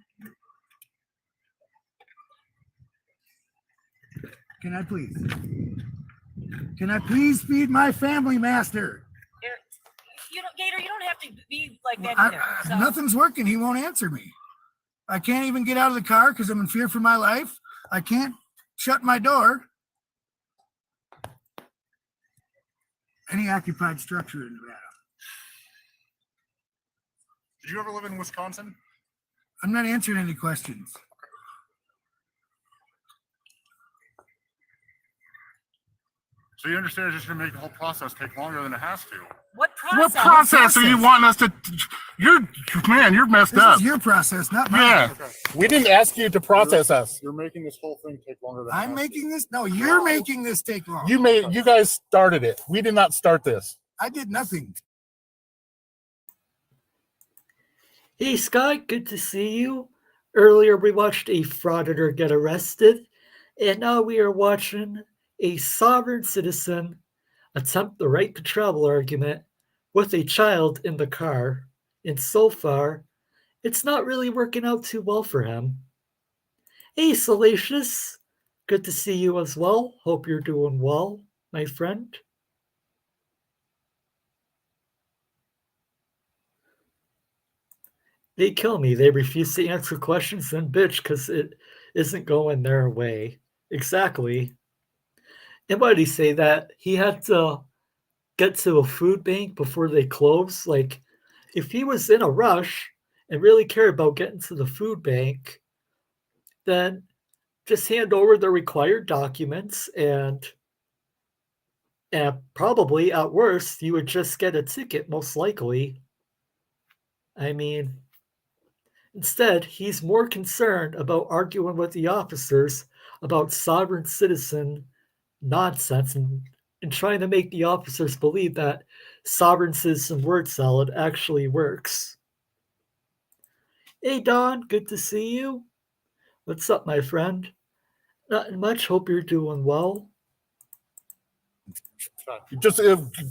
Can I please? Can I please feed my family, master? You don't, Gator. You don't have to be like that Well, either. So. Nothing's working. He won't answer me. I can't even get out of the car because I'm in fear for my life. I can't shut my door. Any occupied structure in Nevada. Did you ever live in Wisconsin? I'm not answering any questions. So you understand it's just going to make the whole process take longer than it has to. What process? What process are you wanting us to? You're messed This up. is your process, not mine. Yeah. Okay. We didn't ask you to process us. You're making this whole thing take longer than I'm making this. No, you're making this take long. You guys started it. We did not start this. I did nothing. Hey, Scott, good to see you. Earlier, we watched a frauditor get arrested, and now we are watching a sovereign citizen attempt the right to travel argument with a child in the car. And so far, it's not really working out too well for him. Hey, Salacious, good to see you as well. Hope you're doing well, my friend. They kill me. They refuse to answer questions and bitch because it isn't going their way. Exactly. And why did he say that? He had to get to a food bank before they close. Like, if he was in a rush and really cared about getting to the food bank, then just hand over the required documents and probably at worst you would just get a ticket, most likely. I mean, instead, he's more concerned about arguing with the officers about sovereign citizen nonsense and trying to make the officers believe that sovereign citizen word salad actually works. Hey, Don, good to see you. What's up, my friend? Not much. Hope you're doing well. You just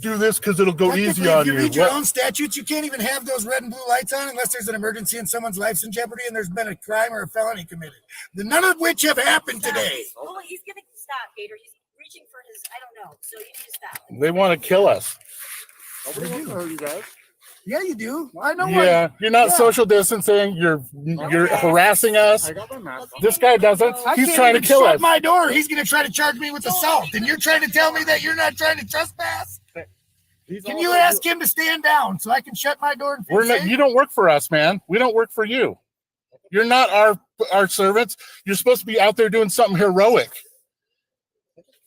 do this because it'll go easy on If you you. read your own statutes, you can't even have those red and blue lights on unless there's an emergency and someone's life's in jeopardy and there's been a crime or a felony committed. None of which have happened today. Well, he's gonna stop, Gator. He's reaching for his. I don't know. So you need to stop. They want to kill us. Nobody wants to hurt you guys. Yeah, you do. I know. Yeah, you're not social distancing. You're harassing us. I got my mask on. This guy doesn't. He's trying to kill us. My door. He's going to try to charge me with assault, and you're trying to tell me that you're not trying to trespass. Can you ask him to stand down so I can shut my door? And We're not. You don't work for us, man. We don't work for you. You're not our servants. You're supposed to be out there doing something heroic.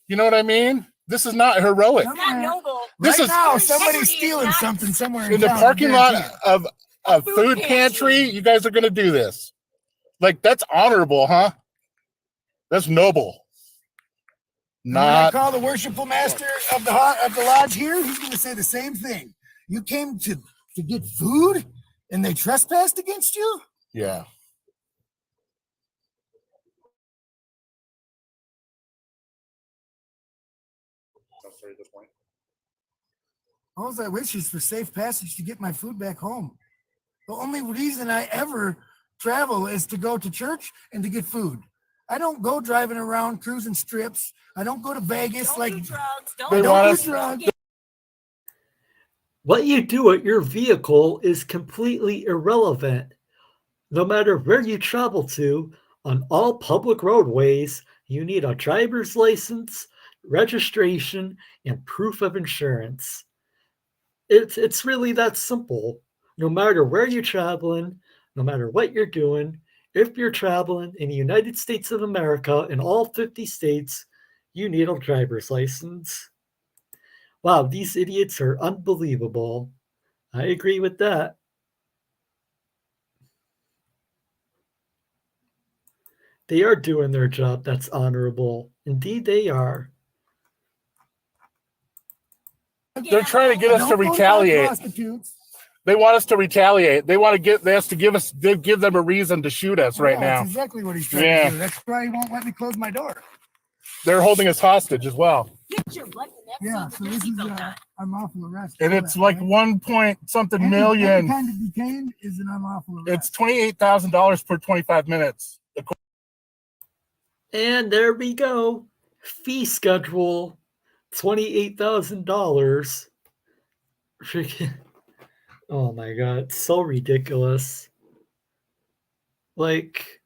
You know what I mean? This is not heroic. It's not noble. This is now somebody's stealing something somewhere in the parking lot of a food pantry. You guys are going to do this. Like, that's honorable, huh? That's noble. Not. When I call the worshipful master of the lodge here, he's going to say the same thing. You came to get food, and they trespassed against you. Yeah. At this point. All I wish is for safe passage to get my food back home. The only reason I ever travel is to go to church and to get food. I don't go driving around cruising strips. I don't go to Vegas Don't like do drugs. Don't They do want drugs. us- What you do with your vehicle is completely irrelevant. No matter where you travel to, on all public roadways, you need a driver's license, registration, and proof of insurance. It's really that simple. No matter where you're traveling, no matter what you're doing, if you're traveling in the United States of America in all 50 states, you need a driver's license. Wow, these idiots are unbelievable. I agree with that. They are doing their job. That's honorable. Indeed, they are. They're trying to get us to Don't go retaliate. prostitutes. They want us to retaliate. They want to get. They have to give them a reason to shoot us right now. That's exactly what he's trying Yeah. to do. That's why he won't let me close my door. They're holding us hostage as well. Get your butt in that Yeah, seat so with this your is seatbelt on. unlawful arrest. And it's like 1 point something Any million. kind of detained is an unlawful arrest. It's $28,000 per 25 minutes. And there we go. Fee schedule $28,000. Freaking. Oh my god, it's so ridiculous. Like,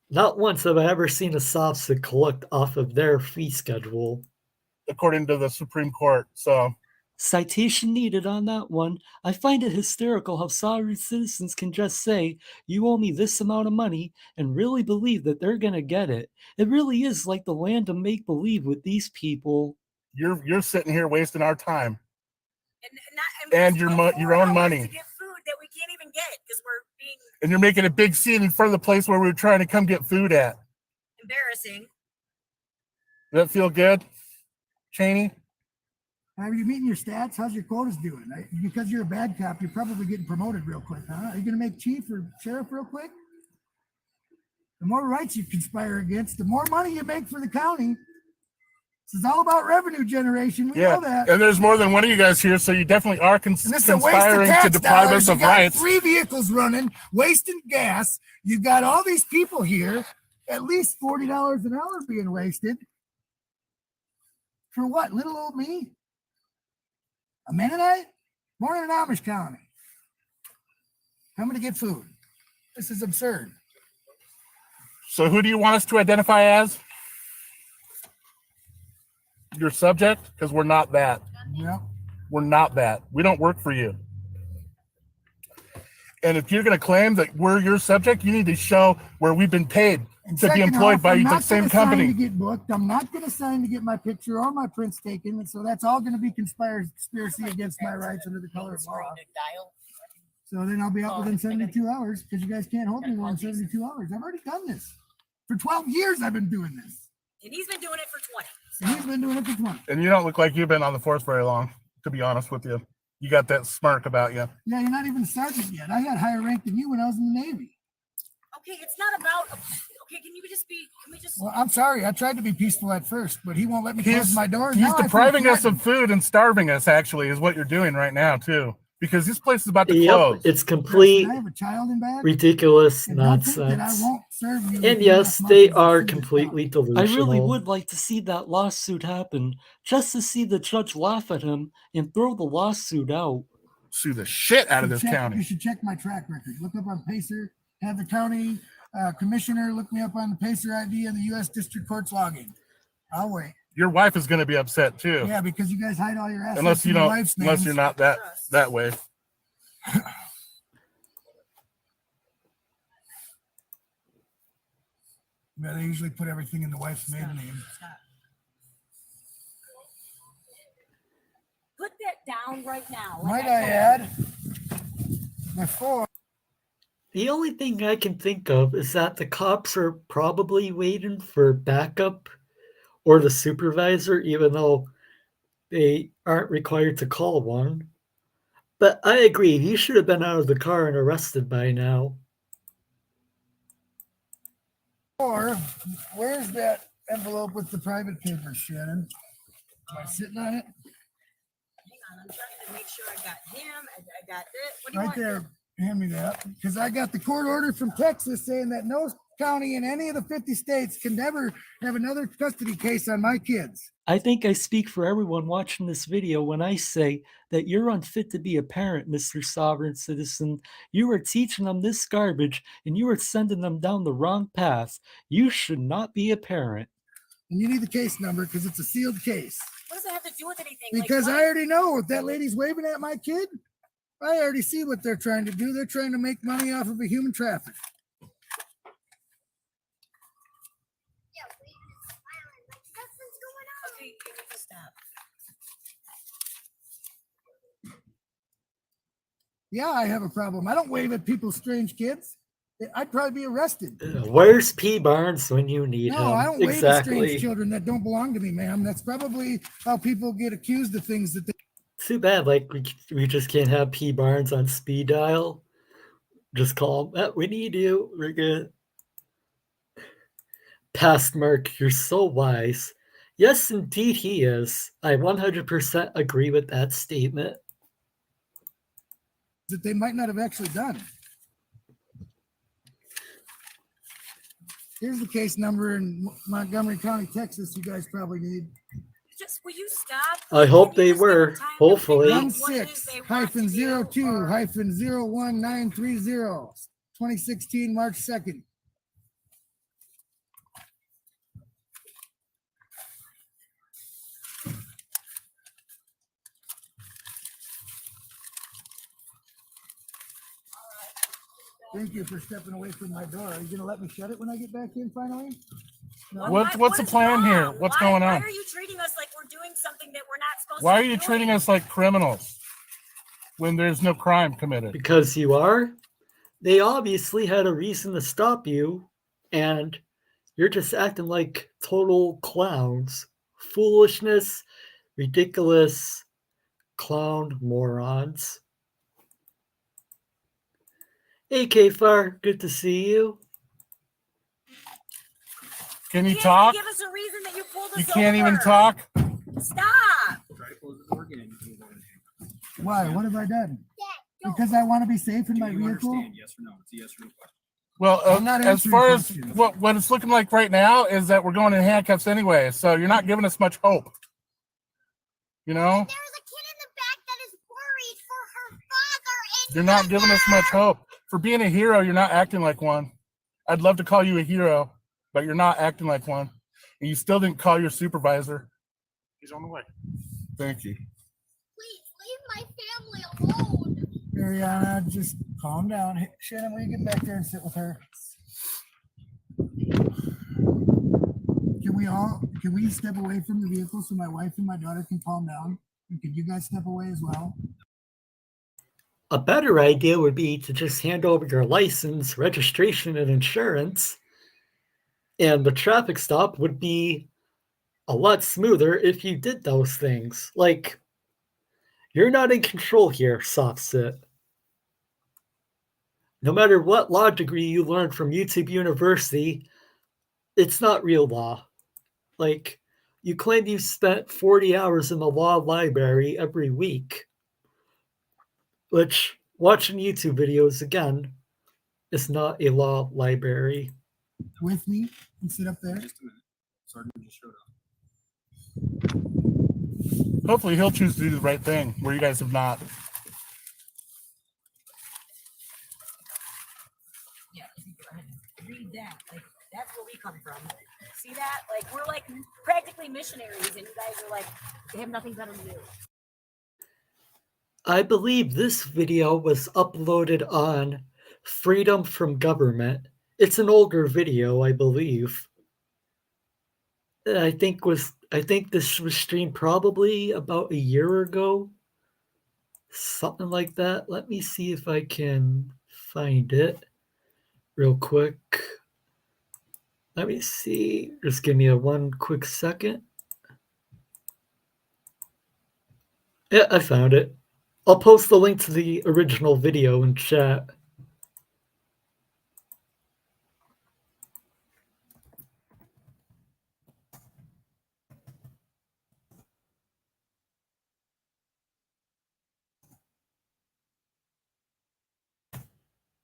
not once have I ever seen a Sovcit collect off of their fee schedule. According to the Supreme Court. So Citation needed on that one. I find it hysterical how sovereign citizens can just say, you owe me this amount of money, and really believe that they're going to get it. It really is like the land of make-believe with these people. you're sitting here wasting our time And your it's your own 4 hours money. to get food that we can't even get because we're being And you're making a big scene in front of the place where we were trying to come get food at. embarrassing. Does that feel good, Cheney? Are you meeting your stats? How's your quotas doing? Because you're a bad cop, you're probably getting promoted real quick, huh? Are you going to make chief or sheriff real quick? The more rights you conspire against, the more money you make for the county. This is all about revenue generation. We know that. And there's more than one of you guys here, so you definitely are And this is a waste of conspiring to tax deprive dollars. us You of got rights. 3 vehicles running, wasting gas. You got all these people here, at least $40 an hour being wasted. For what? Little old me? A Mennonite? Born in an Amish county. Coming to get food. This is absurd. So who do you want us to identify as? Your subject? Because we're not that. Yeah. We're not that. We don't work for you. And if you're going to claim that we're your subject, you need to show where we've been paid And to be second employed off, by I'm the not same gonna sign company. to get booked. I'm not going to sign to get my picture or my prints taken. And so that's all going to be conspiracy against my rights under the color of law. So then I'll be out within 72 hours because you guys can't hold me more than 72 hours. I've already done this. For 12 years, I've been doing this. And he's been doing it for 20. And he's been doing it for 20. And you don't look like you've been on the force very long, to be honest with you. You got that smirk about you. Yeah, you're not even a sergeant yet. I got higher rank than you when I was in the Navy. Okay, it's not about. Okay, can you just be? Can we just? Well, I'm sorry. I tried to be peaceful at first, but he won't let me close my door. He's Now I feel depriving us threatened. of food and starving us, actually, is what you're doing right now, too. Because this place is about to Yep, close. it's complete I have a child in back. ridiculous And don't think that I nonsense. won't serve you with And enough yes, money they to are feed this completely town. delusional. I really would like to see that lawsuit happen, just to see the judge laugh at him and throw the lawsuit out. Sue the shit out of this You county. should check my track record. Look up on Pacer. Have the county commissioner look me up on the Pacer ID and the U.S. District Court's login. I'll wait. Your wife is going to be upset, too. Yeah, because you guys hide all your assets. Unless you in your don't, wife's unless names. you're not that way. Yeah, they usually put everything in the wife's maiden name. Put that down right now. Might I add, before The only thing I can think of is that the cops are probably waiting for backup or the supervisor, even though they aren't required to call one. But I agree, he should have been out of the car and arrested by now. Or where's that envelope with the private papers, Shannon? Am I sitting on it? I'm trying to make sure I got him. I got this. What do you Right want? there. Hand me that. Because I got the court order from Texas saying that no county in any of the 50 states can never have another custody case on my kids. I think I speak for everyone watching this video when I say that you're unfit to be a parent, Mr. Sovereign Citizen. You are teaching them this garbage and you are sending them down the wrong path. You should not be a parent. And you need the case number because it's a sealed case. What does that have to do with anything? Because like, I already know if that lady's waving at my kid, I already see what they're trying to do. They're trying to make money off of a human traffic. Okay, you need to stop. Yeah, I have a problem. I don't wave at people's strange kids. I'd probably be arrested. Where's P. Barnes when you need him? No, I don't wave at strange Exactly. children that don't belong to me, ma'am. That's probably how people get accused of things that they. Too bad, like we just can't have P. Barnes on speed dial. Just call him. We need you. We're good. Past Mark, you're so wise. Yes, indeed he is. I 100% agree with that statement. That they might not have actually done. Here's the case number in Montgomery County, Texas. You guys probably need. Just will you stop? I hope Can you they just give were. them time to Hopefully. figure out what it is they want to do, 1/02-01930, 2016, March 2nd. Thank you for stepping away from my door. Are you going to let me shut it when I get back in finally? No? What's the plan here? What's going on? Why are you treating us like we're doing something that we're not supposed Why to are be you doing? treating us like criminals when there's no crime committed? Because you are? They obviously had a reason to stop you, and you're just acting like total clowns. Foolishness, ridiculous, clown morons. Hey, K-Far, good to see you. Can you can't talk? Give us a reason that you pulled us You can't even over. talk? Stop. Try to close the door again. Why? What have I done? Because I want to be safe in Do my you vehicle. understand? Yes or no? It's a yes or no question. Well, I'm not as answering far as questions. what it's looking like right now is that we're going in handcuffs anyway, so you're not giving us much hope. You know? There's a kid in the back that is worried for her father and You're not giving us much hope. For being a hero, you're not acting like one. I'd love to call you a hero, but you're not acting like one. And you still didn't call your supervisor. He's on the way. Thank you. Please leave my family alone. Ariana, just calm down. Hey, Shannon, will you get back there and sit with her? Can we step away from the vehicle so my wife and my daughter can calm down? And could you guys step away as well? A better idea would be to just hand over your license, registration, and insurance, and the traffic stop would be a lot smoother if you did those things. Like, you're not in control here, Sovcit. No matter what law degree you learned from YouTube University, it's not real law. Like, you claim you spent 40 hours in the law library every week, which, watching YouTube videos, again, is not a law library. With me and sit up there. Just a minute. Sergeant just showed up. Hopefully he'll choose to do the right thing where you guys have not. Yeah, read that. Like that's where we come from. See that? Like we're like practically missionaries, and you guys are like they have nothing better to do. I believe this video was uploaded on Freedom from Government. It's an older video, I believe. I think this was streamed probably about a year ago. Something like that. Let me see if I can find it real quick. Let me see. Just give me a one quick second. Yeah, I found it. I'll post the link to the original video in chat.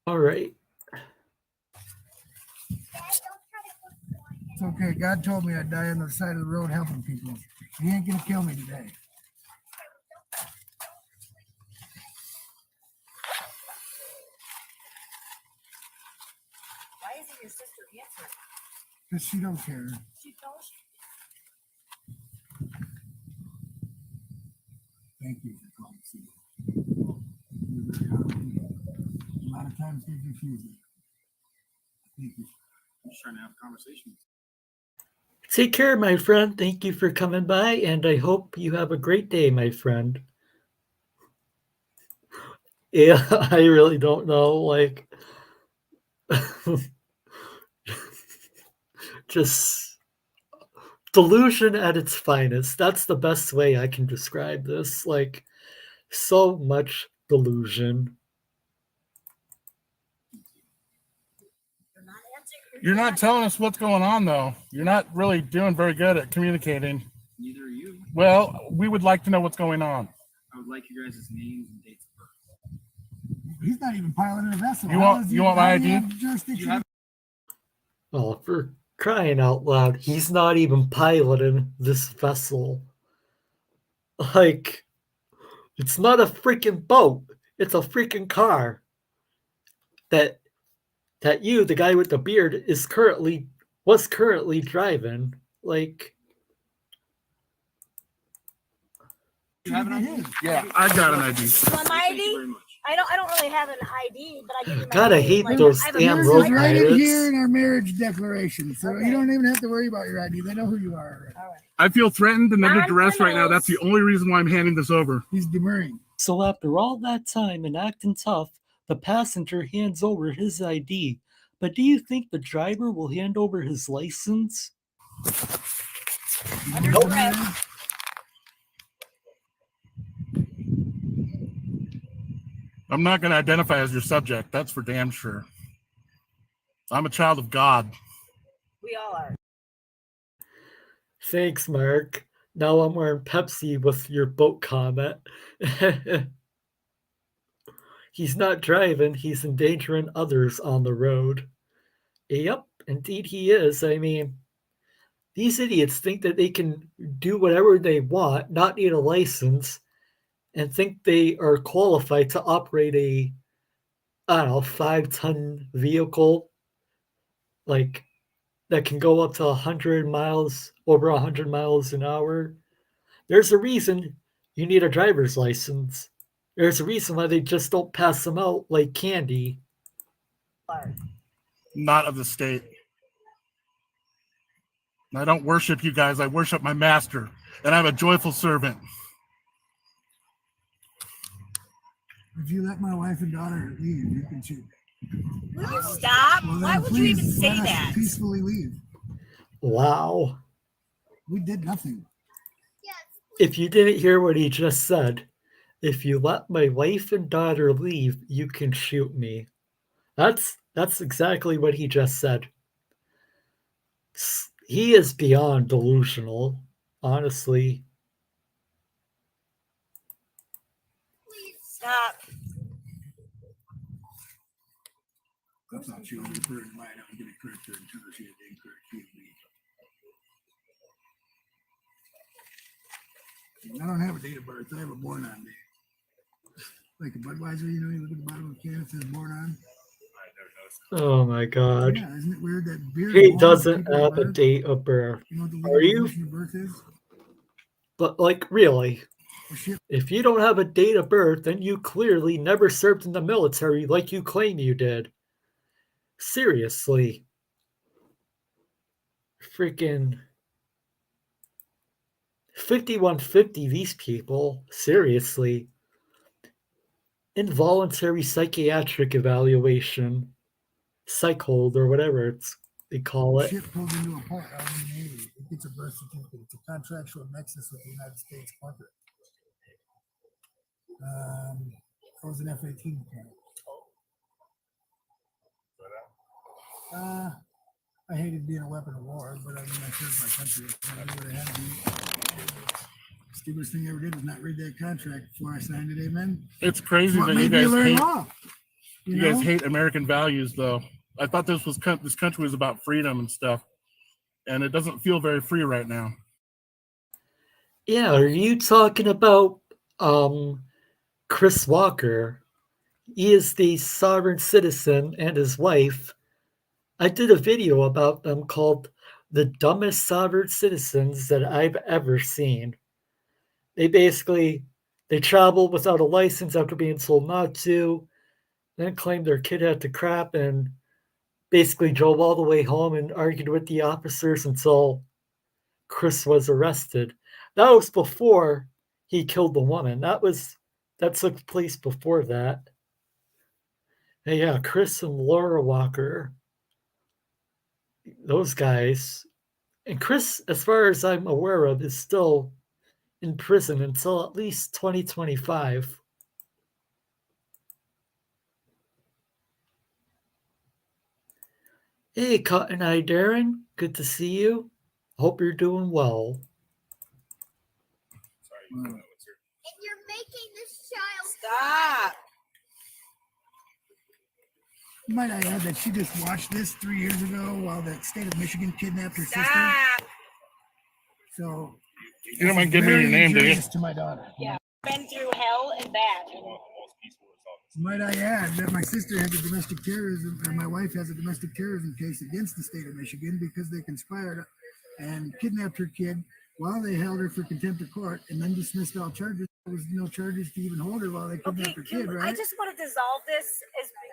All right. It's okay. God told me I'd die on the side of the road helping people. He ain't gonna kill me today. Why isn't your sister answering? Because she don't care. She knows. Thank you for calling. You're very hard. A lot of times they confuse me. Thank you. I'm just trying to have a conversation. Take care, my friend. Thank you for coming by, and I hope you have a great day, my friend. Yeah, I really don't know. Like, just delusion at its finest. That's the best way I can describe this. Like, so much delusion. You're not telling us what's going on, though. You're not really doing very good at communicating. Neither are you. Well, we would like to know what's going on. I would like your guys' names and dates of birth. He's not even piloting a vessel. You want my ID? Jurisdiction. Well, for crying out loud, he's not even piloting this vessel. Like, it's not a freaking boat. It's a freaking car. That you, the guy with the beard, was currently driving. Like, You have an ID? Yeah, I got an ID. You want my Thank you ID? very much. I don't really have an ID, but I give you my God, I name. hate Like, those I have a damn marriage road Yours is right in pilots. here in our marriage declaration, so Okay. you don't even have to worry about your ID. They know who you are. All right. I feel threatened and under duress right now. That's the only reason why I'm handing this over. He's demurring. So after all that time and acting tough, the passenger hands over his ID. But do you think the driver will hand over his license? Under duress. I'm not going to identify as your subject. That's for damn sure. I'm a child of God. We all are. Thanks, Mark. Now I'm wearing Pepsi with your boat comment. He's not driving, he's endangering others on the road. Yep, indeed he is. I mean, these idiots think that they can do whatever they want, not need a license, and think they are qualified to operate a, I don't know, 5-ton vehicle, like, that can go up to 100 miles, over 100 miles an hour. There's a reason you need a driver's license. There's a reason why they just don't pass them out like candy. Not of the state. I don't worship you guys. I worship my master, and I'm a joyful servant. If you let my wife and daughter leave, you can shoot. Will you stop? Well, Why then would you even please say let us that? peacefully leave. Wow. We did nothing. If you didn't hear what he just said, if you let my wife and daughter leave, you can shoot me. That's exactly what he just said. He is beyond delusional, honestly. Stop. I thought she was referring to mine. I'm going to correct her and tell her she had incorrect me. I don't have a date of birth. I have a born on date. Like a Budweiser, you know, you look at the bottom of the can, it says born on. Oh my god. Yeah, isn't it weird that beer? He doesn't have a date of birth. You know what the Are you? definition of birth is? But, like, really? Well, shit. If you don't have a date of birth, then you clearly never served in the military like you claim you did. Seriously. Freaking 5150, these people. Seriously. Involuntary psychiatric evaluation. Psychhold or whatever they call it. Ship pulled into a port out in the Navy. It gets a birth certificate. It's a contractual nexus with the United States corporate. I was an F-18 mechanic. I hated being a weapon of war, but I mean, I served my country. I knew what I had to do. Stupidest thing I ever did was not read that contract before I signed it. Amen. It's crazy What that you made me guys learn hate. law? You guys hate American values, though. I thought this country was about freedom and stuff, and it doesn't feel very free right now. Yeah, are you talking about Chris Walker? He is the sovereign citizen and his wife. I did a video about them called The Dumbest Sovereign Citizens That I've Ever Seen. They traveled without a license after being told not to, then claimed their kid had to crap, and basically drove all the way home and argued with the officers until Chris was arrested. That was before he killed the woman. That took place before that. And yeah, Chris and Laura Walker, those guys. And Chris, as far as I'm aware of, is still in prison until at least 2025. Hey, Cotton Eye Darren, good to see you. Hope you're doing well. And you're making this child Stop. Might I add that she just watched this 3 years ago while the state of Michigan kidnapped her sister? Stop. So You don't mind giving me your name, do you? injurious to my daughter. Yeah. Been through hell and back. Might I add that my sister has a domestic terrorism, and my wife has a domestic terrorism case against the state of Michigan because they conspired and kidnapped her kid while they held her for contempt of court and then dismissed all charges. There was no charges to even hold her while they kidnapped her kid, right? I just want to dissolve this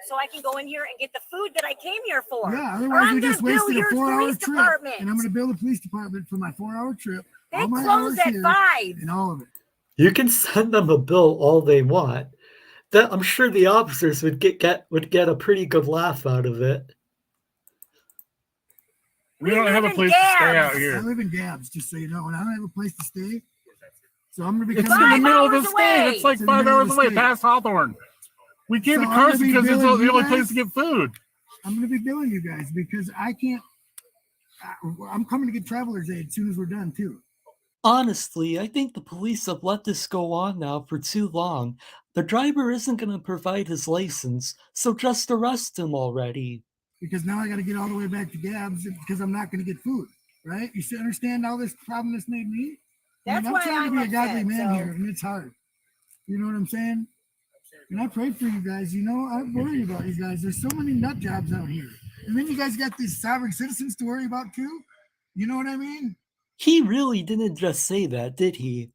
so I can go in here and get the food that I came here for. Yeah, Or otherwise I'm we gonna just bill wasted a your 4-hour police trip. department. And I'm going to bill the police department for my 4-hour trip. They all my close hours at here, 5. and all of it. You can send them a bill all they want. That I'm sure the officers would get a pretty good laugh out of it. We don't have a place to stay out I here. live in Gabs, just so you know, and I don't have a place to stay. So I'm going to be It's coming in the middle of the hours state. away. It's like It's in the 5 middle hours of the away state. past Hawthorne. We came So to I'm gonna Carson be because it's billing the you only guys? place to get food. I'm going to be billing you guys because I can't. I'm coming to get traveler's aid as soon as we're done, too. Honestly, I think the police have let this go on now for too long. The driver isn't going to provide his license, so just arrest him already. Because now I got to get all the way back to Gabs because I'm not going to get food, right? You should understand all this problem this made me. That's I'm why trying I'm to be a godly upset, man so- here, and it's hard. You know what I'm saying? And I pray for you guys. You know, I worry about you guys. There's so many nut jobs out here. And then you guys got these sovereign citizens to worry about too. You know what I mean? He really didn't just say that, did he?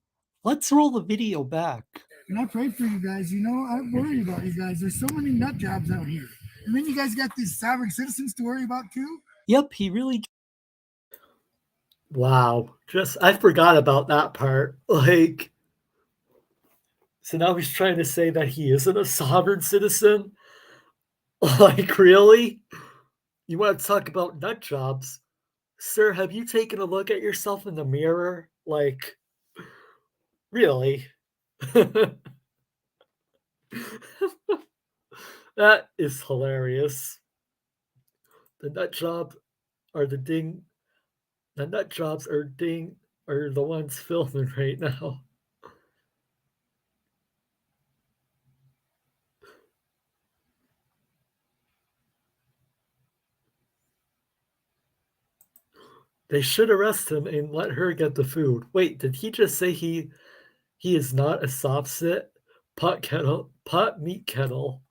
Let's roll the video back. And I pray for you guys. You know, I worry about you guys. There's so many nut jobs out here. And then you guys got these sovereign citizens to worry about too. Yep, he really. Wow. I forgot about that part. Like, so now he's trying to say that he isn't a sovereign citizen? Like, really? You want to talk about nut jobs? Sir, have you taken a look at yourself in the mirror? Like, really? That is hilarious. The nut jobs are the ones filming right now. They should arrest him and let her get the food. Wait, did he just say he is not a Sovcit? Pot meat kettle.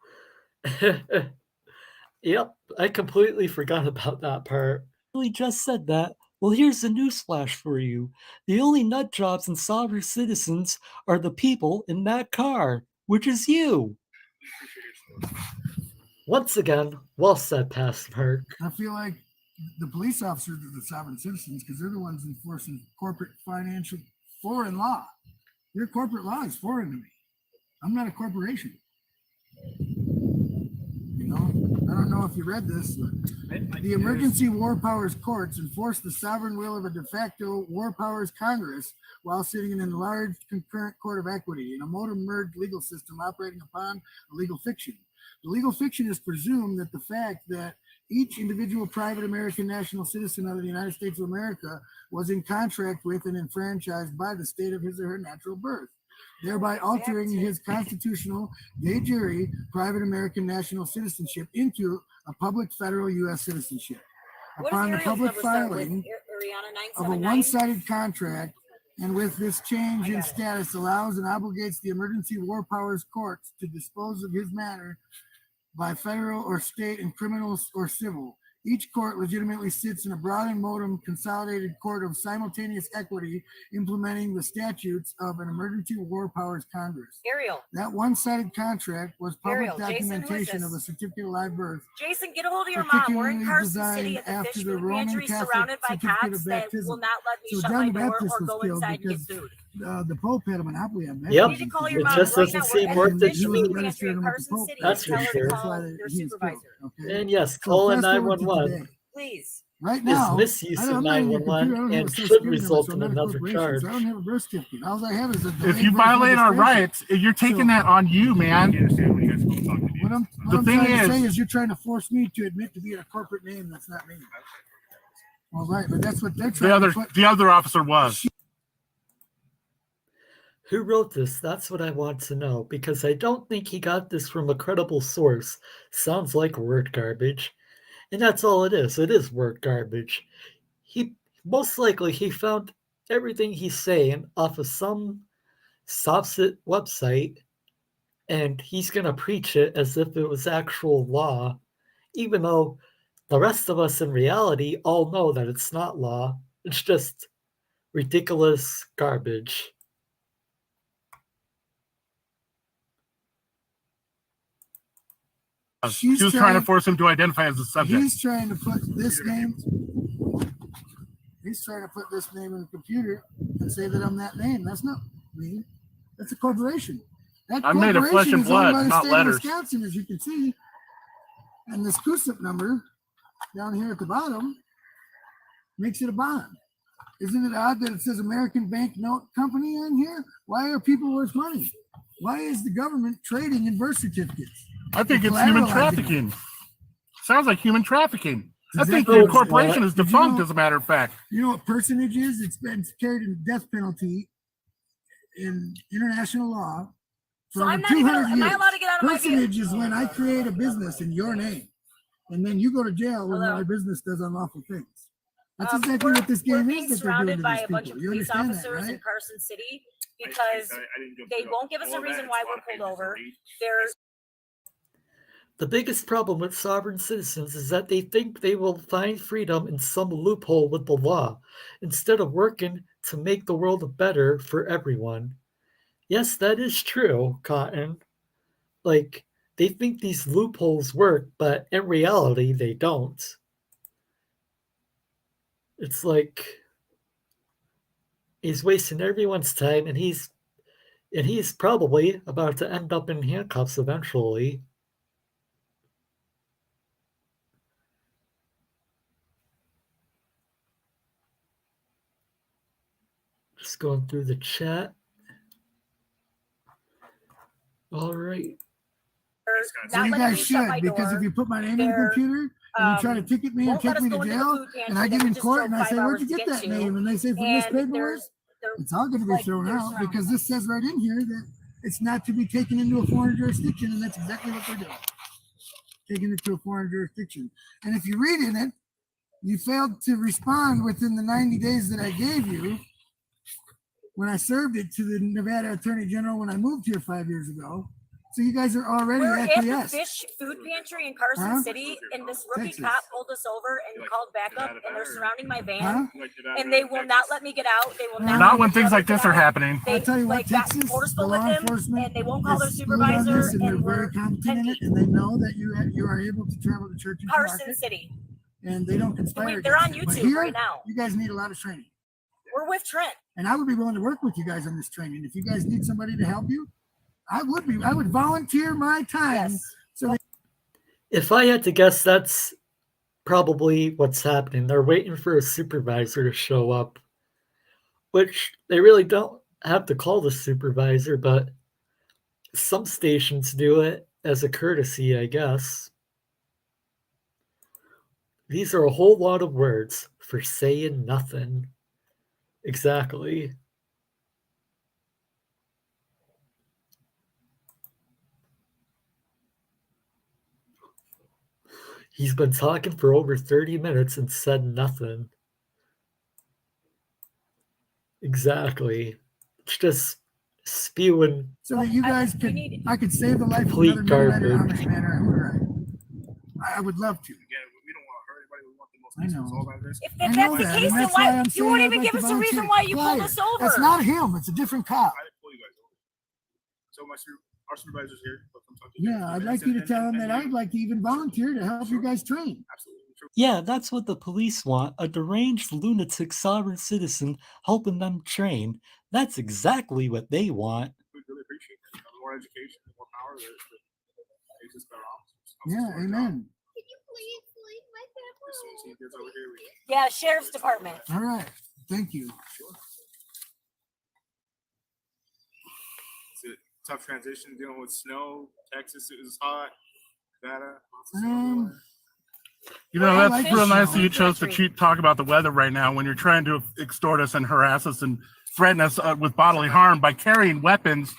Yep, I completely forgot about that part. Really just said that. Well, here's the newsflash for you. The only nut jobs and sovereign citizens are the people in that car, which is you. Once again, well said, Passmark. I feel like the police officers are the sovereign citizens because they're the ones enforcing corporate financial foreign law. Your corporate law is foreign to me. I'm not a corporation. You know, I don't know if you read this. The Emergency War Powers Courts enforce the sovereign will of a de facto War Powers Congress while sitting in an enlarged concurrent court of equity in a modem-merged legal system operating upon a legal fiction. The legal fiction is presumed that the fact that each individual private American national citizen of the United States of America was in contract with and enfranchised by the state of his or her natural birth. thereby altering his constitutional de jure private American national citizenship into a public federal U.S. citizenship. What Upon the does public Ariel's number start with? filing Ariana of a 979? one-sided contract, and with this change in status allows and obligates the emergency war powers courts to dispose of his matter by federal or state and criminal or civil. Each court legitimately sits in a broad and modem consolidated court of simultaneous equity, implementing the statutes of an emergency war powers Congress. Ariel. That one-sided contract was public Ariel, Jason, who is documentation this? of a certificate of live birth, Jason, get a hold of your mom. We're in particularly Carson designed City at the after fish the food Roman pantry, Catholic surrounded by certificate cops of that baptism. will not let me So shut John my the door Baptist or was go killed inside and get because food. the Pope had a monopoly on Yep. You need to call your It mom just right doesn't now. seem We're at worth the it fish to food me. pantry in Carson City. That's Tell for her sure. to call their supervisor. And yes, So call a fast forward to 911 today. Please. Right is now, misuse of I'm not even a computer. I 911 don't have a and social should security number, result so in I'm not a another corporation, charge. so I don't have a birth certificate. All I have is a If delayed you birth violate our registration. rights, you're taking So- that on you, man. What I'm The thing trying to is- say is you're trying to force me to admit to being a corporate name that's not me. All right, but that's what they're trying to put. The other officer was. Who wrote this? That's what I want to know, because I don't think he got this from a credible source. Sounds like word garbage. And that's all it is. It is word garbage. He most likely he found everything he's saying off of some Sovcit website, and he's gonna preach it as if it was actual law, even though the rest of us in reality all know that it's not law. It's just ridiculous garbage. She was trying to force him to identify as a subject. He's trying to put this name. He's trying to put this name in the computer and say that I'm that name. That's not me. That's a corporation. That I'm made of flesh and corporation is owned blood, by the not state letters. of Wisconsin, as you can see. And this CUSIP number down here at the bottom makes it a bond. Isn't it odd that it says American Banknote Company on here? Why are people worth money? Why is the government trading in birth certificates? I think it's human Collateralizing trafficking. Sounds like human trafficking. I think Exactly. the corporation is Did you defunct, know- as a matter of fact. You know what personage is? It's been carried in death penalty in international law for So over I'm not even. 200 Am I years. allowed to get out of my vehicle? Personage is when I create a business in your name, and then you go to jail when Hello? my business does unlawful things. That's Um, exactly what this we're game being is that they're surrounded doing to by these a bunch people. of You police understand that, officers in right? Carson City because they won't give us a reason why we're pulled over. They're The biggest problem with sovereign citizens is that they think they will find freedom in some loophole with the law, instead of working to make the world better for everyone. Yes, that is true, Cotton. Like, they think these loopholes work, but in reality, they don't. It's like he's wasting everyone's time, and he's probably about to end up in handcuffs eventually. Just going through the chat. All right. So you not letting guys me shut my should, because door. if you put my name in the They're, computer and you try to ticket me and won't let take us me go to into the jail, food pantry and I that get we in just court drove and I 5 say, "Where'd you hours to get get that to?" name?" and they say, "From this And paperwork," they're it's all going to be like, thrown they're out surrounded. because this says right in here that it's not to be taken into a foreign jurisdiction, and that's exactly what they're doing, taking it to a foreign jurisdiction. And if you read in it, you failed to respond within the 90 days that I gave you when I served it to the Nevada Attorney General when I moved here 5 years ago. So you guys are already We're at the acquiesced. fish food pantry in Carson Huh? City, and this rookie Texas. cop pulled us over and called backup, and they're surrounding my van, Huh? and they will not let me get out. They will not. Not let when the things brother like this get are out. happening. They I'll tell you what, like got Texas, the forceful with law him, enforcement and they won't call their is fluid on supervisor, this, and they're and very we're competent in 10 it, and they know that you are able to travel to church and to Carson market, City. and they don't conspire. They're on against it. But YouTube here, right now. you guys need a lot of training, We're with Trent. and I would be willing to work with you guys on this training. If you guys need somebody to help you, I would volunteer my time. Yes. So that If I had to guess, that's probably what's happening. They're waiting for a supervisor to show up, which they really don't have to call the supervisor, but some stations do it as a courtesy, I guess. These are a whole lot of words for saying nothing. Exactly. He's been talking for over 30 minutes and said nothing. Exactly. It's just spewing. So that you guys could, I could save the life of Complete another Nonnayer garbage. Amish man or Hooterite. I would love to. Again, we don't want to hurt anybody. We want the most I know. resolve out of this. If I that's know the that, case, and then that's why why I'm you saying won't I'd even like give to us a reason volunteer. why you pulled Quiet. us over? That's not him. It's a different cop. I didn't pull you guys over. So our supervisor's here. He'll come talk to you guys Yeah, in a I'd few like you to minutes, tell him and that then I'd like to even volunteer to help you guys train. Absolutely. Sure. Yeah, that's what the police want. A deranged lunatic sovereign citizen helping them train. That's exactly what they want. We really appreciate that. The more education, the more power there is to make this better officers. Yeah, amen. Can you please leave my family? As soon as he gets over here, we Yeah, sheriff's department. All right. Thank you. It's a tough transition dealing with snow. Texas, it was hot. Nevada. You know, I that's like real this nice show. that you chose to talk about the weather right now when you're trying to extort us and harass us and threaten us with bodily harm by carrying weapons.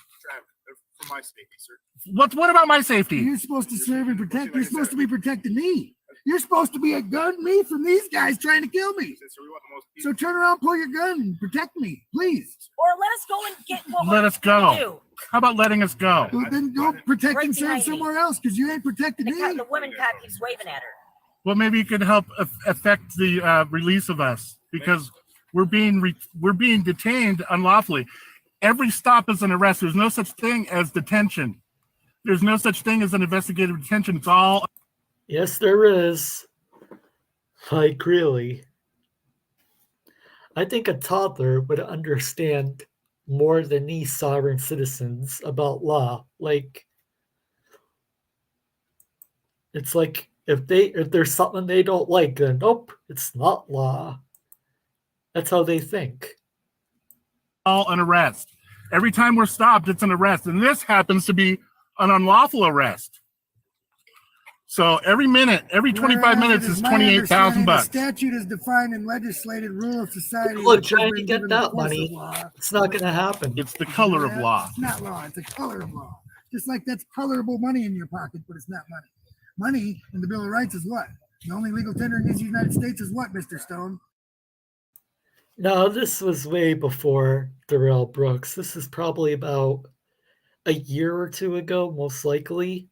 For my safety, sir. What about my safety? You're supposed to serve and protect. You're supposed to be protecting me. You're supposed to be a gun me from these guys trying to kill me. So we want the most So turn around, pull your gun, and protect me, please. Or let us go and get what Let we're us go. to do. How about letting us go? Well, then go protect Right and serve behind me. somewhere else because you ain't protecting The, me. the woman cop keeps waving at her. Well, maybe you could help affect the release of us because we're being detained unlawfully. Every stop is an arrest. There's no such thing as detention. There's no such thing as an investigative detention. It's all. Yes, there is. Like, really. I think a toddler would understand more than these sovereign citizens about law. Like, it's like if there's something they don't like, then nope, it's not law. That's how they think. All an arrest. Every time we're stopped, it's an arrest. And this happens to be an unlawful arrest. So every minute, every 25 minutes is $28,000. The statute is defined in legislated rule of society. People are which has trying to been get given the that force money. of law. It's not going to happen. It's the color of Yeah, law. It's not law. It's a color of law. Just like that's colorable money in your pocket, but it's not money. Money in the Bill of Rights is what? The only legal tender in the United States is what, Mr. Stone? No, this was way before Darrell Brooks. This is probably about a year or two ago, most likely.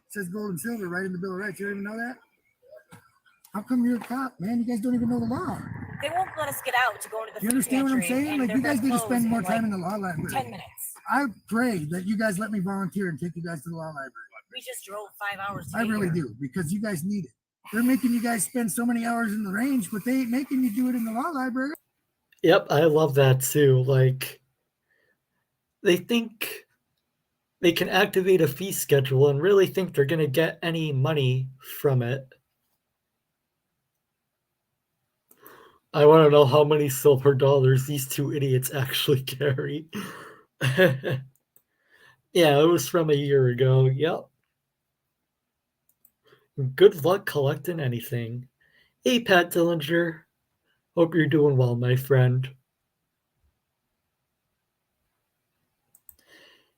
It says gold and silver right in the Bill of Rights. You don't even know that? How come you're a cop, man? You guys don't even know the law. They won't let us get out to go into the You food understand what I'm pantry, saying? and Like, they're you guys gonna need to close spend more in, time in like, the law library. 10 minutes. I pray that you guys let me volunteer and take you guys to the law library. We just drove 5 hours to I get really here. do, because you guys need it. They're making you guys spend so many hours in the range, but they ain't making you do it in the law library. Yep, I love that too. Like, they think they can activate a fee schedule and really think they're going to get any money from it. I want to know how many silver dollars these two idiots actually carry. Yeah, it was from a year ago. Yep. Good luck collecting anything. Hey, Pat Dillinger. Hope you're doing well, my friend.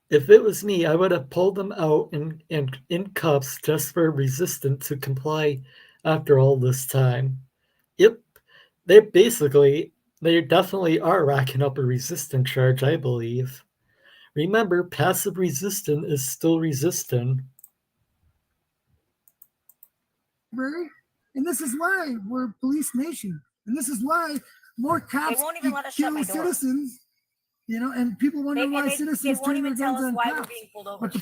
If it was me, I would have pulled them out in cuffs just for resistant to comply after all this time. Yep. They definitely are racking up a resistant charge, I believe. Remember, passive resistant is still resistant. And this is why we're a police nation. And this is why more cops won't even let us shut my kill door. citizens. You know, and people wonder why They citizens won't turn even their tell guns us on why we're cops. being pulled over. But the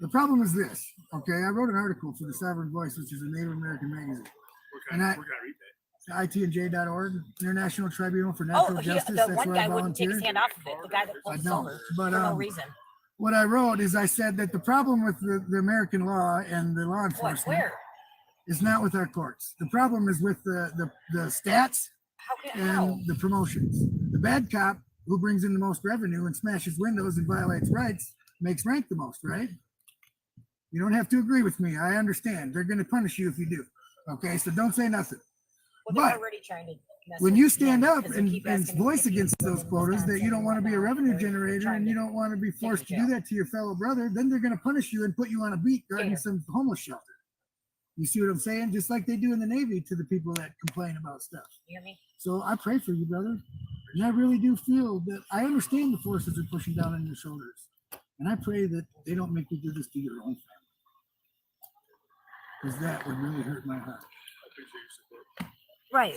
problem is this. Okay, I wrote an article for the Sovereign Voice, which is a Native American magazine. We're gonna read that. ITNJ.org, International Tribunal for Natural Justice. The That's one where guy I wouldn't take his volunteered. hand off of it. The guy that pulled I us know, over but, for no reason. What I wrote is I said that the problem with the American law and the law What? enforcement Where? is not with our courts. The problem is with the stats How? and the promotions. The bad cop who brings in the most revenue and smashes windows and violates rights makes rank the most, right? You don't have to agree with me. I understand. They're going to punish you if you do. Okay, so don't say nothing. Well, But they're already trying to. mess when with you stand him, up 'cause they and, keep and asking voice if against he's those quotas, that you don't want to be a revenue generator and you don't want to be forced to do that to your fellow brother, then they're going to punish you and put you on a beat guarding some homeless shelter. You see what I'm saying? Just like they do in the Navy to the people that complain about stuff. You hear me? So I pray for you, brother. And I really do feel that I understand the forces are pushing down on your shoulders. And I pray that they don't make you do this to your own family. Because that would really hurt my heart. Right.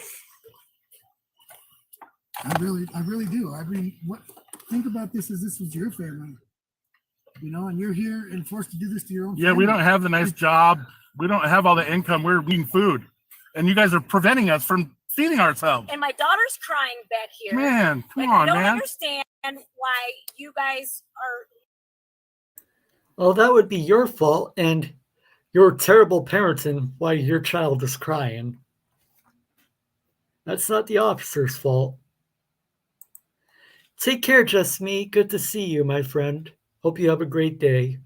I really do. I mean, think about this as this was your family. You know, and you're here and forced to do this to your own family. Yeah, we don't have the nice job. We don't have all the income. We're eating food. And you guys are preventing us from feeding ourselves. And my daughter's crying back here. Man, come Like, on, I don't man. understand why you guys are. Well, that would be your fault and your terrible parenting why your child is crying. That's not the officer's fault. Take care, Just Me. Good to see you, my friend. Hope you have a great day.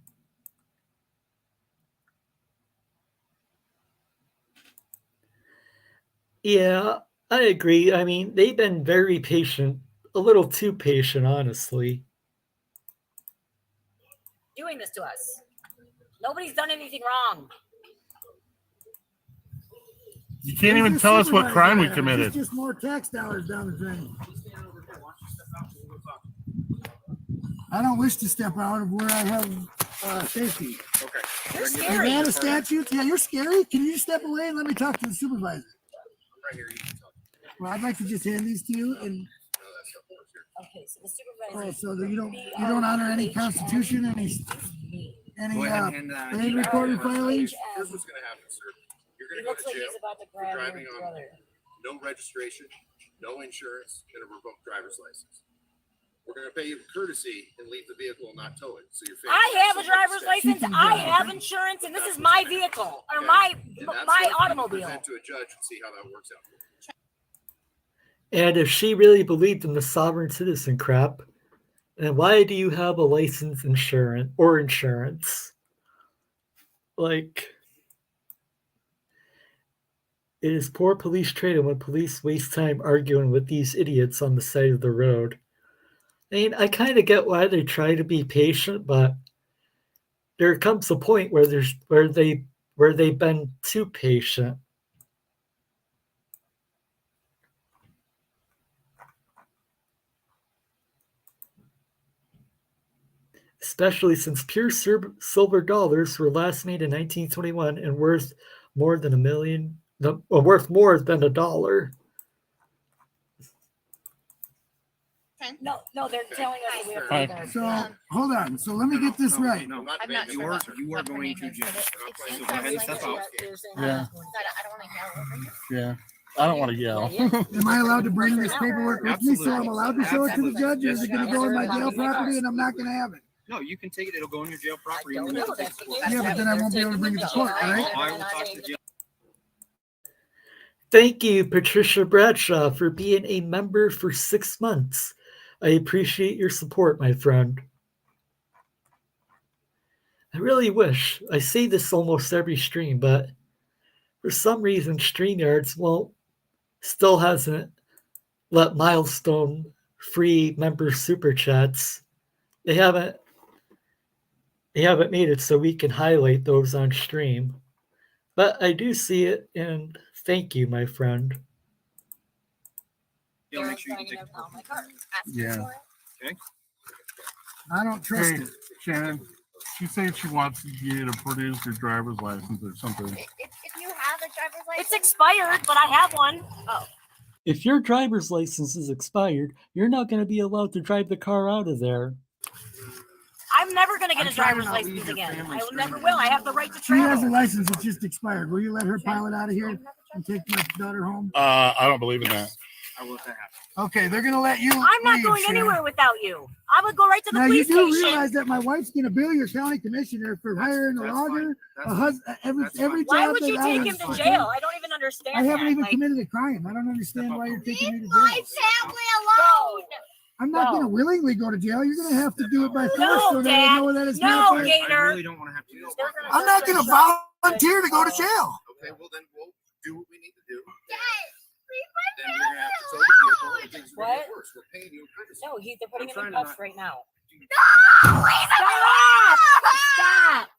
Yeah, I agree. I mean, they've been very patient, a little too patient, honestly. Doing this to us. Nobody's done anything wrong. You can't even tell us what crime we committed. It's just more tax dollars down the drain. I don't wish to step out of where I have safety. Okay. You're If scary. you had a statute, yeah, you're scary. Can you just step away and let me talk to the supervisor? Right here, you can talk. Well, I'd like to just hand these to you, and Okay, so the supervisor. so that you don't honor any constitution, any Go ahead and hand that. land recording filings. Here's what's going to happen, sir. You're He going to go looks to like jail. he's about to for grab driving your on brother. no registration, no insurance, and a revoked driver's license. We're going to pay you courtesy and leave the vehicle and not tow it. So your family I has have a somewhere to driver's stay. license. I have insurance, and this is my vehicle or my And that's my what you automobile. present to a judge and see how that works out. And if she really believed in the sovereign citizen crap, then why do you have a license insurance? Like, it is poor police training when police waste time arguing with these idiots on the side of the road. I mean, I kind of get why they try to be patient, but there comes a point where they've been too patient. Especially since pure silver dollars were last made in 1921 and worth more than worth more than $1. No, they're telling us that we have to Hi. pay our So hold on. So let me get this right. No, I'm not you sure. are You are going to jail. So go ahead and step out. Yeah. I don't want to yell over you. Yeah. I don't want to yell. Am I allowed to bring this paperwork with me so I'm allowed to show it to the judge, or is it going to go in my jail property and I'm not going to have it? No, you can take it. It'll go in your jail property. don't know. That's what they Yeah, but then I won't be able to bring it to court, right? I will talk to the jail. Thank you, Patricia Bradshaw, for being a member for 6 months. I appreciate your support, my friend. I really wish, I say this almost every stream, but for some reason StreamYards still hasn't let milestone free member super chats. They haven't made it so we can highlight those on stream. But I do see it, and thank you, my friend. You'll make sure you can take Yeah. Okay. I don't trust Hey, it. Shannon, she said she wants you to produce your driver's license or something. If you have a driver's license, It's expired, but I have one. Oh, If your driver's license is expired, you're not going to be allowed to drive the car out of there. I'm never going to get I'm a trying to driver's not leave license your again. family I will stranded. never will. I have the right to She has a travel. license that just expired. Will you let her pilot out of here and take my daughter home? I don't believe in that. I will let that happen. Okay, they're gonna let you. I'm not leave, going Shannon. anywhere without you. I would go right to the Now you police do station. realize that my wife's gonna bill your county commissioner for hiring a That's logger, fine. a husband, every That's every fine. Why job would that you I take was him to fucking- jail? I don't even understand I haven't that. even Like, committed a crime. I don't understand why you're taking me to leave jail. my family alone. I'm not No. gonna willingly go to jail. You're gonna have to do it by force No, so that Dad. I know that it's No, not. I Gator. really don't want to have to do this. They're gonna- I'm not gonna volunteer to go to jail. Okay, well then we'll do what we need to do. Dad, leave Then you're gonna have to course, we're paying you in courtesy. No, they're putting him in trying to cuffs not- right now. No! Stop! Stop!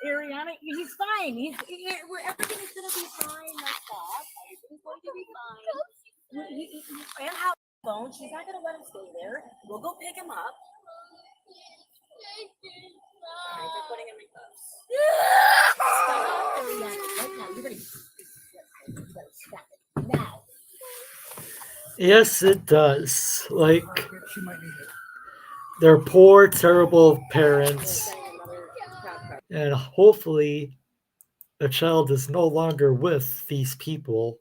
Ariana, he's fine. Everything is gonna be fine. No stop. Everything's going to be fine. And how phone? She's not gonna let him stay there. We'll go pick him up. Alright, they're putting him in cuffs. Stop, Ariana. Right now, you better stop it now. Yes, it does. Like, She might need it. they're poor, terrible parents. And hopefully, the child is no longer with these people.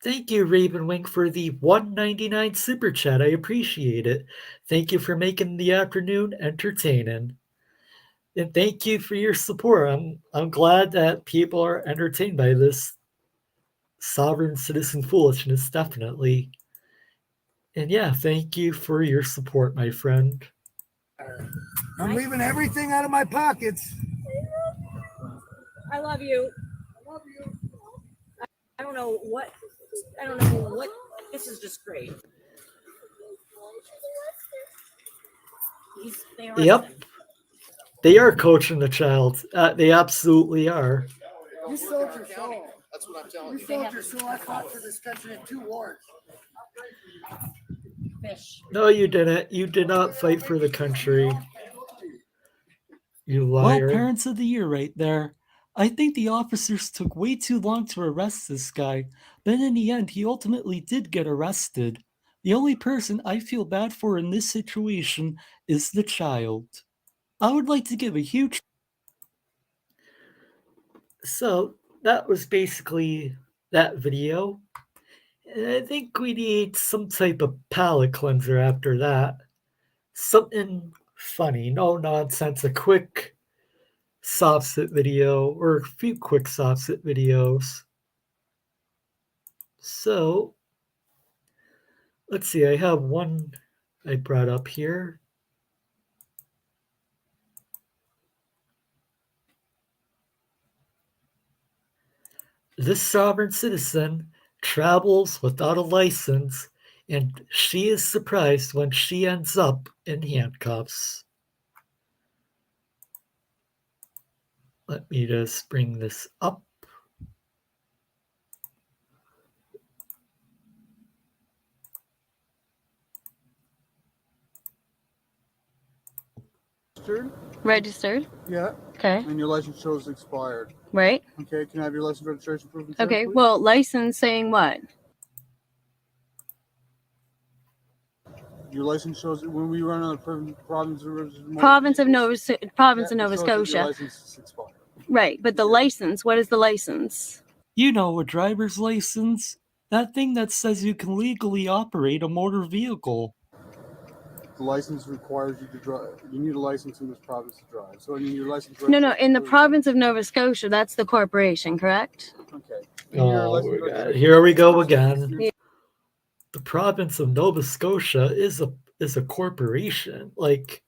Thank you, Ravenwingg, for the $1.99 super chat. I appreciate it. Thank you for making the afternoon entertaining. And thank you for your support. I'm glad that people are entertained by this sovereign citizen foolishness, definitely. And yeah, thank you for your support, my friend. I'm leaving everything out of my pockets. I love you. I love you. I don't know what. This is just great. Yep. They are coaching the child. They absolutely are. You sold your soul. That's what I'm telling You you. sold your soul. I fought for this country in 2 wars. Fish. No, you didn't. You did not fight for the country. You liar. Well, Parents of the Year right there. I think the officers took way too long to arrest this guy, but in the end, he ultimately did get arrested. The only person I feel bad for in this situation is the child. I would like to give a huge... So, that was basically that video. And I think we need some type of palate cleanser after that. Something funny, no nonsense, a quick Sovcit video, or a few quick Sovcit videos. So, let's see, I have one I brought up here. This sovereign citizen travels without a license, and she is surprised when she ends up in handcuffs. Let me just bring this up. Registered. Yeah. Okay. And your license shows expired. Right. Okay. Can I have your license, registration, proof, and Okay. please? Well, license saying what? Your license shows when we run on the Province of Nova Scotia. license is expired. Right. But the license. What is the license? You know, a driver's license. That thing that says you can legally operate a motor vehicle. The license requires you to drive. You need a license in this province to drive. So I need your license. No. In the province of Nova Scotia, that's the corporation, correct? Okay. Oh, here we go again. Yeah. The province of Nova Scotia is a corporation. Like,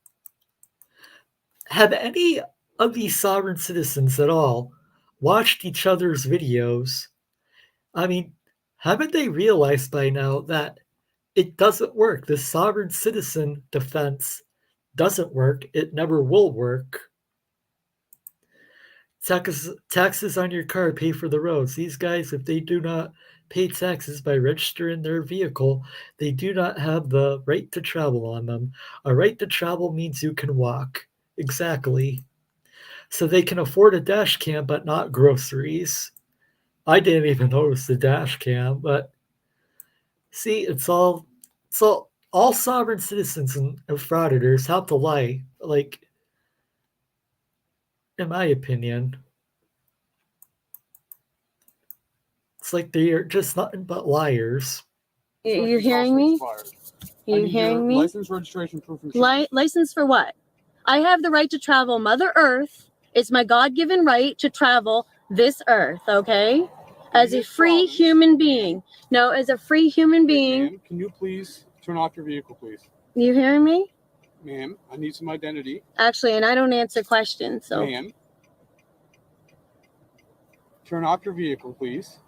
have any of these sovereign citizens at all watched each other's videos? I mean, haven't they realized by now that it doesn't work? The sovereign citizen defense doesn't work. It never will work. Taxes on your car pay for the roads. These guys, if they do not pay taxes by registering their vehicle, they do not have the right to travel on them. A right to travel means you can walk. Exactly. So they can afford a dash cam, but not groceries. I didn't even notice the dash cam, but see, it's all sovereign citizens and frauditors have to lie, like, in my opinion. It's like they are just nothing but liars. You hearing me? You hearing me? License, registration, proof, and license for what? I have the right to travel Mother Earth. It's my God-given right to travel this earth, okay? As a free human being. No, as a free human being. Ma'am, can you please turn off your vehicle, please? You hearing me? Ma'am, I need some identity. Actually, and I don't answer questions, so. Ma'am. Turn off your vehicle, please.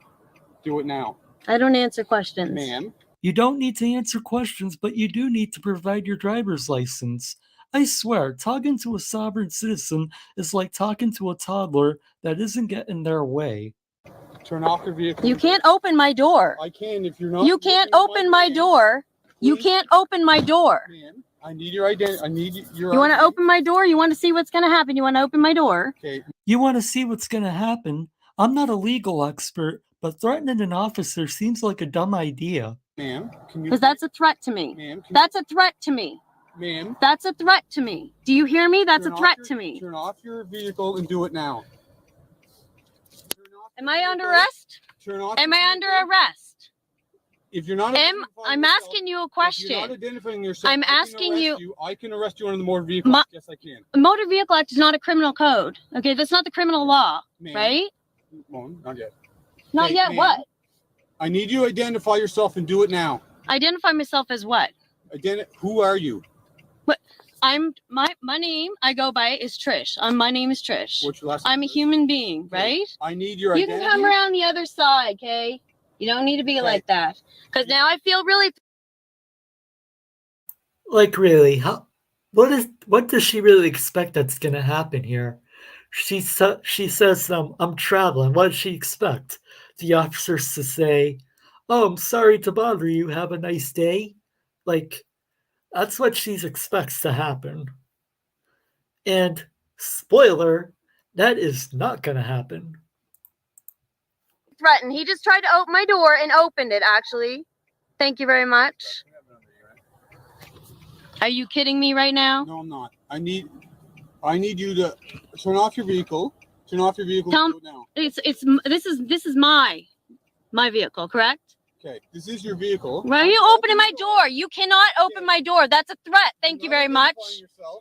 Do it now. I don't answer questions. Ma'am. You don't need to answer questions, but you do need to provide your driver's license. I swear, talking to a sovereign citizen is like talking to a toddler that isn't getting their way. Turn off your vehicle. You can't open my door. I can if you're not. You can't open my door. You can't open my door. Ma'am, I need your identity. I need your. You want to open my door? You want to see what's going to happen? You want to open my door? Okay. You want to see what's going to happen? I'm not a legal expert, but threatening an officer seems like a dumb idea. Ma'am, can you? Because that's a threat to me. Ma'am, that's a threat to me. Ma'am. That's a threat to me. Do you hear me? That's a threat to me. Turn off your vehicle and do it now. Am I under arrest? Turn off. Am I under arrest? If you're not, I'm asking you a question. If you're not identifying yourself, I'm asking you. I can arrest you under the motor vehicle. Yes, I can. Motor Vehicle Act is not a criminal code. Okay, that's not the criminal law, right? No, not yet. Not yet. What? I need you to identify yourself and do it now. Identify myself as what? Who are you? What? My name I go by is Trish. My name is Trish. What's your last name? I'm a human being, right? I need your identity. You can come around the other side, okay? You don't need to be like that. Because now I feel really. Like, really, what does she really expect that's going to happen here? She says, I'm traveling. What does she expect? The officers to say, oh, I'm sorry to bother you. Have a nice day. Like, that's what she expects to happen. And spoiler, that is not going to happen. Threatened. He just tried to open my door and opened it, actually. Thank you very much. Are you kidding me right now? No, I'm not. I need you to turn off your vehicle. Turn off your vehicle now. This is my vehicle, correct? Okay, this is your vehicle. Why are you opening my door? You cannot open my door. That's a threat. Thank you very much.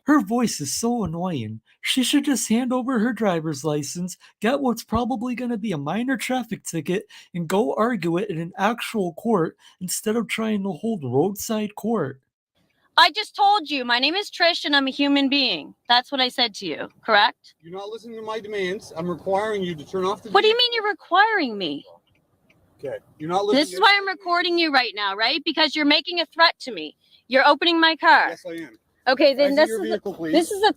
Her voice is so annoying. She should just hand over her driver's license, get what's probably going to be a minor traffic ticket, and go argue it in an actual court instead of trying to hold roadside court. I just told you, my name is Trish and I'm a human being. That's what I said to you, correct? You're not listening to my demands. I'm requiring you to turn off the vehicle. What do you mean you're requiring me? Okay, you're not listening. This is why I'm recording you right now, right? Because you're making a threat to me. You're opening my car. Yes, I am. Okay, then this is a threat to me. This is a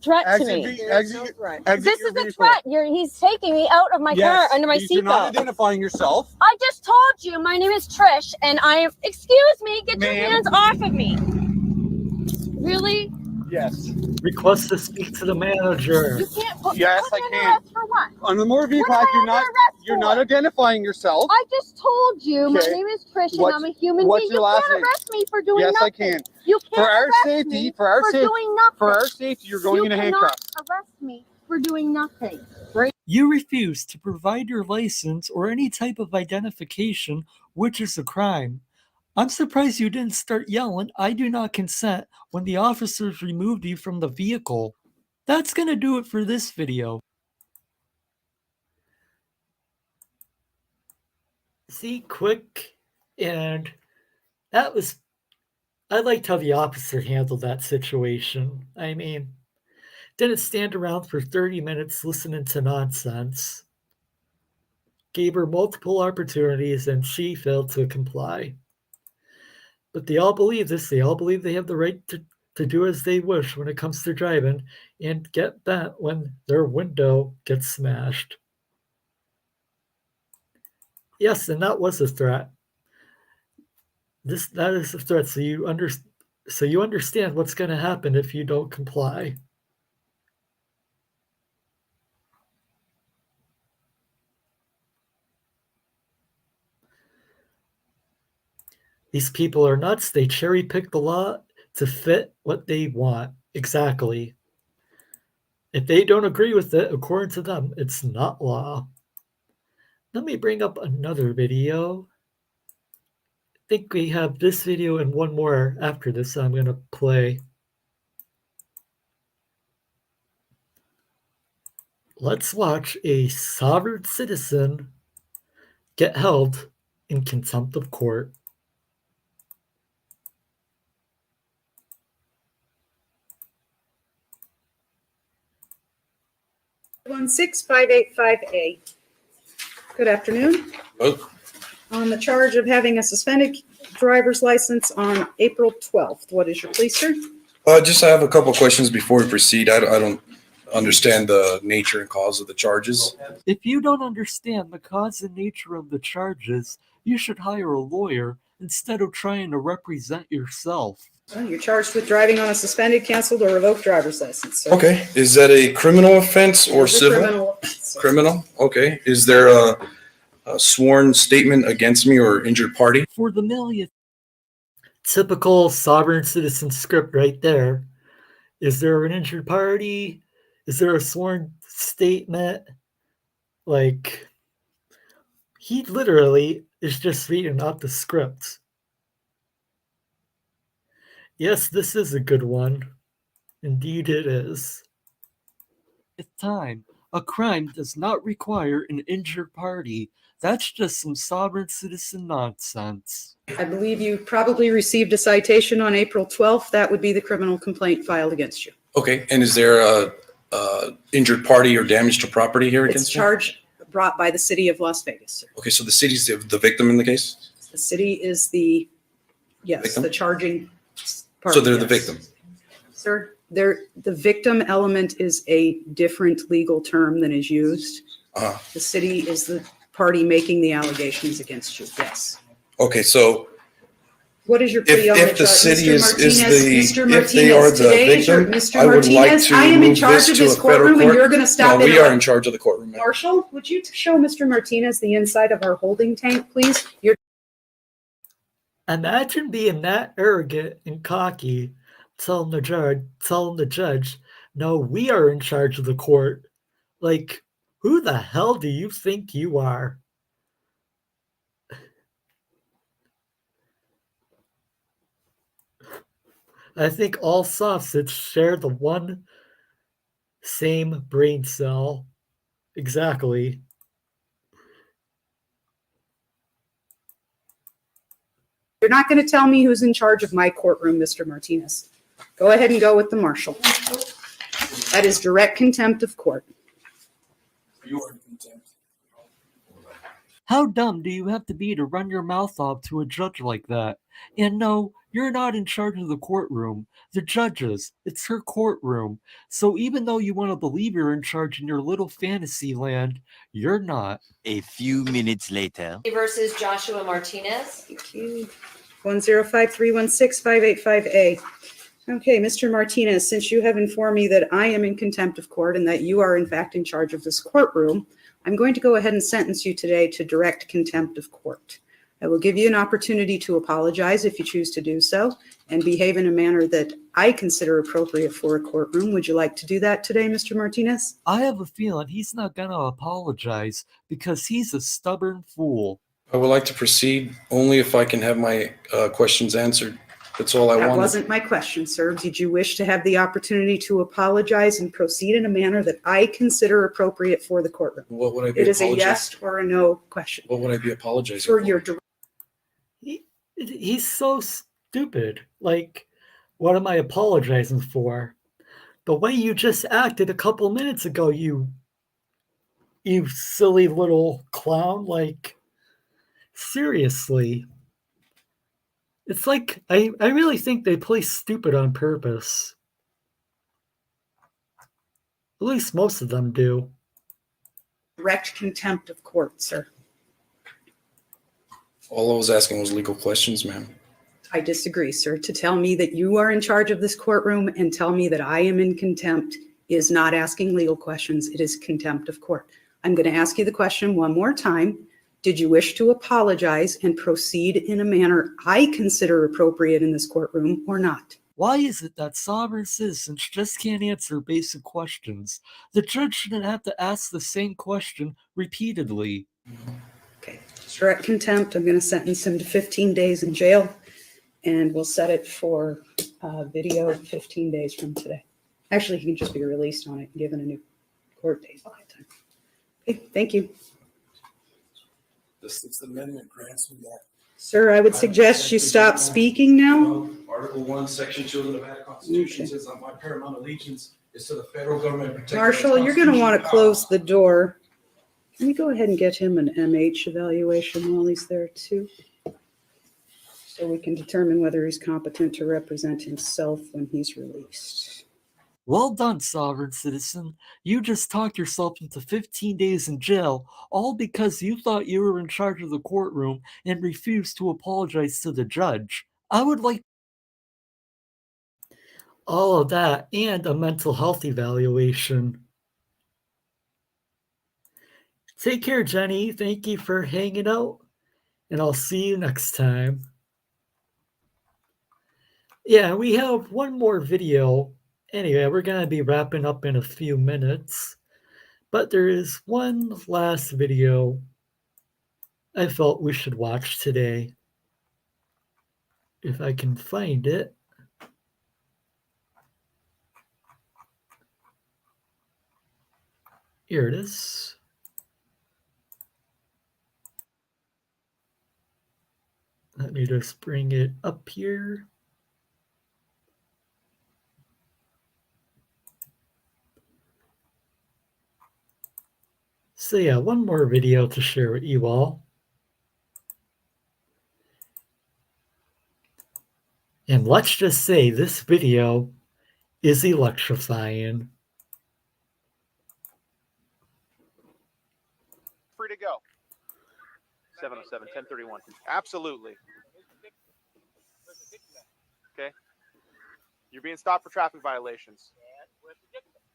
threat. He's taking me out of my car under my seatbelt. You're not identifying yourself. I just told you my name is Trish, and I am. Excuse me, get your hands off of me. Really? Yes. Request to speak to the manager. You can't put yes, I can. For what? On the motor vehicle act, you're not identifying yourself. I just told you my name is Trish and I'm a human being. You can't arrest me for doing nothing. Yes, I can. You can't for our arrest safety, me for our safety, doing nothing. For our safety, you're going in a handcuff. You cannot arrest me for doing nothing. You refuse to provide your license or any type of identification, which is a crime. I'm surprised you didn't start yelling, "I do not consent," when the officers removed you from the vehicle. That's gonna do it for this video. See, quick, and that was, I liked how the officer handled that situation. I mean, didn't stand around for 30 minutes listening to nonsense. Gave her multiple opportunities and she failed to comply. But they all believe this. They all believe they have the right to do as they wish when it comes to driving and get bent when their window gets smashed. Yes, and that was a threat. That is a threat. So you understand what's going to happen if you don't comply. These people are nuts. They cherry pick the law to fit what they want. Exactly. If they don't agree with it, according to them, it's not law. Let me bring up another video. I think we have this video and one more after this I'm going to play. Let's watch a sovereign citizen get held in contempt of court. 16585A. Good afternoon. Oh, On the charge of having a suspended driver's license on April 12th. What is your plea, sir? I have a couple questions before we proceed. I don't understand the nature and cause of the charges. If you don't understand the cause and nature of the charges, you should hire a lawyer instead of trying to represent yourself. Well, you're charged with driving on a suspended, canceled, or revoked driver's license, sir. Okay, is that a criminal offense or It's a civil? criminal offense, sir. Criminal, okay. Is there a sworn statement against me or injured party? For the millionth. Typical sovereign citizen script right there. Is there an injured party? Is there a sworn statement? Like, he literally is just reading out the script. Yes, this is a good one. Indeed it is. At time, a crime does not require an injured party. That's just some sovereign citizen nonsense. I believe you probably received a citation on April 12th. That would be the criminal complaint filed against you. Okay, and is there a injured party or damage to property here It's against me? charge brought by the city of Las Vegas, sir. Okay, so the city's the victim in the case? The city is the, yes, Victim? the charging part. So they're the yes. victim? Sir, the victim element is a different legal term than is used. Uh-huh. The city is the party making the allegations against you, yes. Okay, so What is your plea on if the charge? city Mr. is Martinez, Mr. the, if they are Martinez, the today is your, victim, Mr. I would like Martinez, to I am in move charge this of to a this federal courtroom and court. you're going to stop No, in. we are in charge of the courtroom. ma'am. Marshall, would you show Mr. Martinez the inside of our holding tank, please? You're Imagine being that arrogant and cocky, telling the judge, no, we are in charge of the court. Like, who the hell do you think you are? I think all Sovcits share the one same brain cell. Exactly. You're not going to tell me who's in charge of my courtroom, Mr. Martinez. Go ahead and go with the marshal. That is direct contempt of court. You are in contempt. How dumb do you have to be to run your mouth off to a judge like that? And no, you're not in charge of the courtroom. The judges, it's her courtroom. So even though you want to believe you're in charge in your little fantasy land, you're not. A few minutes later. Versus Joshua Martinez. Thank you. 105316585A. Okay, Mr. Martinez, since you have informed me that I am in contempt of court and that you are in fact in charge of this courtroom, I'm going to go ahead and sentence you today to direct contempt of court. I will give you an opportunity to apologize if you choose to do so and behave in a manner that I consider appropriate for a courtroom. Would you like to do that today, Mr. Martinez? I have a feeling he's not going to apologize because he's a stubborn fool. I would like to proceed only if I can have my questions answered. That's all I That wanted. wasn't my question, sir. Did you wish to have the opportunity to apologize and proceed in a manner that I consider appropriate for the courtroom? What would I be It is a apologizing? yes or a no question. What would I be apologizing For for? your He's so stupid. Like, what am I apologizing for? The way you just acted a couple minutes ago, you silly little clown. Like, seriously. It's like, I really think they play stupid on purpose. At least most of them do. direct contempt of court, sir. All I was asking was legal questions, ma'am. I disagree, sir. To tell me that you are in charge of this courtroom and tell me that I am in contempt is not asking legal questions. It is contempt of court. I'm going to ask you the question one more time. Did you wish to apologize and proceed in a manner I consider appropriate in this courtroom or not? Why is it that sovereign citizens just can't answer basic questions? The judge shouldn't have to ask the same question repeatedly. Okay, direct contempt. I'm going to sentence him to 15 days in jail, and we'll set it for video 15 days from today. Actually, he can just be released on it and given a new court date. Okay, thank you. The Sixth Amendment grants me that. Sir, I would suggest you stop speaking now. Article 1, Section 2 of the Nevada Constitution says that my paramount allegiance is to the federal government. Marshall, you're going to want to close the door Let me go ahead and get him an MH evaluation while he's there too, so we can determine whether he's competent to represent himself when he's released. Well done, sovereign citizen. You just talked yourself into 15 days in jail, all because you thought you were in charge of the courtroom and refused to apologize to the judge. I would like all of that and a mental health evaluation. Take care, Jenny. Thank you for hanging out, and I'll see you next time. Yeah, we have one more video. Anyway, we're going to be wrapping up in a few minutes, but there is one last video I felt we should watch today. If I can find it. Here it is. Let me just bring it up here. So yeah, one more video to share with you all. And let's just say this video is electrifying. Free to go. 707, 1031. Absolutely. Okay. You're being stopped for traffic violations.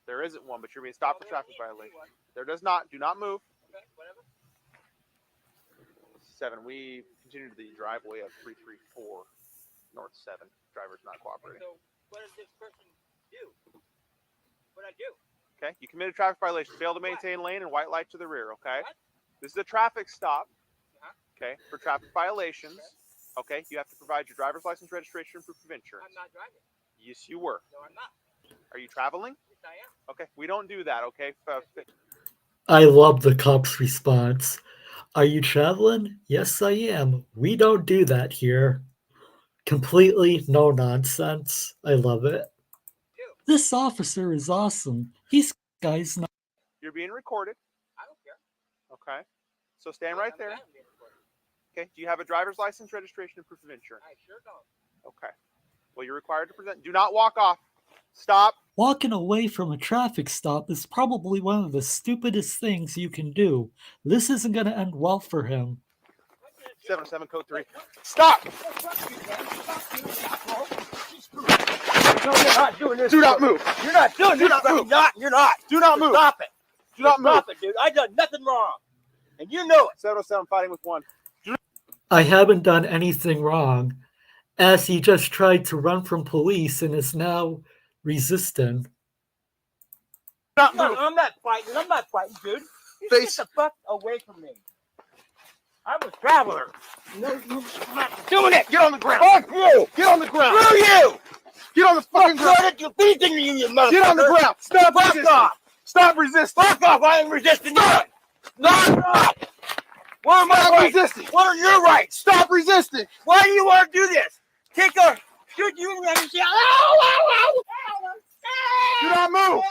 There isn't one, but you're being stopped for traffic violations. There does not. Do not move. 7. We continue to the driveway of 334 North 7. Driver's not cooperating. So what does this person do? What I do? Okay. You committed traffic violations. Fail to maintain lane and white light to the rear. Okay. This is a traffic stop. Okay. For traffic violations. Okay. You have to provide your driver's license, registration, and proof of insurance. I'm not driving. Yes, you were. No, I'm not. Are you traveling? Yes, I am. Okay. We don't do that. Okay. I love the cop's response. Are you traveling? Yes, I am. We don't do that here. Completely no nonsense. I love it. This officer is awesome. He's guy's not. You're being recorded. I don't care. Okay. So stand right there. Okay. Do you have a driver's license, registration, and proof of insurance? I sure don't. Okay. Well, you're required to present. Do not walk off. Stop. Walking away from a traffic stop is probably one of the stupidest things you can do. This isn't going to end well for him. 707 code 3. Stop! No, you're not doing this. Do not move. You're not doing this. Move. You're not. Do not move. Stop it. Do not move. Stop it, dude. I done nothing wrong. And you know it. 707 fighting with 1. I haven't done anything wrong, as he just tried to run from police and is now resisting. No, I'm not fighting. I'm not fighting, dude. You get the fuck away from me. I'm a traveler. No, you're not doing it. Get on the ground. Fuck you. Get on the ground. Screw you. Get on the fucking ground. Fuck you. Beating you motherfucker. Get on the ground. Stop Fuck resisting. off. Stop resisting. Fuck off. I ain't resisting you. No, I'm not. What are my rights? Resisting. What are your rights? Stop resisting. Why do you want to do this? Take a... Should you let me see? Do not move.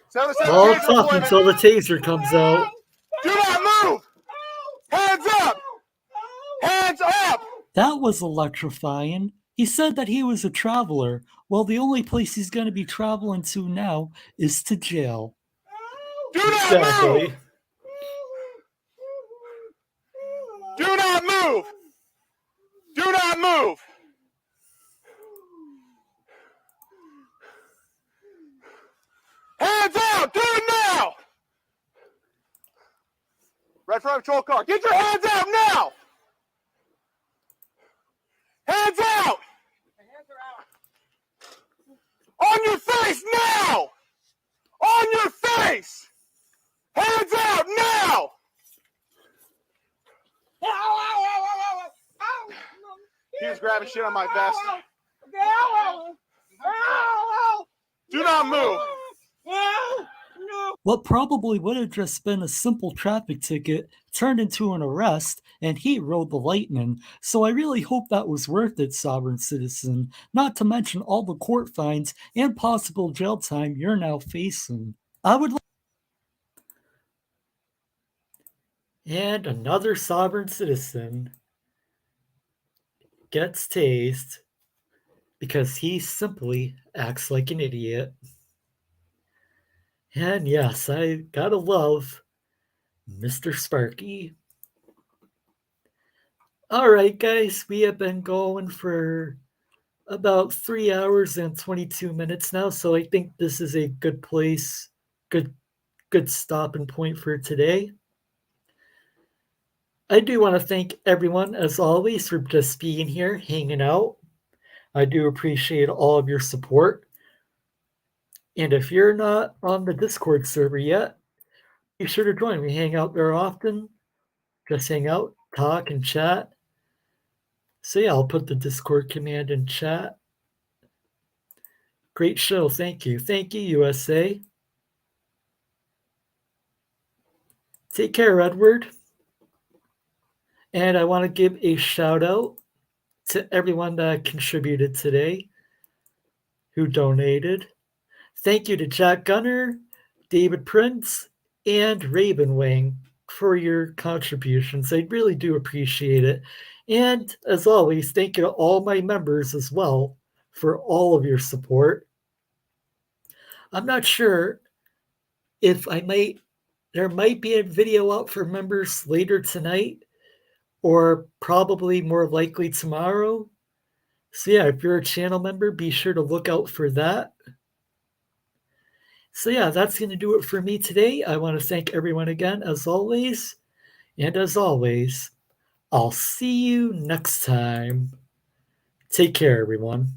707 All taser tough appointment. until the taser comes out. Do not move. Hands up. Hands up. That was electrifying. He said that he was a traveler. Well, the only place he's going to be traveling to now is to jail. Do not move. Do not move. Do not move. Hands out. Do it now. Red front patrol car. Get your hands out now. Hands out. On your face now. On your face. Hands out now. He was grabbing shit on my vest. Do not move. What probably would have just been a simple traffic ticket turned into an arrest, and he rode the lightning. So I really hope that was worth it, sovereign citizen, not to mention all the court fines and possible jail time you're now facing. And another sovereign citizen gets tased because he simply acts like an idiot. And yes, I gotta love Mr. Sparky. All right, guys, we have been going for about 3 hours and 22 minutes now, so I think this is a good place, good stopping point for today. I do want to thank everyone, as always, for just being here, hanging out. I do appreciate all of your support. And if you're not on the Discord server yet, be sure to join. We hang out there often. Just hang out, talk, and chat. So yeah, I'll put the Discord command in chat. Great show. Thank you. Thank you, USA. Take care, Edward. And I want to give a shout out to everyone that contributed today, who donated. Thank you to Jack Gunner, David Prince, and Ravenwingg for your contributions. I really do appreciate it. And as always, thank you to all my members as well for all of your support. I'm not sure if there might be a video out for members later tonight, or probably more likely tomorrow. So yeah, if you're a channel member, be sure to look out for that. So yeah, that's going to do it for me today. I want to thank everyone again, as always. And as always, I'll see you next time. Take care, everyone.